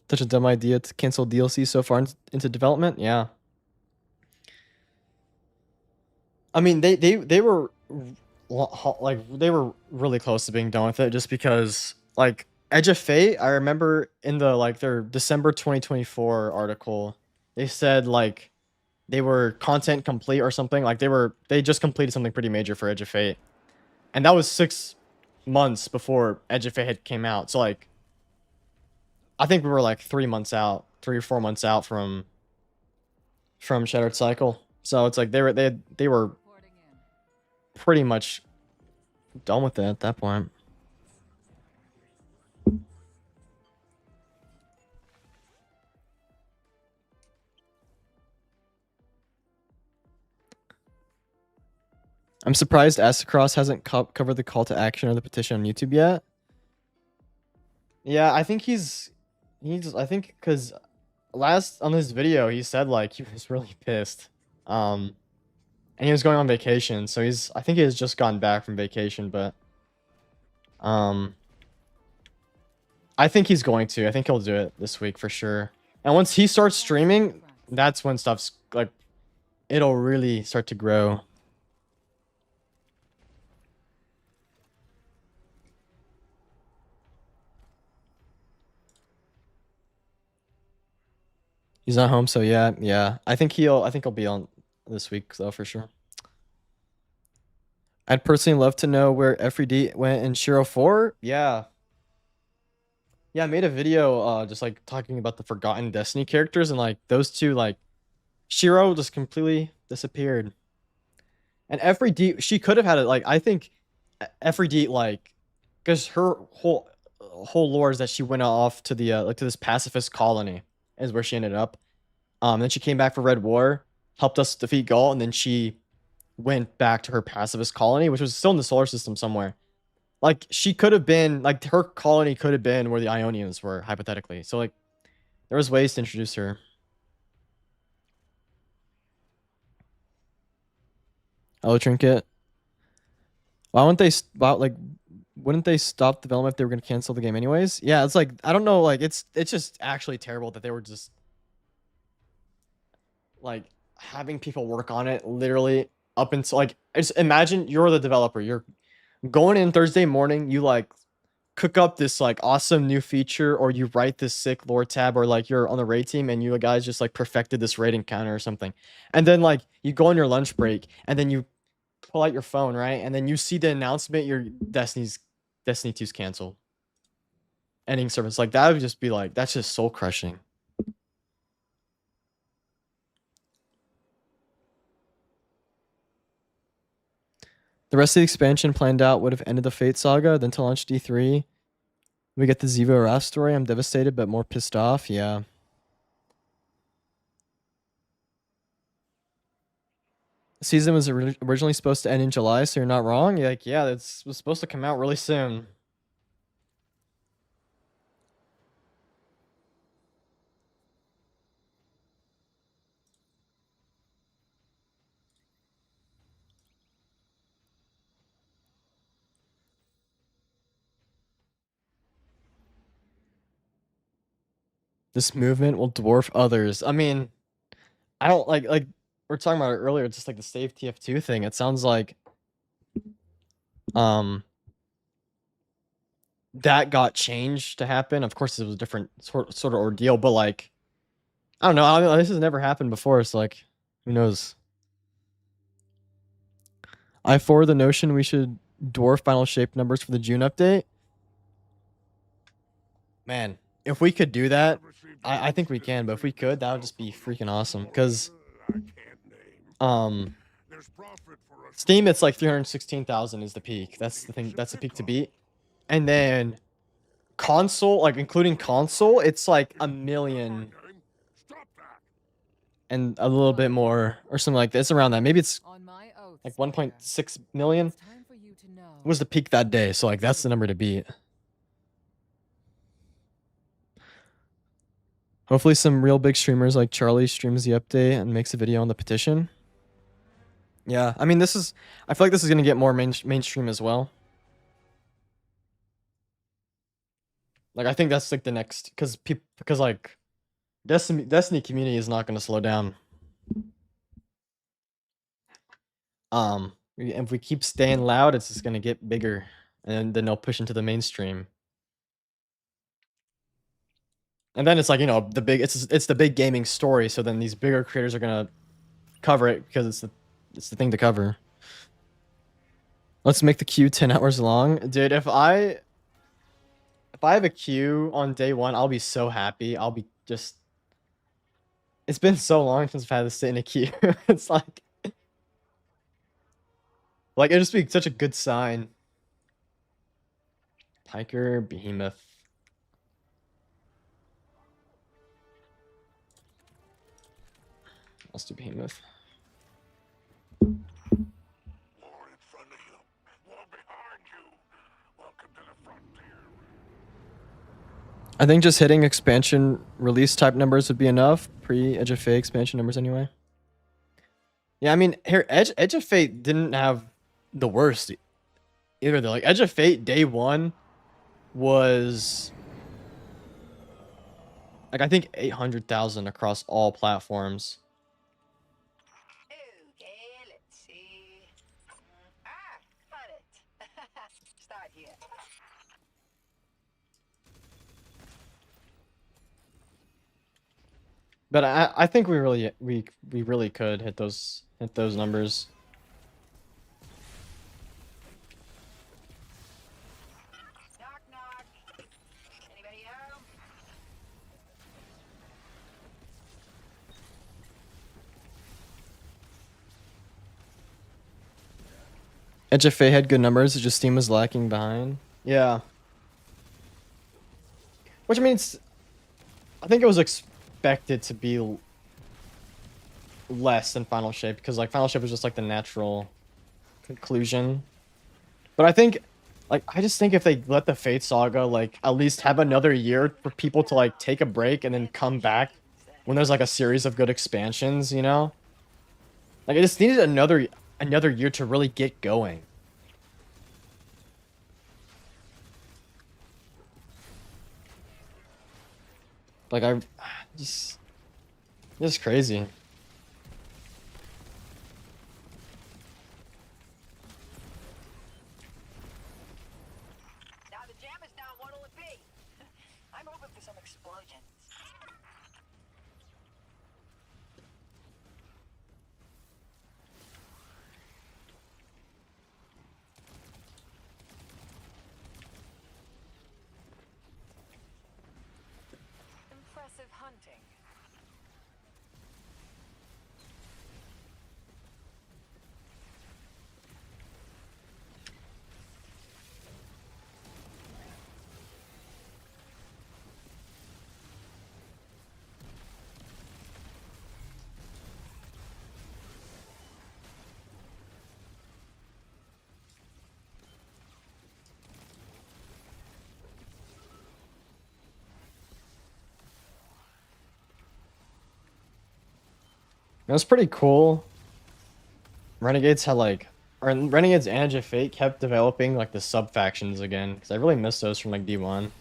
Such a dumb idea to cancel DLC so far into development. Yeah. I mean, they were like they were really close to being done with it just because like Edge of Fate, I remember in the like their December 2024 article, they said like they were content complete or something. Like they just completed something pretty major for Edge of Fate. And that was 6 months before Edge of Fate had came out. So like I think we were like 3 or 4 months out from Shattered Cycle. So it's like they were Reporting in. pretty much done with it at that point. I'm surprised Astacross hasn't covered the call to action or the petition on YouTube yet. Yeah, I think I think because last on this video he said like he was really pissed. And he was going on vacation, so I think he has just gotten back from vacation, but I think he's going to. I think he'll do it this week for sure. And once he starts streaming, that's when stuff's like it'll really start to grow. He's not home, so yeah. I think he'll be on this week though for sure. I'd personally love to know where FRD went in Shiro 4. Yeah. Yeah, I made a video just like talking about the forgotten Destiny characters and like those two like Shiro just completely disappeared. And FRD she could have had it like I think FRD like cuz her whole lore is that she went off to the like to this pacifist colony is where she ended up. Then she came back for Red War, helped us defeat Gaul, and then she went back to her pacifist colony, which was still in the solar system somewhere. Like she could have been like her colony could have been where the Ionians were hypothetically. So like there was ways to introduce her. Hello Trinket. Why wouldn't wouldn't they stop development if they were going to cancel the game anyways? Yeah, it's like I don't know, like it's just actually terrible that they were just like having people work on it literally up until like just imagine you're the developer. You're going in Thursday morning, you like cook up this like awesome new feature or you write this sick lore tab or like you're on the raid team and you guys just like perfected this raid encounter or something. And then like you go on your lunch break and then you pull out your phone, right? And then you see the announcement your Destiny 2's canceled. Ending service. Like that would just be like that's just soul crushing. The rest of the expansion planned out would have ended the Fate saga, then to launch D3. We get the Ziva Wrath story. I'm devastated, but more pissed off. Yeah. Season was originally supposed to end in July, so you're not wrong. You're like, yeah, it was supposed to come out really soon. This movement will dwarf others. I mean, I don't like we were talking about it earlier, just like the save TF2 thing. It sounds like that got changed to happen. Of course, it was a different sort of ordeal, but like I don't know. I mean, this has never happened before, so like who knows? I forward the notion we should dwarf final shape numbers for the June update. Man, if we could do that, I think we can, but if we could, that would just be freaking awesome. Because I can't name. There's profit for us. Steam, it's like 316,000 is the peak. That's the thing. That's the peak to beat. And then console, like including console, it's like 1 million Stop that. and a little bit more or something like this. It's around that. Maybe it's On my oath, like Slayer, 1.6 million it's time for you to know. was the peak that day. So like that's the number to beat. Hopefully some real big streamers like Charlie streams the update and makes a video on the petition. Yeah, I mean I feel like this is going to get more mainstream as well. Like I think that's like the next because like Destiny community is not going to slow down. If we keep staying loud, it's just going to get bigger and then they'll push into the mainstream. And then it's like, you know, it's the big gaming story, so then these bigger creators are going to cover it because it's the thing to cover. Let's make the queue 10 hours long. Dude, if I have a queue on day 1, I'll be so happy. I'll be just it's been so long since I've had to sit in a queue. It's like it'd just be such a good sign. Piker, Behemoth. Let's do Behemoth. War in front of you. War behind you. Welcome to the frontier. I think just hitting expansion release type numbers would be enough. Pre-Edge of Fate expansion numbers anyway. Yeah, I mean, here, Edge of Fate didn't have the worst either. Though. Like, Edge of Fate day 1 was like, I think 800,000 across all platforms. Okay, let's see. Got it. Start here. But I think we really could hit those numbers. Knock, knock. Anybody home? Edge of Fate had good numbers. It just Steam was lacking behind. Yeah. Which means, I think it was expected to be less than Final Shape because like Final Shape was just like the natural conclusion. But I think, like, I just think if they let the Fate Saga like at least have another year for people to like take a break and then come back when there's like a series of good expansions, you know? Like I just needed another year to really get going. Like I just crazy. Now the jam is down. What'll it be? I'm hoping for some explosions. Impressive hunting. It was pretty cool. Renegades had like, or Renegades and Edge of Fate kept developing like the sub factions again, because I really missed those from like D1.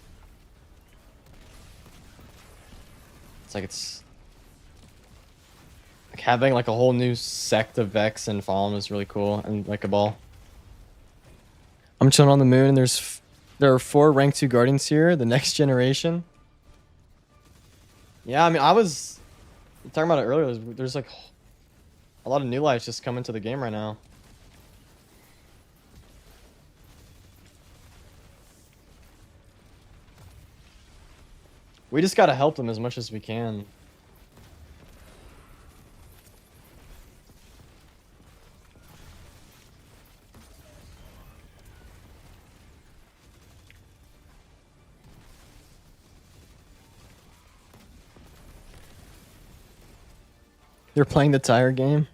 It's like having like a whole new sect of Vex and Fallen is really cool and like a ball. I'm chilling on the moon, and there are 4 rank 2 guardians here. The next generation. Yeah, I mean, I was talking about it earlier. There's like a lot of new lives just coming to the game right now. We just gotta help them as much as we can. You're playing the tire game?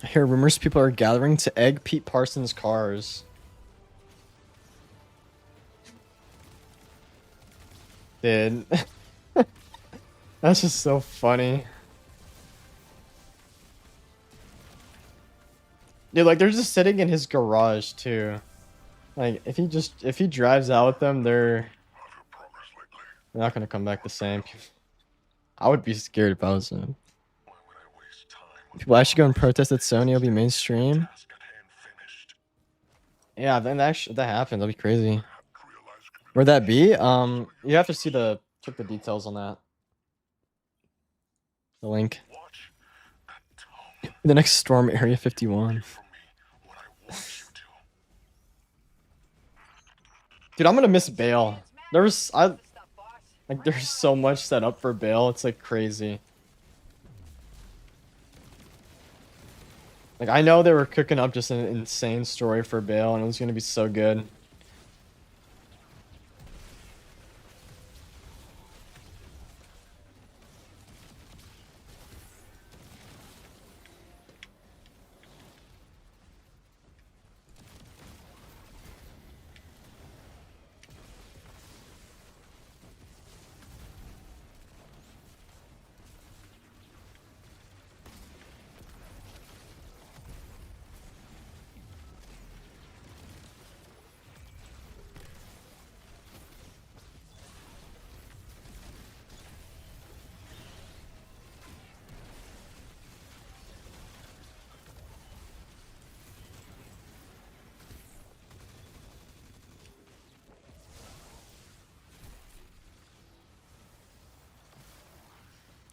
I hear rumors people are gathering to egg Pete Parsons' cars. Dude. That's just so funny. Dude, like they're just sitting in his garage too. Like if he drives out with them, they're not gonna come back the same. I would be scared if I was him. People actually go and protest that Sony will be mainstream. Yeah, then that happened. That'd be crazy. Where'd that be? You have to see check the details on that. The link. The next storm, Area 51. Dude, I'm gonna miss Bale. There's so much set up for Bale. It's like crazy. Like I know they were cooking up just an insane story for Bale, and it was gonna be so good.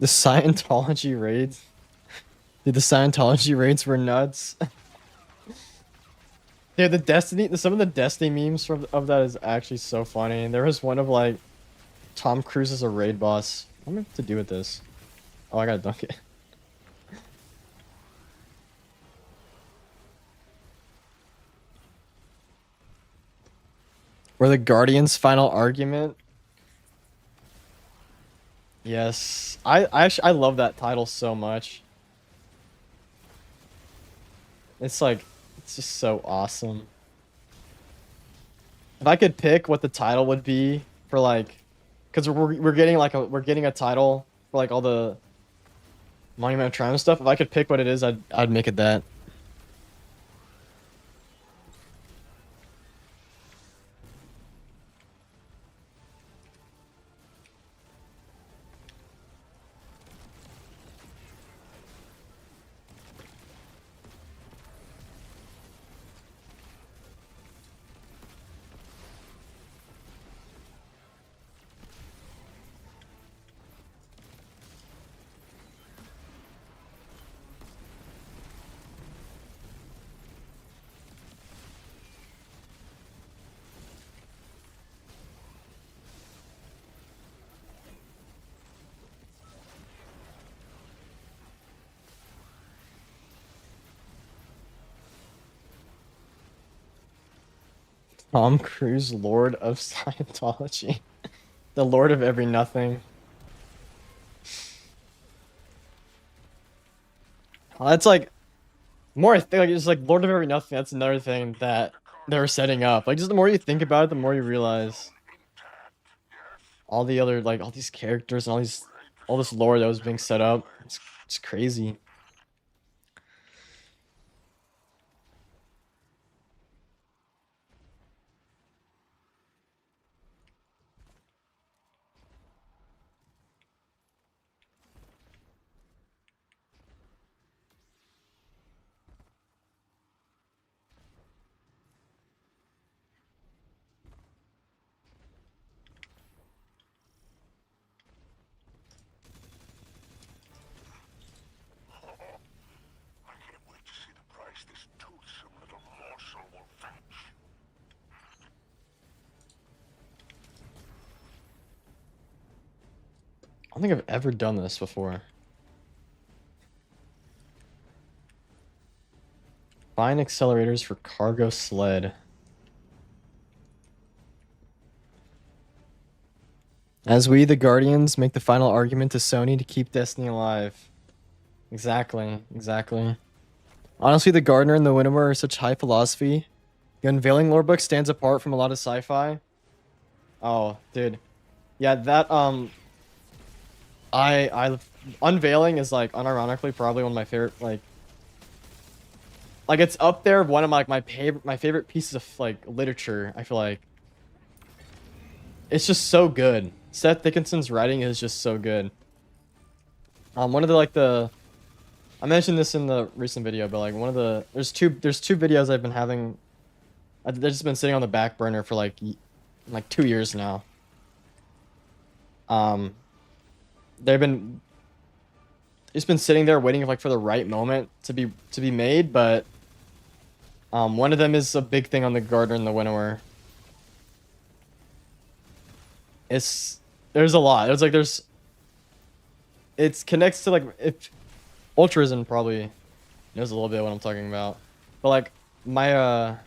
The Scientology raids. Dude, the Scientology raids were nuts. Dude, some of the Destiny memes of that is actually so funny. There was one of like Tom Cruise as a raid boss. What am I to do with this? Oh, I gotta dunk it. Were the Guardians' final argument? Yes, I love that title so much. It's like, it's just so awesome. If I could pick what the title would be for like, because we're getting like we're getting a title for like all the Monument of Triumph stuff. If I could pick what it is, I'd make it that. Tom Cruise, Lord of Scientology. The Lord of Every Nothing. It's like more I think like it's like Lord of Every Nothing. That's another thing that they're setting up. Like just the more you think about it, the more you realize all the other like all these characters and all this lore that was being set up. It's crazy. I can't wait to see the price this toothsome little morsel will fetch. I don't think I've ever done this before. Find accelerators for cargo sled. As we, the Guardians, make the final argument to Sony to keep Destiny alive. Exactly, exactly. Honestly, the Gardener and the Winnower are such high philosophy. The Unveiling lore book stands apart from a lot of sci-fi. Oh, dude. Yeah, that, Unveiling is, like, unironically probably one of my favorite, like, it's up there one of my favorite pieces of, like, literature, I feel like. It's just so good. Seth Dickinson's writing is just so good. One of the I mentioned this in the recent video, but like one of the there's two videos I've been having. They've just been sitting on the back burner for like 2 years now. They've been it's been sitting there waiting like for the right moment to be made, but one of them is a big thing on the Gardener and the Winnower. There's a lot. It connects to like if Ultrazen probably knows a little bit what I'm talking about, but like my if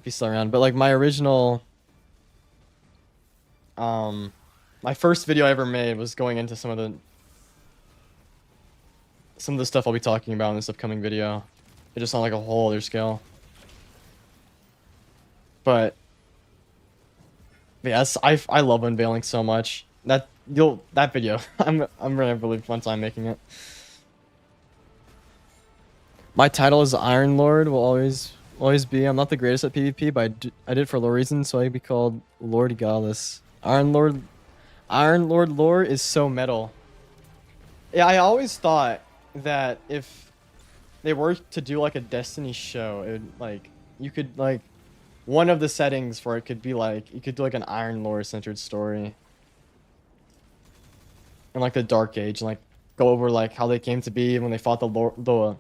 he's still around, but like my original my first video I ever made was going into some of the stuff I'll be talking about in this upcoming video. It just on like a whole other scale. But yes, I love Unveiling so much. That video, I'm gonna have a really fun time making it. My title is Iron Lord, will always be. I'm not the greatest at PvP, but I did it for low reasons, so I'd be called Lord Gallus. Iron Lord lore is so metal. Yeah, I always thought that if they were to do like a Destiny show, it would like you could like one of the settings for it could be like you could do like an Iron Lore centered story. In like the Dark Age, and like go over like how they came to be when they fought when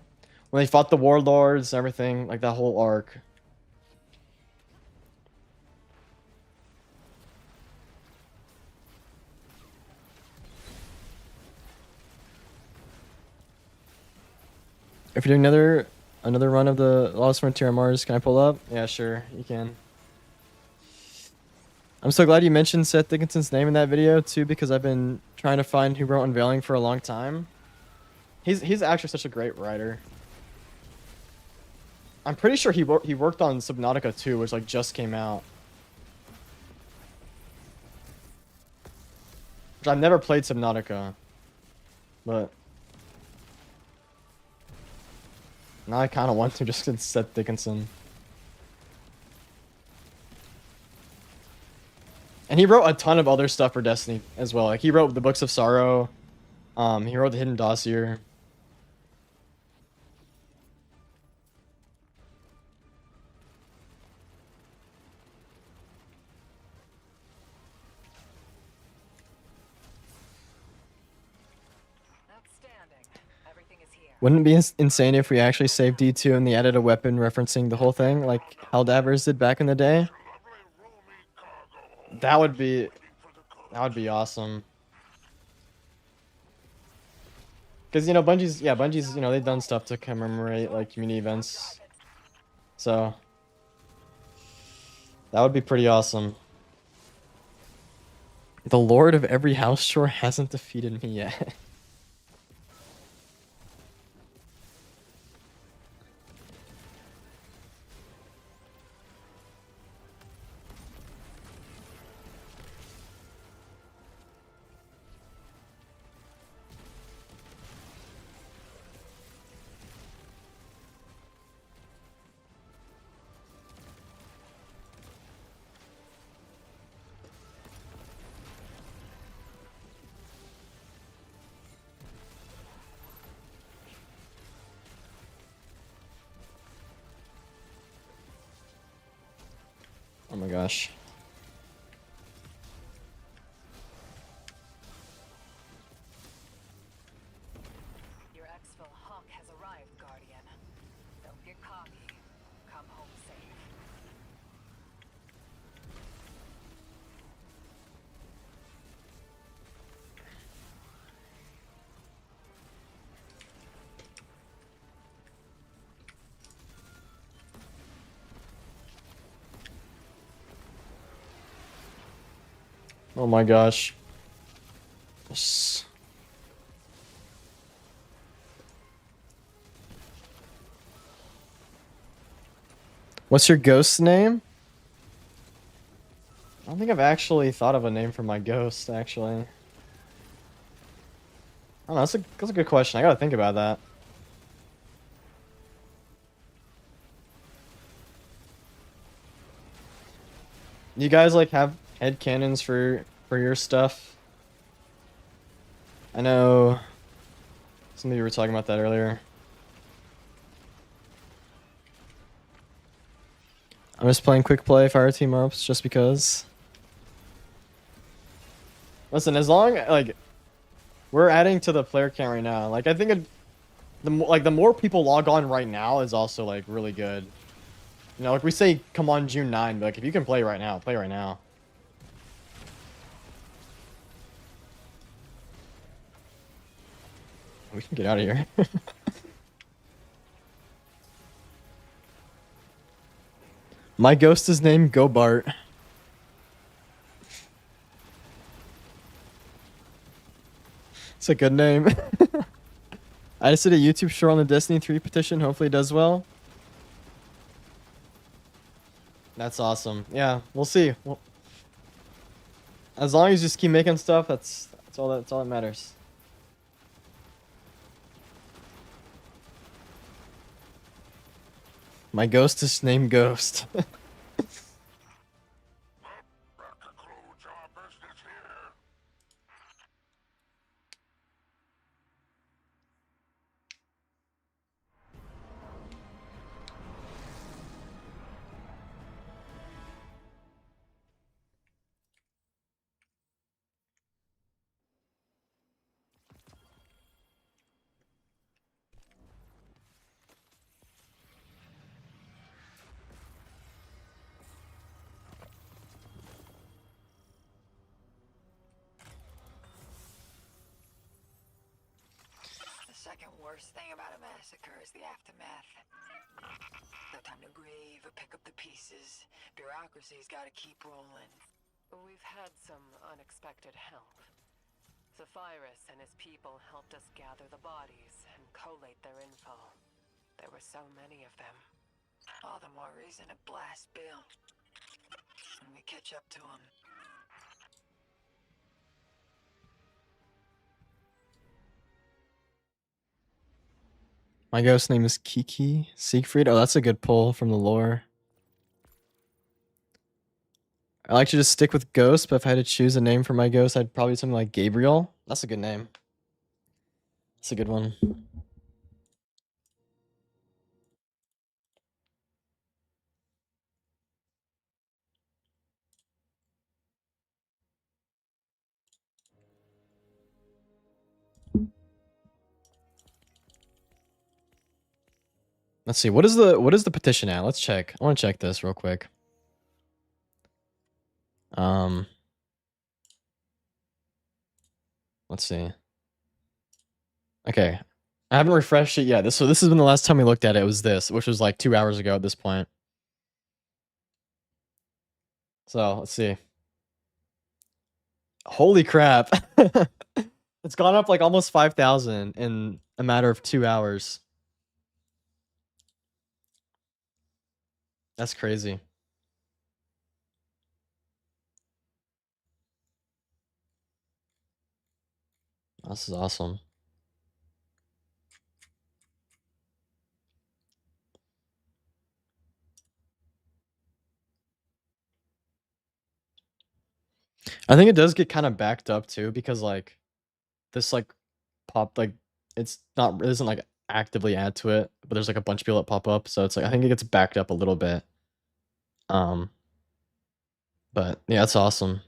they fought the warlords and everything, like that whole arc. If you're doing another run of the Lost Frontier on Mars, can I pull up? Yeah, sure, you can. I'm so glad you mentioned Seth Dickinson's name in that video too, because I've been trying to find who wrote Unveiling for a long time. He's actually such a great writer. I'm pretty sure he worked on Subnautica 2, which like just came out. Which I've never played Subnautica, but now I kind of want to just get Seth Dickinson. And he wrote a ton of other stuff for Destiny as well. Like he wrote the Books of Sorrow. He wrote the Hidden Dossier. Outstanding. Everything is here. Wouldn't it be insane if we actually saved D2 and they added a weapon referencing the whole thing, like Helldivers did back in the day? That would be awesome. Because, you know, Bungie's, you know, they've done stuff to commemorate, like, community events. So, that would be pretty awesome. The Lord of every house chore hasn't defeated me yet. Oh my gosh. Your exfil Hawk has arrived, Guardian. Don't get cocky. Come home safe. Oh my gosh. Yes. What's your ghost name? I don't think I've actually thought of a name for my ghost, actually. I don't know, that's a good question. I gotta think about that. You guys like have headcanons for your stuff? I know some of you were talking about that earlier. I'm just playing quick play fire team ups just because. Listen, as long like we're adding to the player count right now. Like I think the more people log on right now is also like really good. You know, like we say come on June 9, but like if you can play right now, play right now. We can get out of here. My ghost is named Gobart. It's a good name. I just did a YouTube short on the Destiny 3 petition. Hopefully it does well. That's awesome. Yeah, we'll see. Well, as long as you just keep making stuff, that's all that matters. My ghost is named Ghost. That concludes our business here. The second worst thing about a massacre is the aftermath. No time to grieve or pick up the pieces. Bureaucracy's gotta keep rolling. We've had some unexpected help. Zephyrus and his people helped us gather the bodies and collate their info. There were so many of them. All the more reason to blast Bill. When we catch up to him. My ghost name is Kiki Siegfried. Oh, that's a good pull from the lore. I like to just stick with ghost, but if I had to choose a name for my ghost, I'd probably something like Gabriel. That's a good name. That's a good one. Let's see. What is the petition at? Let's check. I want to check this real quick. Let's see. Okay. I haven't refreshed it yet. So this has been the last time we looked at it. It was this, which was like 2 hours ago at this point. So let's see. Holy crap. It's gone up like almost 5,000 in a matter of 2 hours. That's crazy. This is awesome. I think it does get kind of backed up too because like this like pop like it doesn't like actively add to it, but there's like a bunch of people that pop up, so it's like I think it gets backed up a little bit. Um But yeah, that's awesome.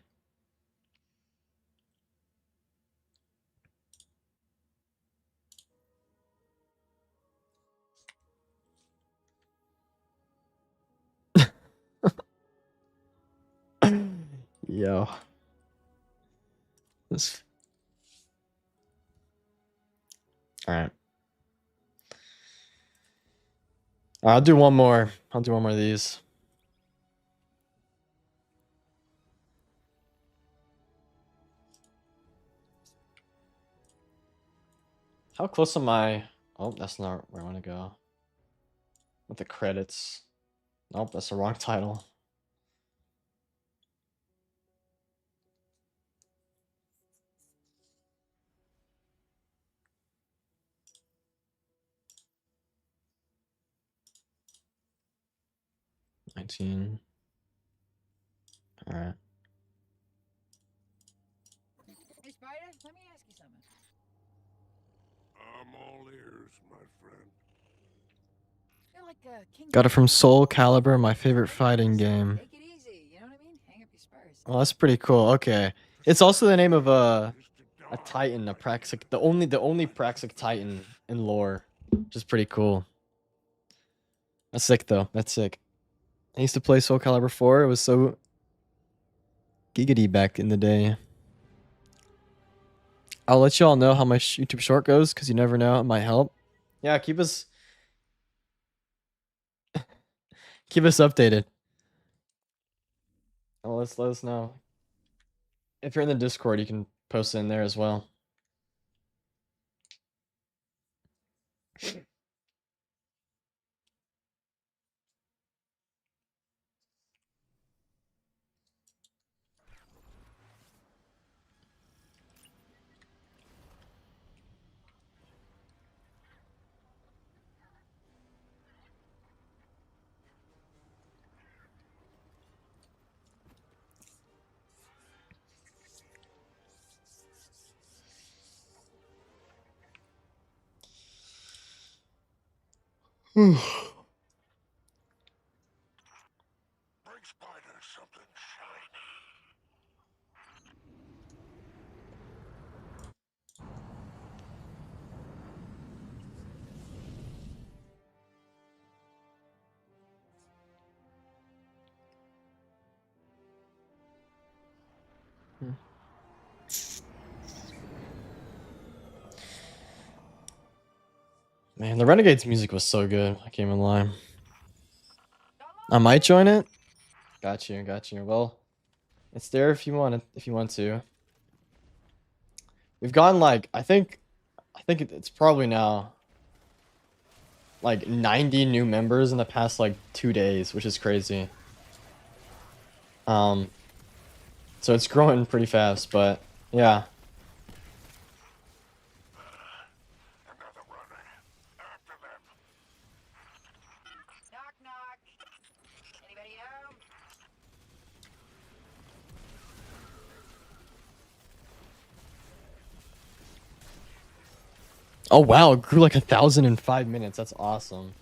Yo. This. Alright. I'll do one more. I'll do one more of these. How close am I? Oh, that's not where I want to go. With the credits. Nope, that's the wrong title. $19. Alright. Hey, Spider, let me ask you something. I'm all ears, my friend. You're like a king. Got it from Soul Calibur, my favorite fighting game. Take it easy, you know what I mean? Hang up your spurs. Oh, that's pretty cool. Okay. It's also the name of a Titan, a Praxic, the only Praxic Titan in lore. Which is pretty cool. That's sick though. That's sick. I used to play Soul Calibur 4. It was so giggity back in the day. I'll let y'all know how my YouTube short goes because you never know. It might help. Yeah, keep us updated. Oh, let us know. If you're in the Discord, you can post it in there as well. Bring Spider something shiny. Man, the Renegades music was so good. I can't even lie. I might join it. Got you, got you. Well, it's there if you want it, if you want to. We've gotten like I think it's probably now like 90 new members in the past like 2 days, which is crazy. So it's growing pretty fast, but yeah. Another runner. After them. Knock, knock. Anybody home? Oh wow, it grew like 1,000 in 5 minutes. That's awesome.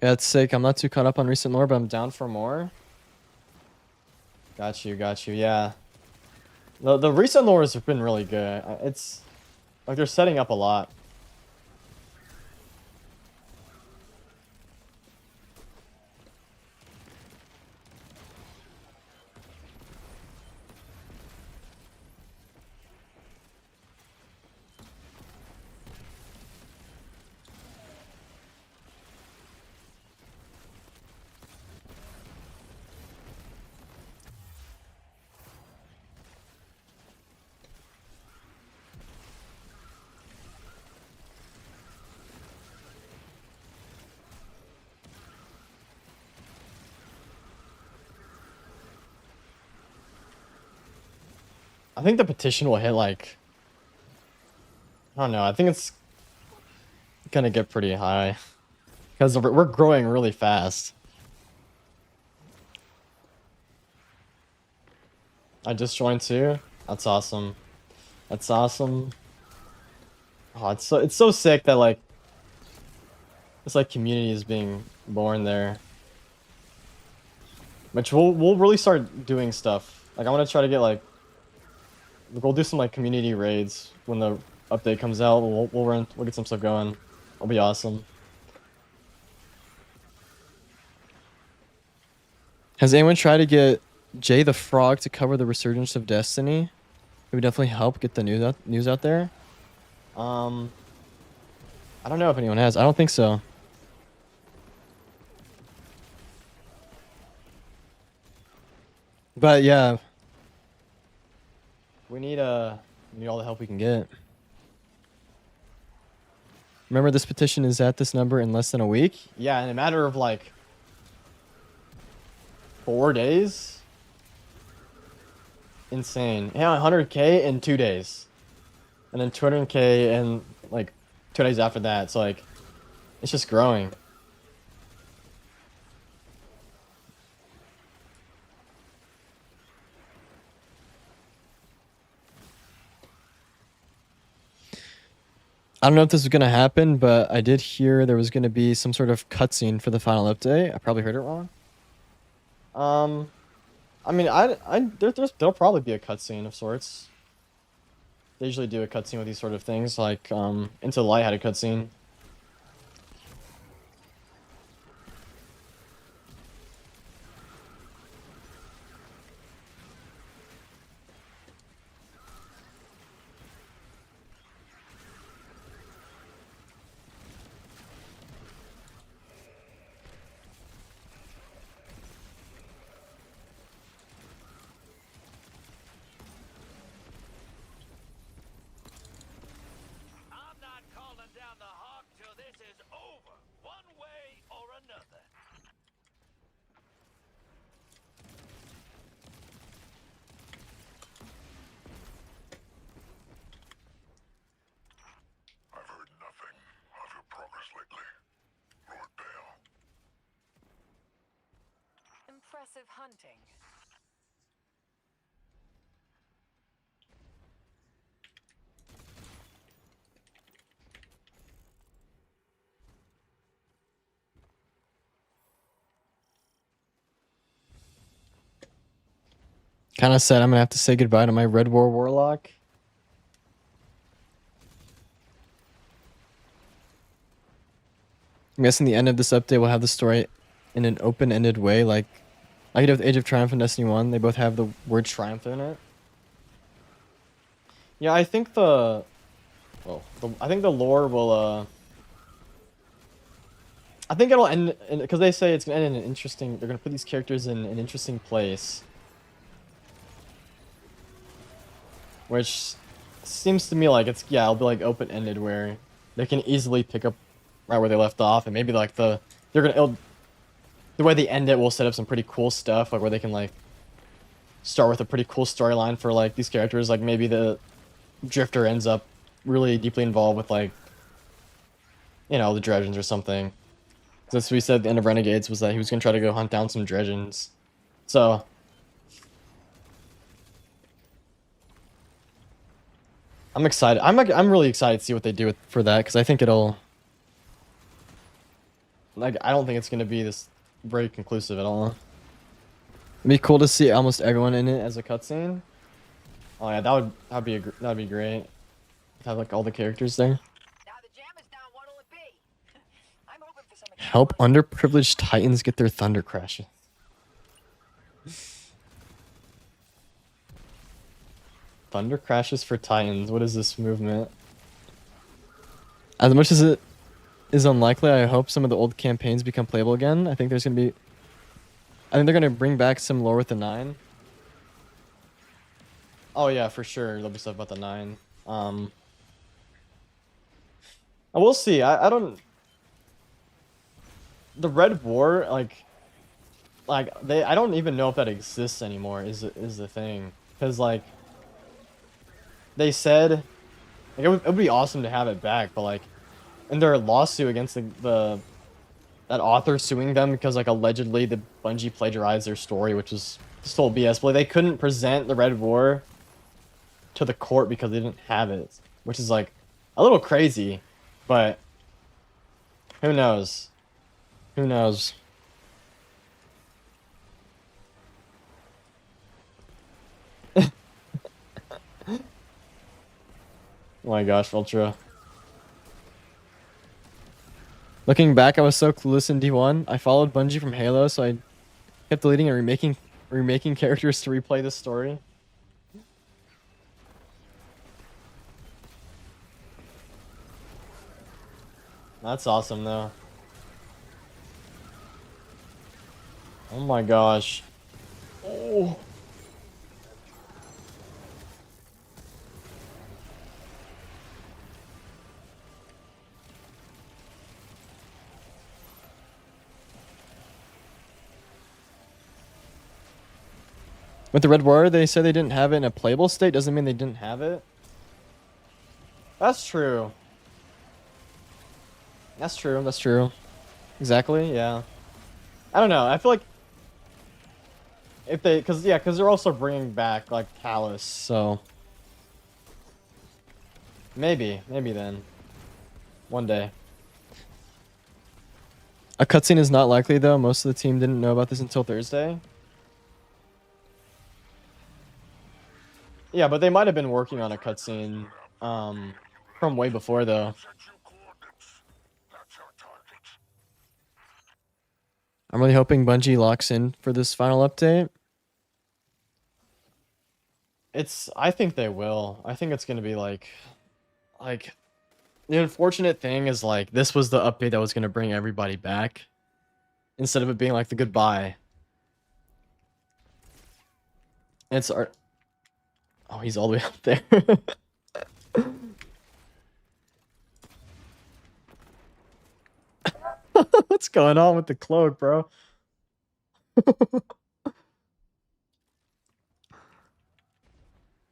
Yeah, it's sick. I'm not too caught up on recent lore, but I'm down for more. Got you, got you. Yeah. The recent lores have been really good. It's like they're setting up a lot. I think the petition will hit like I don't know. I think it's gonna get pretty high because we're growing really fast. I just joined too. That's awesome. That's awesome. Oh, it's so sick that like this like community is being born there. Which we'll really start doing stuff. Like I want to try to get like we'll do some like community raids when the update comes out. We'll get some stuff going. It'll be awesome. Has anyone tried to get Jay the Frog to cover the resurgence of Destiny? It would definitely help get the news out there. I don't know if anyone has. I don't think so. But yeah, we need all the help we can get. Remember, this petition is at this number in less than a week. Yeah, in a matter of like 4 days. Insane. Yeah, 100K in 2 days, and then 200K in like 2 days after that. So like, it's just growing. I don't know if this is going to happen, but I did hear there was going to be some sort of cutscene for the final update. I probably heard it wrong. I mean, there'll probably be a cutscene of sorts. They usually do a cutscene with these sort of things, like Into the Light had a cutscene. I'm not calling down the hawk till this is over, one way or another. I've heard nothing of your progress lately, Lord Bale. Impressive hunting. Kind of sad I'm gonna have to say goodbye to my Red War Warlock. I'm guessing the end of this update will have the story in an open-ended way, like I did with Age of Triumph and Destiny 1. They both have the word Triumph in it. Yeah, I think I think the lore will I think it'll end because they say it's gonna end in an interesting. They're gonna put these characters in an interesting place, which seems to me like it'll be like open-ended where they can easily pick up right where they left off, and maybe like the way they end it will set up some pretty cool stuff, like where they can like start with a pretty cool storyline for like these characters. Like maybe the Drifter ends up really deeply involved with like, you know, the Dredgens or something. That's what we said at the end of Renegades, was that he was gonna try to go hunt down some Dredgens. So I'm excited. I'm really excited to see what they do for that, because I think it'll like I don't think it's gonna be this very conclusive at all. It'd be cool to see almost everyone in it as a cutscene. Oh yeah, that'd be great. Have like all the characters there. Now the jam is down, what'll it be? I'm hoping for some Help underprivileged Titans get their Thunder Crashes. Thunder Crashes for Titans. What is this movement? As much as it is unlikely, I hope some of the old campaigns become playable again. I think they're gonna bring back some lore with the 9. Oh yeah, for sure. There'll be stuff about the 9. We'll see. I don't. The Red War, I don't even know if that exists anymore. Is the thing, because like they said, like, it would be awesome to have it back, but like in their lawsuit against that author suing them because like allegedly the Bungie plagiarized their story, which was just total BS. But they couldn't present the Red War to the court because they didn't have it, which is like a little crazy. But who knows? Who knows? Oh my gosh, Ultra. Looking back, I was so clueless in D1. I followed Bungie from Halo, so I kept deleting and remaking characters to replay the story. That's awesome, though. Oh my gosh. Oh. With the Red Warrior, they said they didn't have it in a playable state. Doesn't mean they didn't have it. That's true. That's true. That's true. Exactly. Yeah. I don't know. I feel like if they, cause they're also bringing back like Callus, so maybe then, one day. A cutscene is not likely though. Most of the team didn't know about this until Thursday. Yeah, but they might have been working on a cutscene from way before though. Set your coordinates. That's our target. I'm really hoping Bungie locks in for this final update. I think they will. I think it's gonna be like the unfortunate thing is like this was the update that was gonna bring everybody back, instead of it being like the goodbye. It's our. Oh, he's all the way up there. What's going on with the cloak, bro?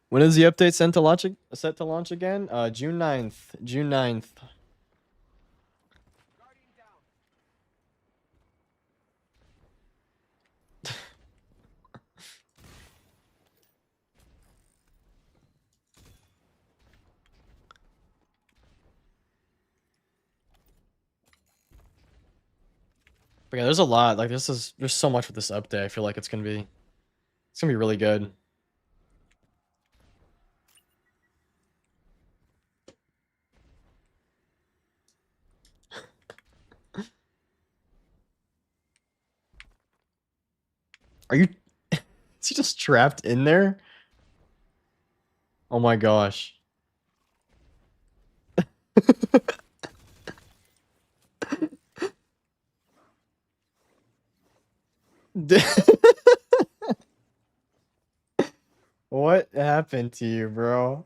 When is the update set to launch again? June 9th. June 9th. But yeah, there's a lot. Like there's so much with this update. I feel like it's gonna be really good. Are you is he just trapped in there? Oh my gosh. What happened to you, bro?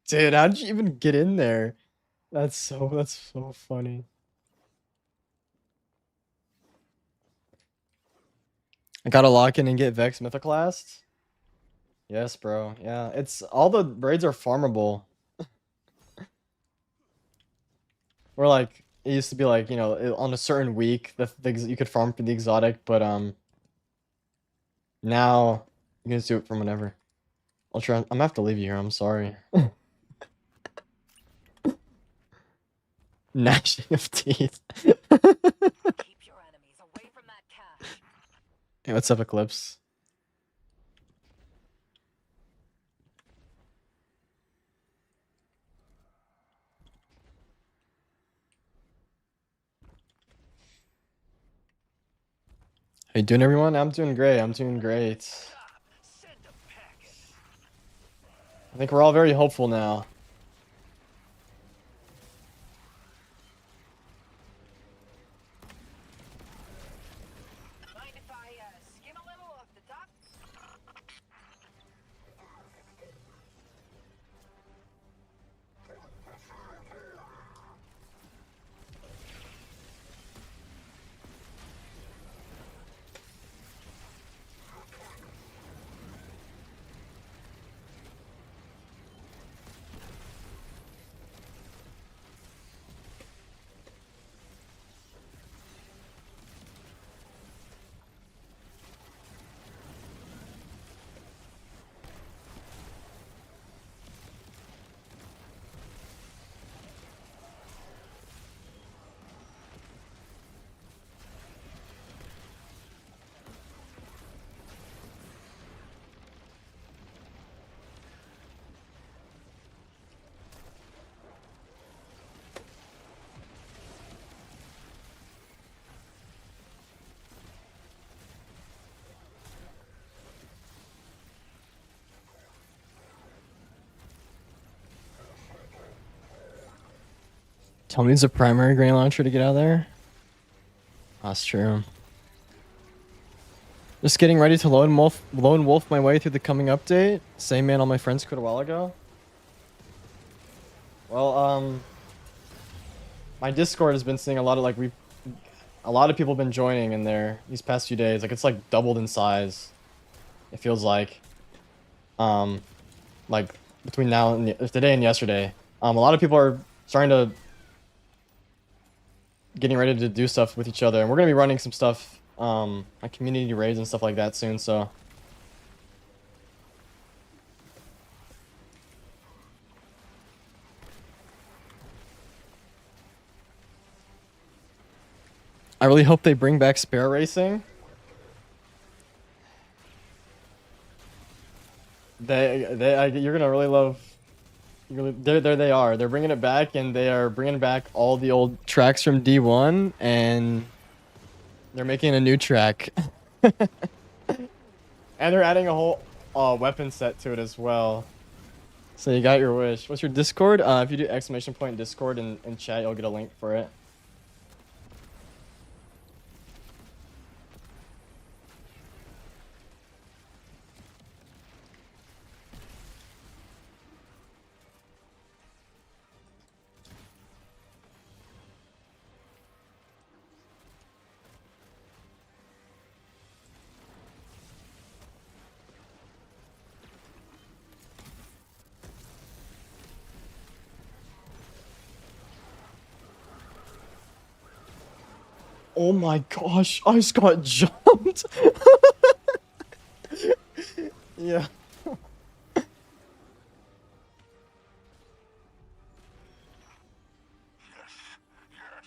Dude, how'd you even get in there? That's so funny. I gotta lock in and get Vex Mythoclast. Yes, bro. Yeah, it's all the raids are farmable. Or like it used to be like, you know, on a certain week you could farm for the exotic, but now you can just do it from whenever. Ultra, I'm gonna have to leave you here. I'm sorry. Gnashing of teeth. Keep your enemies away from that cache. Hey, what's up, Eclipse? How you doing, everyone? I'm doing great. I'm doing great. Send a packet. I think we're all very hopeful now. Mind if I skim a little off the top? Tell me it's a primary grain launcher to get out of there. That's true. Just getting ready to lone wolf my way through the coming update. Same man all my friends quit a while ago. Well, my Discord has been seeing a lot of a lot of people have been joining in there these past few days. Like it's like doubled in size. It feels like, like between now and today and yesterday, a lot of people are starting to getting ready to do stuff with each other, and we're gonna be running some stuff, like community raids and stuff like that soon. So. I really hope they bring back Spare Racing. You're gonna really love. There they are. They're bringing it back, and they are bringing back all the old tracks from D1, and they're making a new track. And they're adding a whole weapon set to it as well. So you got your wish. What's your Discord? If you do !point Discord in chat, you'll get a link for it. Oh my gosh, I just got jumped. Yeah. Yes, yes.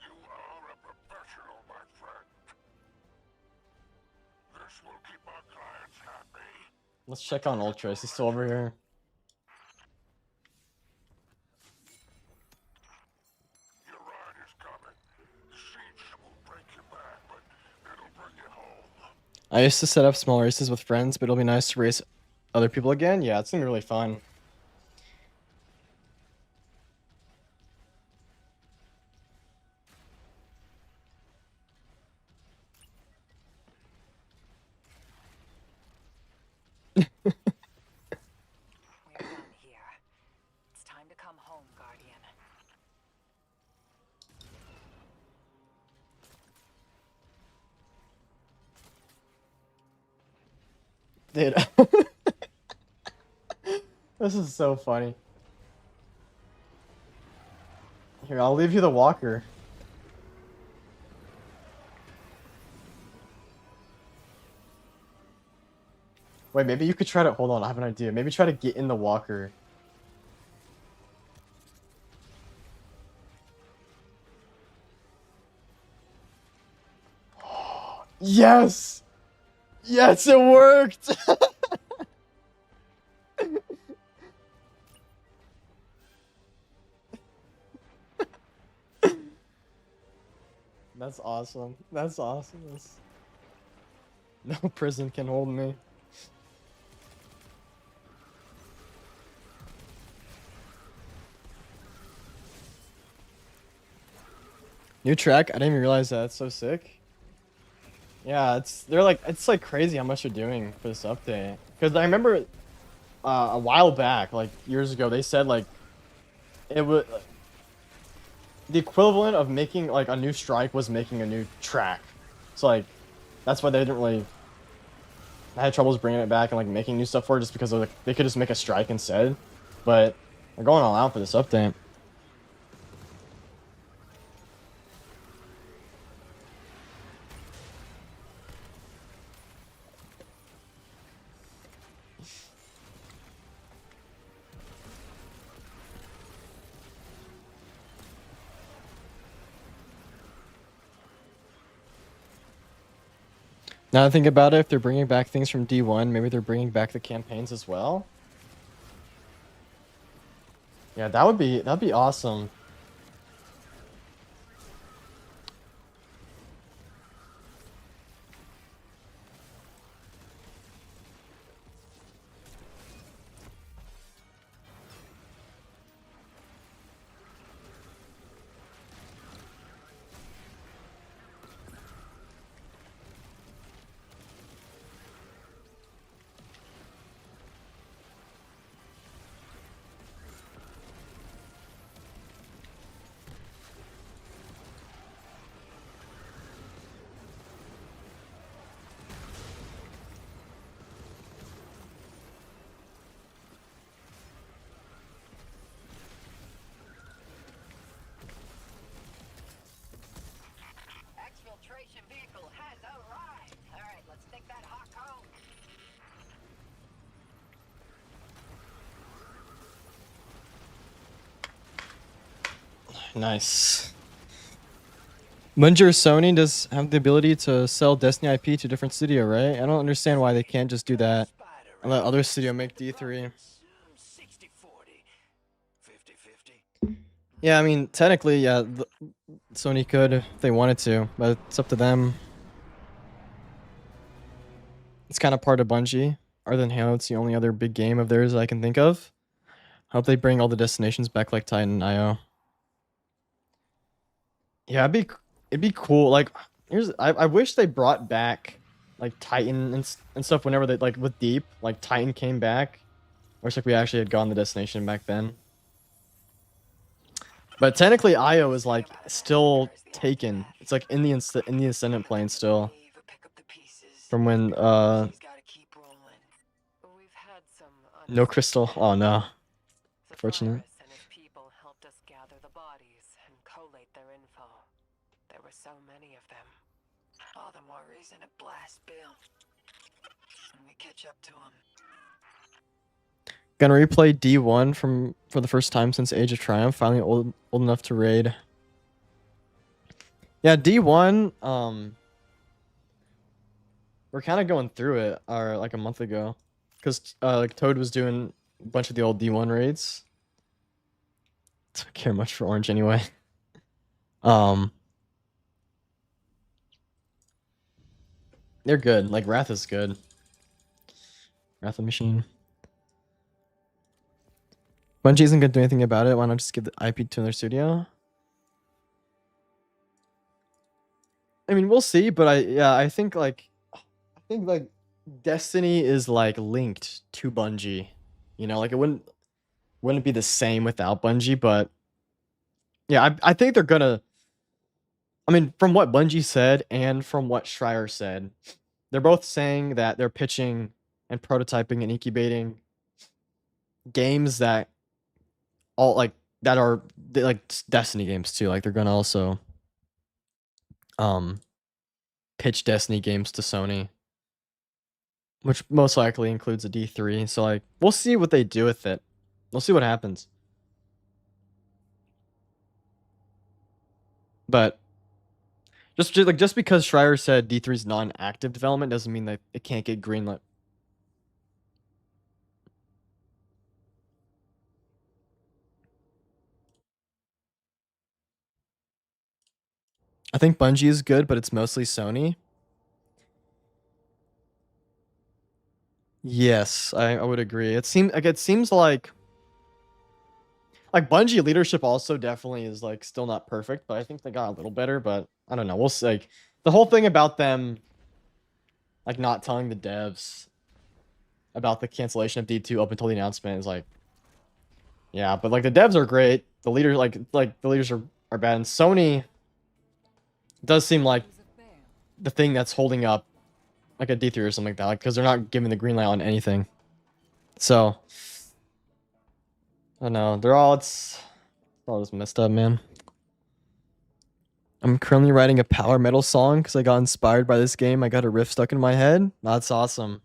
You are a professional, my friend. This will keep our clients happy. Let's check on Ultra. Is he still over here? Your ride is coming. The siege will break you back, but it'll bring you home. I used to set up small races with friends, but it'll be nice to race other people again. Yeah, it's gonna be really fun. We're done here. It's time to come home, Guardian. Dude. This is so funny. Here, I'll leave you the walker. Wait, maybe you could try to hold on, I have an idea. Maybe try to get in the walker. Yes! Yes, it worked! That's awesome. That's awesome. No prison can hold me. New track? I didn't even realize that. It's so sick. Yeah, it's like crazy how much they're doing for this update. Because I remember a while back, like years ago, they said like it would the equivalent of making like a new strike was making a new track. So like that's why they didn't really. I had troubles bringing it back and like making new stuff for it just because of, like, they could just make a strike instead. But they're going all out for this update. Now I think about it, if they're bringing back things from D1, maybe they're bringing back the campaigns as well. Yeah, that'd be awesome. Nice. Bungie or Sony does have the ability to sell Destiny IP to a different studio, right? I don't understand why they can't just do that and let other studio make D3. 60-40, 50-50. Yeah, I mean, technically, yeah, Sony could if they wanted to, but it's up to them. It's kind of part of Bungie. Other than Halo, it's the only other big game of theirs I can think of. Hope they bring all the destinations back like Titan and IO. Yeah, it'd be cool. Like, I wish they brought back like Titan and stuff whenever they like with Deep, like Titan came back. Wish like we actually had gotten the destination back then. But technically, IO is like still taken. It's like in the Ascendant plane still. Leave or pick up the pieces. From when Bureaucracy's gotta keep rolling. We've had some no crystal. Oh no. Fortunate. Zephyrus and his people helped us gather the bodies and collate their info. There were so many of them. All the more reason to blast Bill. When we catch up to him. Gonna replay D1 for the first time since Age of Triumph. Finally old enough to raid. Yeah, D1. We're kind of going through it, or like a month ago, because like Toad was doing a bunch of the old D1 raids. Don't care much for Orange anyway. They're good. Like Wrath is good. Wrath of Machine. Bungie isn't gonna do anything about it. Why not just give the IP to another studio? I mean, we'll see, but I think like Destiny is like linked to Bungie. You know, like it wouldn't be the same without Bungie, but yeah, I think they're gonna. I mean, from what Bungie said and from what Schreier said, they're both saying that they're pitching and prototyping and incubating games that all like that are like Destiny games too. Like they're gonna also pitch Destiny games to Sony, which most likely includes a D3. So like we'll see what they do with it. We'll see what happens. But just because Schreier said D3 is non-active development doesn't mean that it can't get greenlit. I think Bungie is good, but it's mostly Sony. Yes, I would agree. It seems like Bungie leadership also definitely is like still not perfect, but I think they got a little better. But I don't know. We'll see. Like the whole thing about them, like not telling the devs about the cancellation of D2 up until the announcement is like, yeah. But like the devs are great. The leaders like the leaders are bad. And Sony does seem like the thing that's holding up like a D3 or something like that, like because they're not giving the green light on anything. So I don't know. It's all just messed up, man. I'm currently writing a power metal song because I got inspired by this game. I got a riff stuck in my head. That's awesome.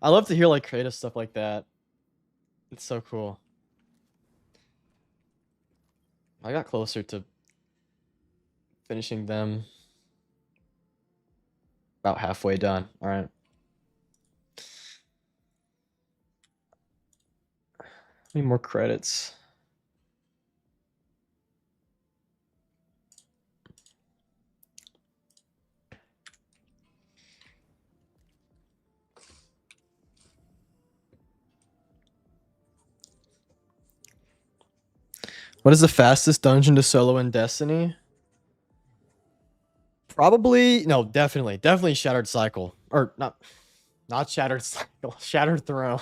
I love to hear like creative stuff like that. It's so cool. I got closer to finishing them. About halfway done. All right. Need more credits. What is the fastest dungeon to solo in Destiny? Probably no, definitely Shattered Cycle, or not Shattered Cycle, Shattered Throne.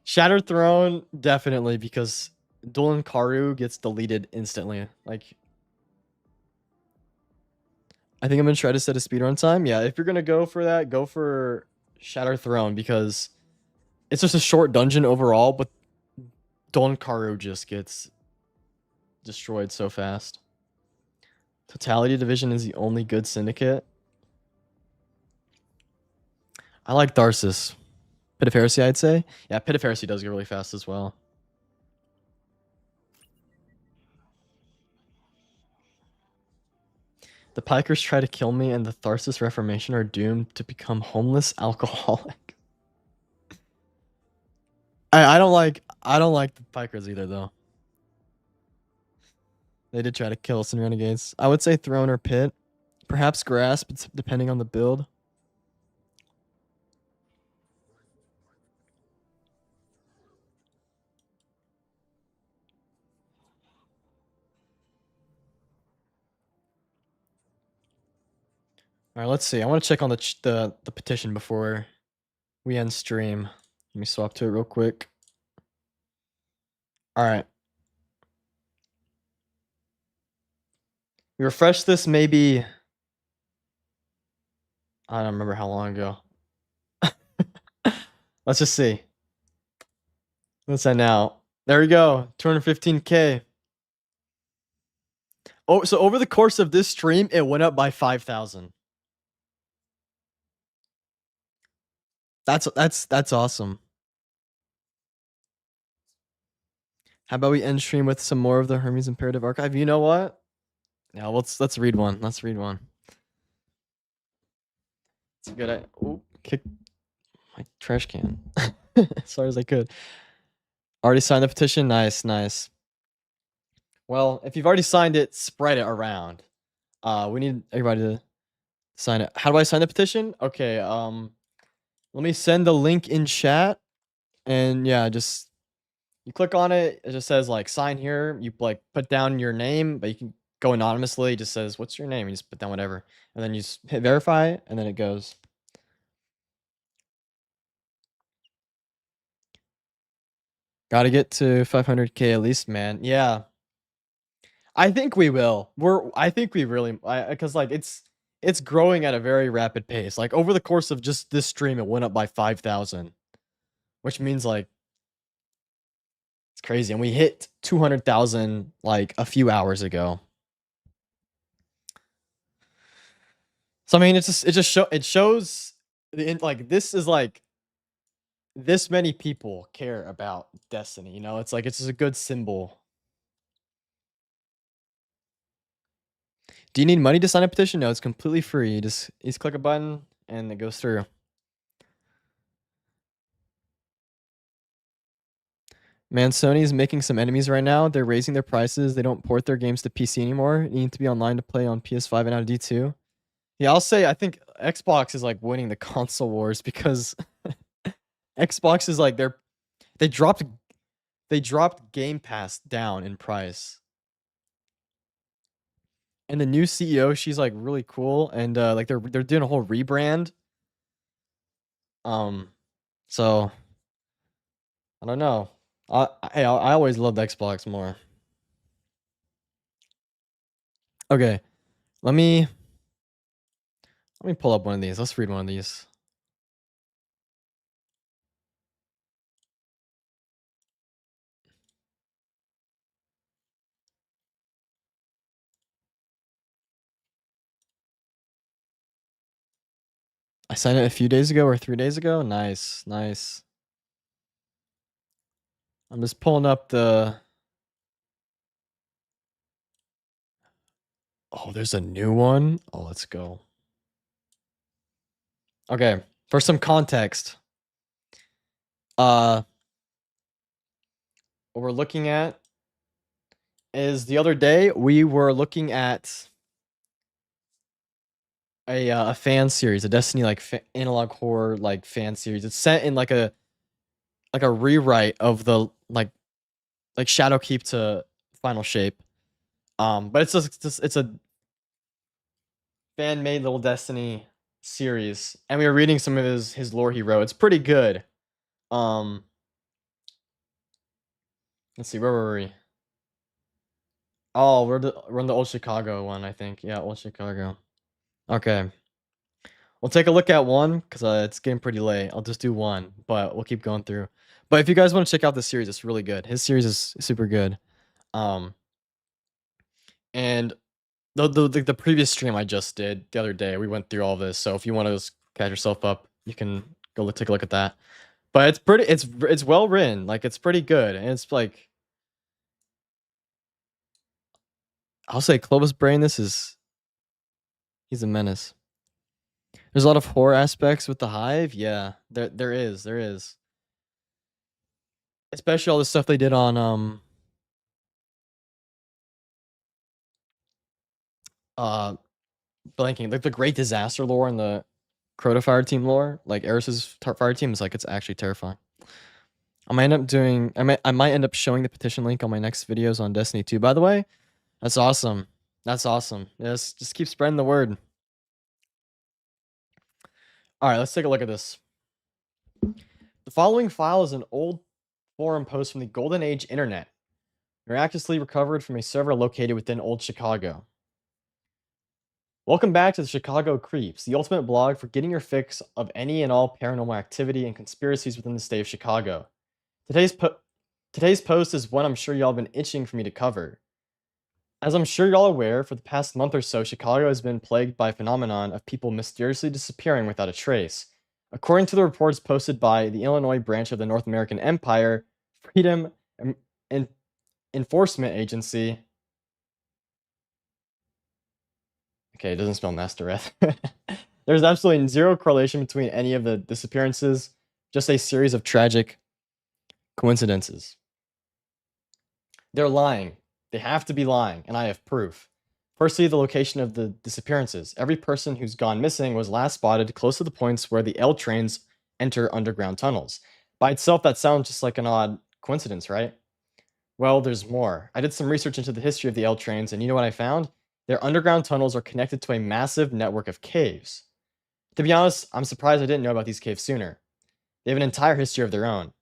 Shattered Throne definitely, because Dolan Karu gets deleted instantly. Like, I think I'm gonna try to set a speedrun time. Yeah, if you're gonna go for that, go for Shattered Throne because it's just a short dungeon overall, but Dolan Karu just gets destroyed so fast. Totality Division is the only good syndicate. I like Tharsis. Pit of Heresy, I'd say. Yeah, Pit of Heresy does get really fast as well. The Pikers try to kill me, and the Tharsis Reformation are doomed to become homeless alcoholic. I don't like the Pikers either though. They did try to kill us in Renegades. I would say Throne or Pit. Perhaps Grasp, depending on the build. All right, let's see. I want to check on the petition before we end stream. Let me swap to it real quick. All right. We refreshed this maybe. I don't remember how long ago. Let's just see. What's that now? There we go. 215K. Oh, so over the course of this stream, it went up by 5,000. That's awesome. How about we end stream with some more of the Hermes Imperative Archive? You know what? Yeah, let's read one. Let's read one. It's a good. Ooh, kick my trash can as far as I could. Already signed the petition. Nice, nice. Well, if you've already signed it, spread it around. We need everybody to sign it. How do I sign the petition? Okay. Let me send the link in chat, and yeah, just you click on it. It just says like sign here. You like put down your name, but you can go anonymously. It just says what's your name. You just put down whatever, and then you just hit verify, and then it goes. Got to get to 500K at least, man. Yeah, I think we will. I think we really, because like it's growing at a very rapid pace. Like over the course of just this stream, it went up by 5,000, which means like it's crazy. And we hit 200,000 like a few hours ago. So I mean, it shows like this is like this many people care about Destiny. You know, it's like it's just a good symbol. Do you need money to sign a petition? No, it's completely free. You just click a button and it goes through. Man, Sony's making some enemies right now. They're raising their prices. They don't port their games to PC anymore. You need to be online to play on PS5 and out of D2. Yeah, I'll say I think Xbox is like winning the console wars because Xbox is like they dropped Game Pass down in price. And the new CEO, she's like really cool, and like they're doing a whole rebrand. So I don't know. I always loved Xbox more. Okay, let me pull up one of these. Let's read one of these. I signed it a few days ago or 3 days ago. Nice, nice. I'm just pulling up the. Oh, there's a new one. Oh, let's go. Okay, for some context. What we're looking at is the other day we were looking at a fan series, a Destiny like analog horror like fan series. It's set in like a rewrite of the like Shadowkeep to Final Shape. But it's a fan made little Destiny series, and we were reading some of his lore he wrote. It's pretty good. Let's see, where were we? Oh, we're in the Old Chicago one, I think. Yeah, Old Chicago. Okay. We'll take a look at one because it's getting pretty late. I'll just do one, but we'll keep going through. But if you guys want to check out this series, it's really good. His series is super good. And the previous stream I just did the other day, we went through all this. So if you want to just catch yourself up, you can go take a look at that. But it's well written. Like it's pretty good, and it's like I'll say Clovis Brain. This is He's a menace. There's a lot of horror aspects with the Hive. Yeah, there is. Especially all the stuff they did on uh blanking, like the Great Disaster lore and the Crota Fire Team lore, like Eris's Fire Team is like it's actually terrifying. I might end up showing the petition link on my next videos on Destiny 2. By the way, that's awesome. That's awesome. Yes, just keep spreading the word. All right, let's take a look at this. The following file is an old forum post from the Golden Age Internet, miraculously recovered from a server located within Old Chicago. Welcome back to the Chicago Creeps, the ultimate blog for getting your fix of any and all paranormal activity and conspiracies within the state of Chicago. Today's post is one I'm sure y'all have been itching for me to cover. As I'm sure y'all are aware, for the past month or so, Chicago has been plagued by a phenomenon of people mysteriously disappearing without a trace. According to the reports posted by the Illinois branch of the North American Empire Freedom Enforcement Agency. Okay, it doesn't spell Nastareth. There's absolutely zero correlation between any of the disappearances, just a series of tragic coincidences. They're lying. They have to be lying, and I have proof. Firstly, the location of the disappearances. Every person who's gone missing was last spotted close to the points where the L trains enter underground tunnels. By itself, that sounds just like an odd coincidence, right? Well, there's more. I did some research into the history of the L trains, and you know what I found? Their underground tunnels are connected to a massive network of caves. To be honest, I'm surprised I didn't know about these caves sooner. They have an entire history of their own.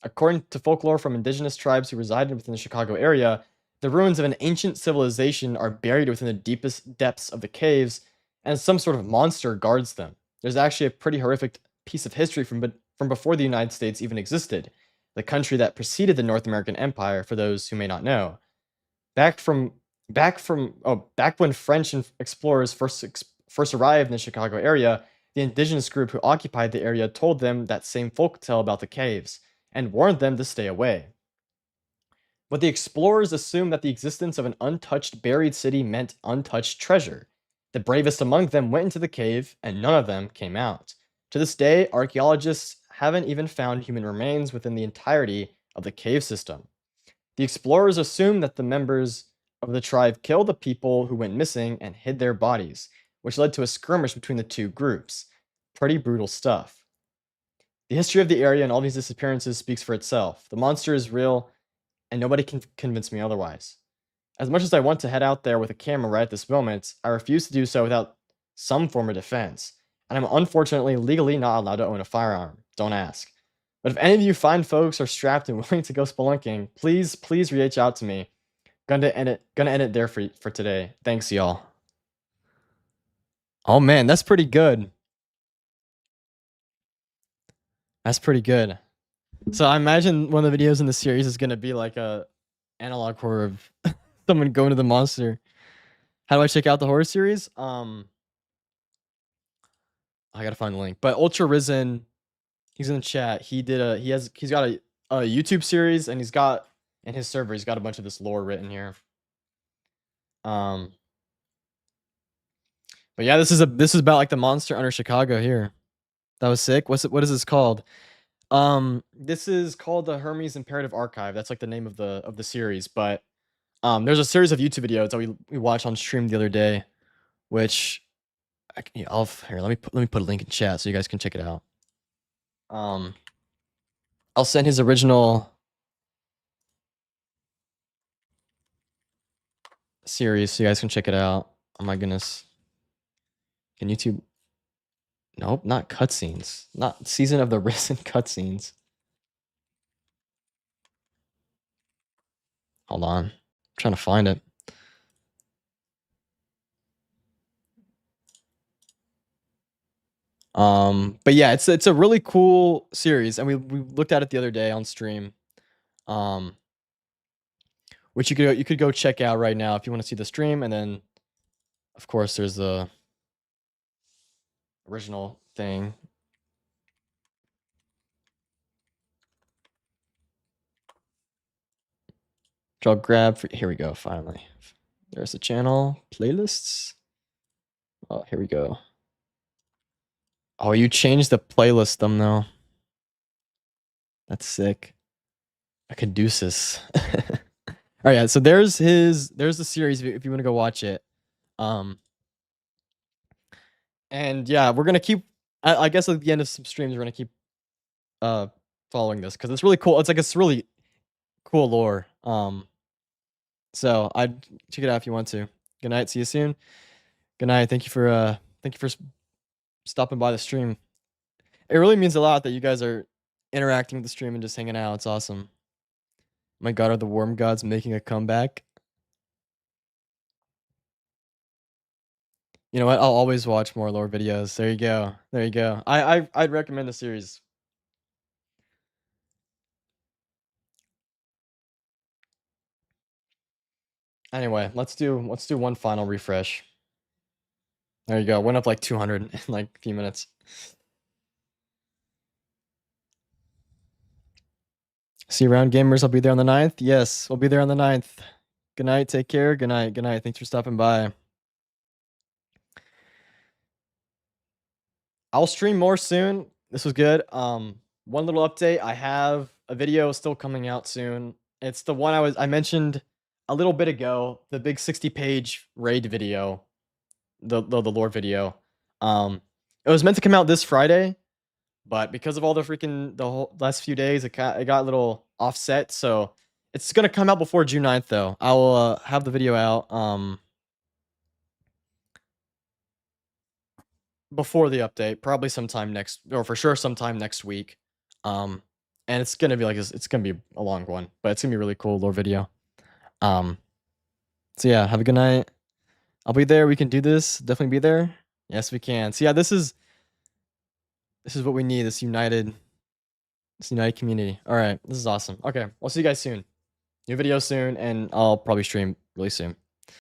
According to folklore from indigenous tribes who resided within the Chicago area, the ruins of an ancient civilization are buried within the deepest depths of the caves, and some sort of monster guards them. There's actually a pretty horrific piece of history from before the United States even existed, the country that preceded the North American Empire, for those who may not know. Back when French explorers first arrived in the Chicago area, the indigenous group who occupied the area told them that same folktale about the caves and warned them to stay away. But the explorers assumed that the existence of an untouched buried city meant untouched treasure. The bravest among them went into the cave, and none of them came out. To this day, archaeologists haven't even found human remains within the entirety of the cave system. The explorers assumed that the members of the tribe killed the people who went missing and hid their bodies, which led to a skirmish between the two groups. Pretty brutal stuff. The history of the area and all these disappearances speaks for itself. The monster is real, and nobody can convince me otherwise. As much as I want to head out there with a camera right at this moment, I refuse to do so without some form of defense, and I'm unfortunately legally not allowed to own a firearm. Don't ask. But if any of you fine folks are strapped and willing to go spelunking, please reach out to me. Gonna end it there for today. Thanks, y'all. Oh man, that's pretty good. That's pretty good. So I imagine one of the videos in the series is gonna be like a analog horror of someone going to the monster. How do I check out the horror series? I gotta find the link. But Ultra Risen, he's in the chat. He's got a YouTube series, and he's got in his server, he's got a bunch of this lore written here. But yeah, this is about like the monster under Chicago here. That was sick. What is this called? This is called the Hermes Imperative Archive. That's like the name of the series. But there's a series of YouTube videos that we watched on stream the other day, which here, let me put a link in chat so you guys can check it out. I'll send his original series so you guys can check it out. Oh my goodness. Can YouTube? Nope, not cutscenes. Not Season of the Risen cutscenes. Hold on. I'm trying to find it. But yeah, it's a really cool series, and we looked at it the other day on stream. Which you could go check out right now if you want to see the stream, and then of course there's the original thing. Which I'll grab for here we go, finally. There's the channel, playlists. Oh, here we go. Oh, you changed the playlist thumbnail. That's sick. A Caduceus. All right, yeah, so there's the series if you want to go watch it. And yeah, we're gonna keep. I guess at the end of some streams, we're gonna keep following this because it's really cool. It's really cool lore. So I'd check it out if you want to. Good night. See you soon. Good night. Thank you for stopping by the stream. It really means a lot that you guys are interacting with the stream and just hanging out. It's awesome. My God, are the worm gods making a comeback? You know what? I'll always watch more lore videos. There you go. There you go. I'd recommend the series. Anyway, let's do one final refresh. There you go. Went up like 200 in like a few minutes. See you around, gamers. I'll be there on the 9th. Yes, we'll be there on the 9th. Good night. Take care. Good night. Good night. Thanks for stopping by. I'll stream more soon. This was good. One little update. I have a video still coming out soon. It's the one I mentioned a little bit ago, the big 60-page raid video, the lore video. It was meant to come out this Friday, but because of all the whole last few days, it got a little offset. So it's gonna come out before June 9th, though. I will have the video out before the update, probably sometime next, or for sure sometime next week. And it's gonna be like it's gonna be a long one, but it's gonna be a really cool lore video. So yeah, have a good night. I'll be there. We can do this. Definitely be there. Yes, we can. So yeah, this is what we need. This united community. All right, this is awesome. Okay, I'll see you guys soon. New video soon, and I'll probably stream really soon.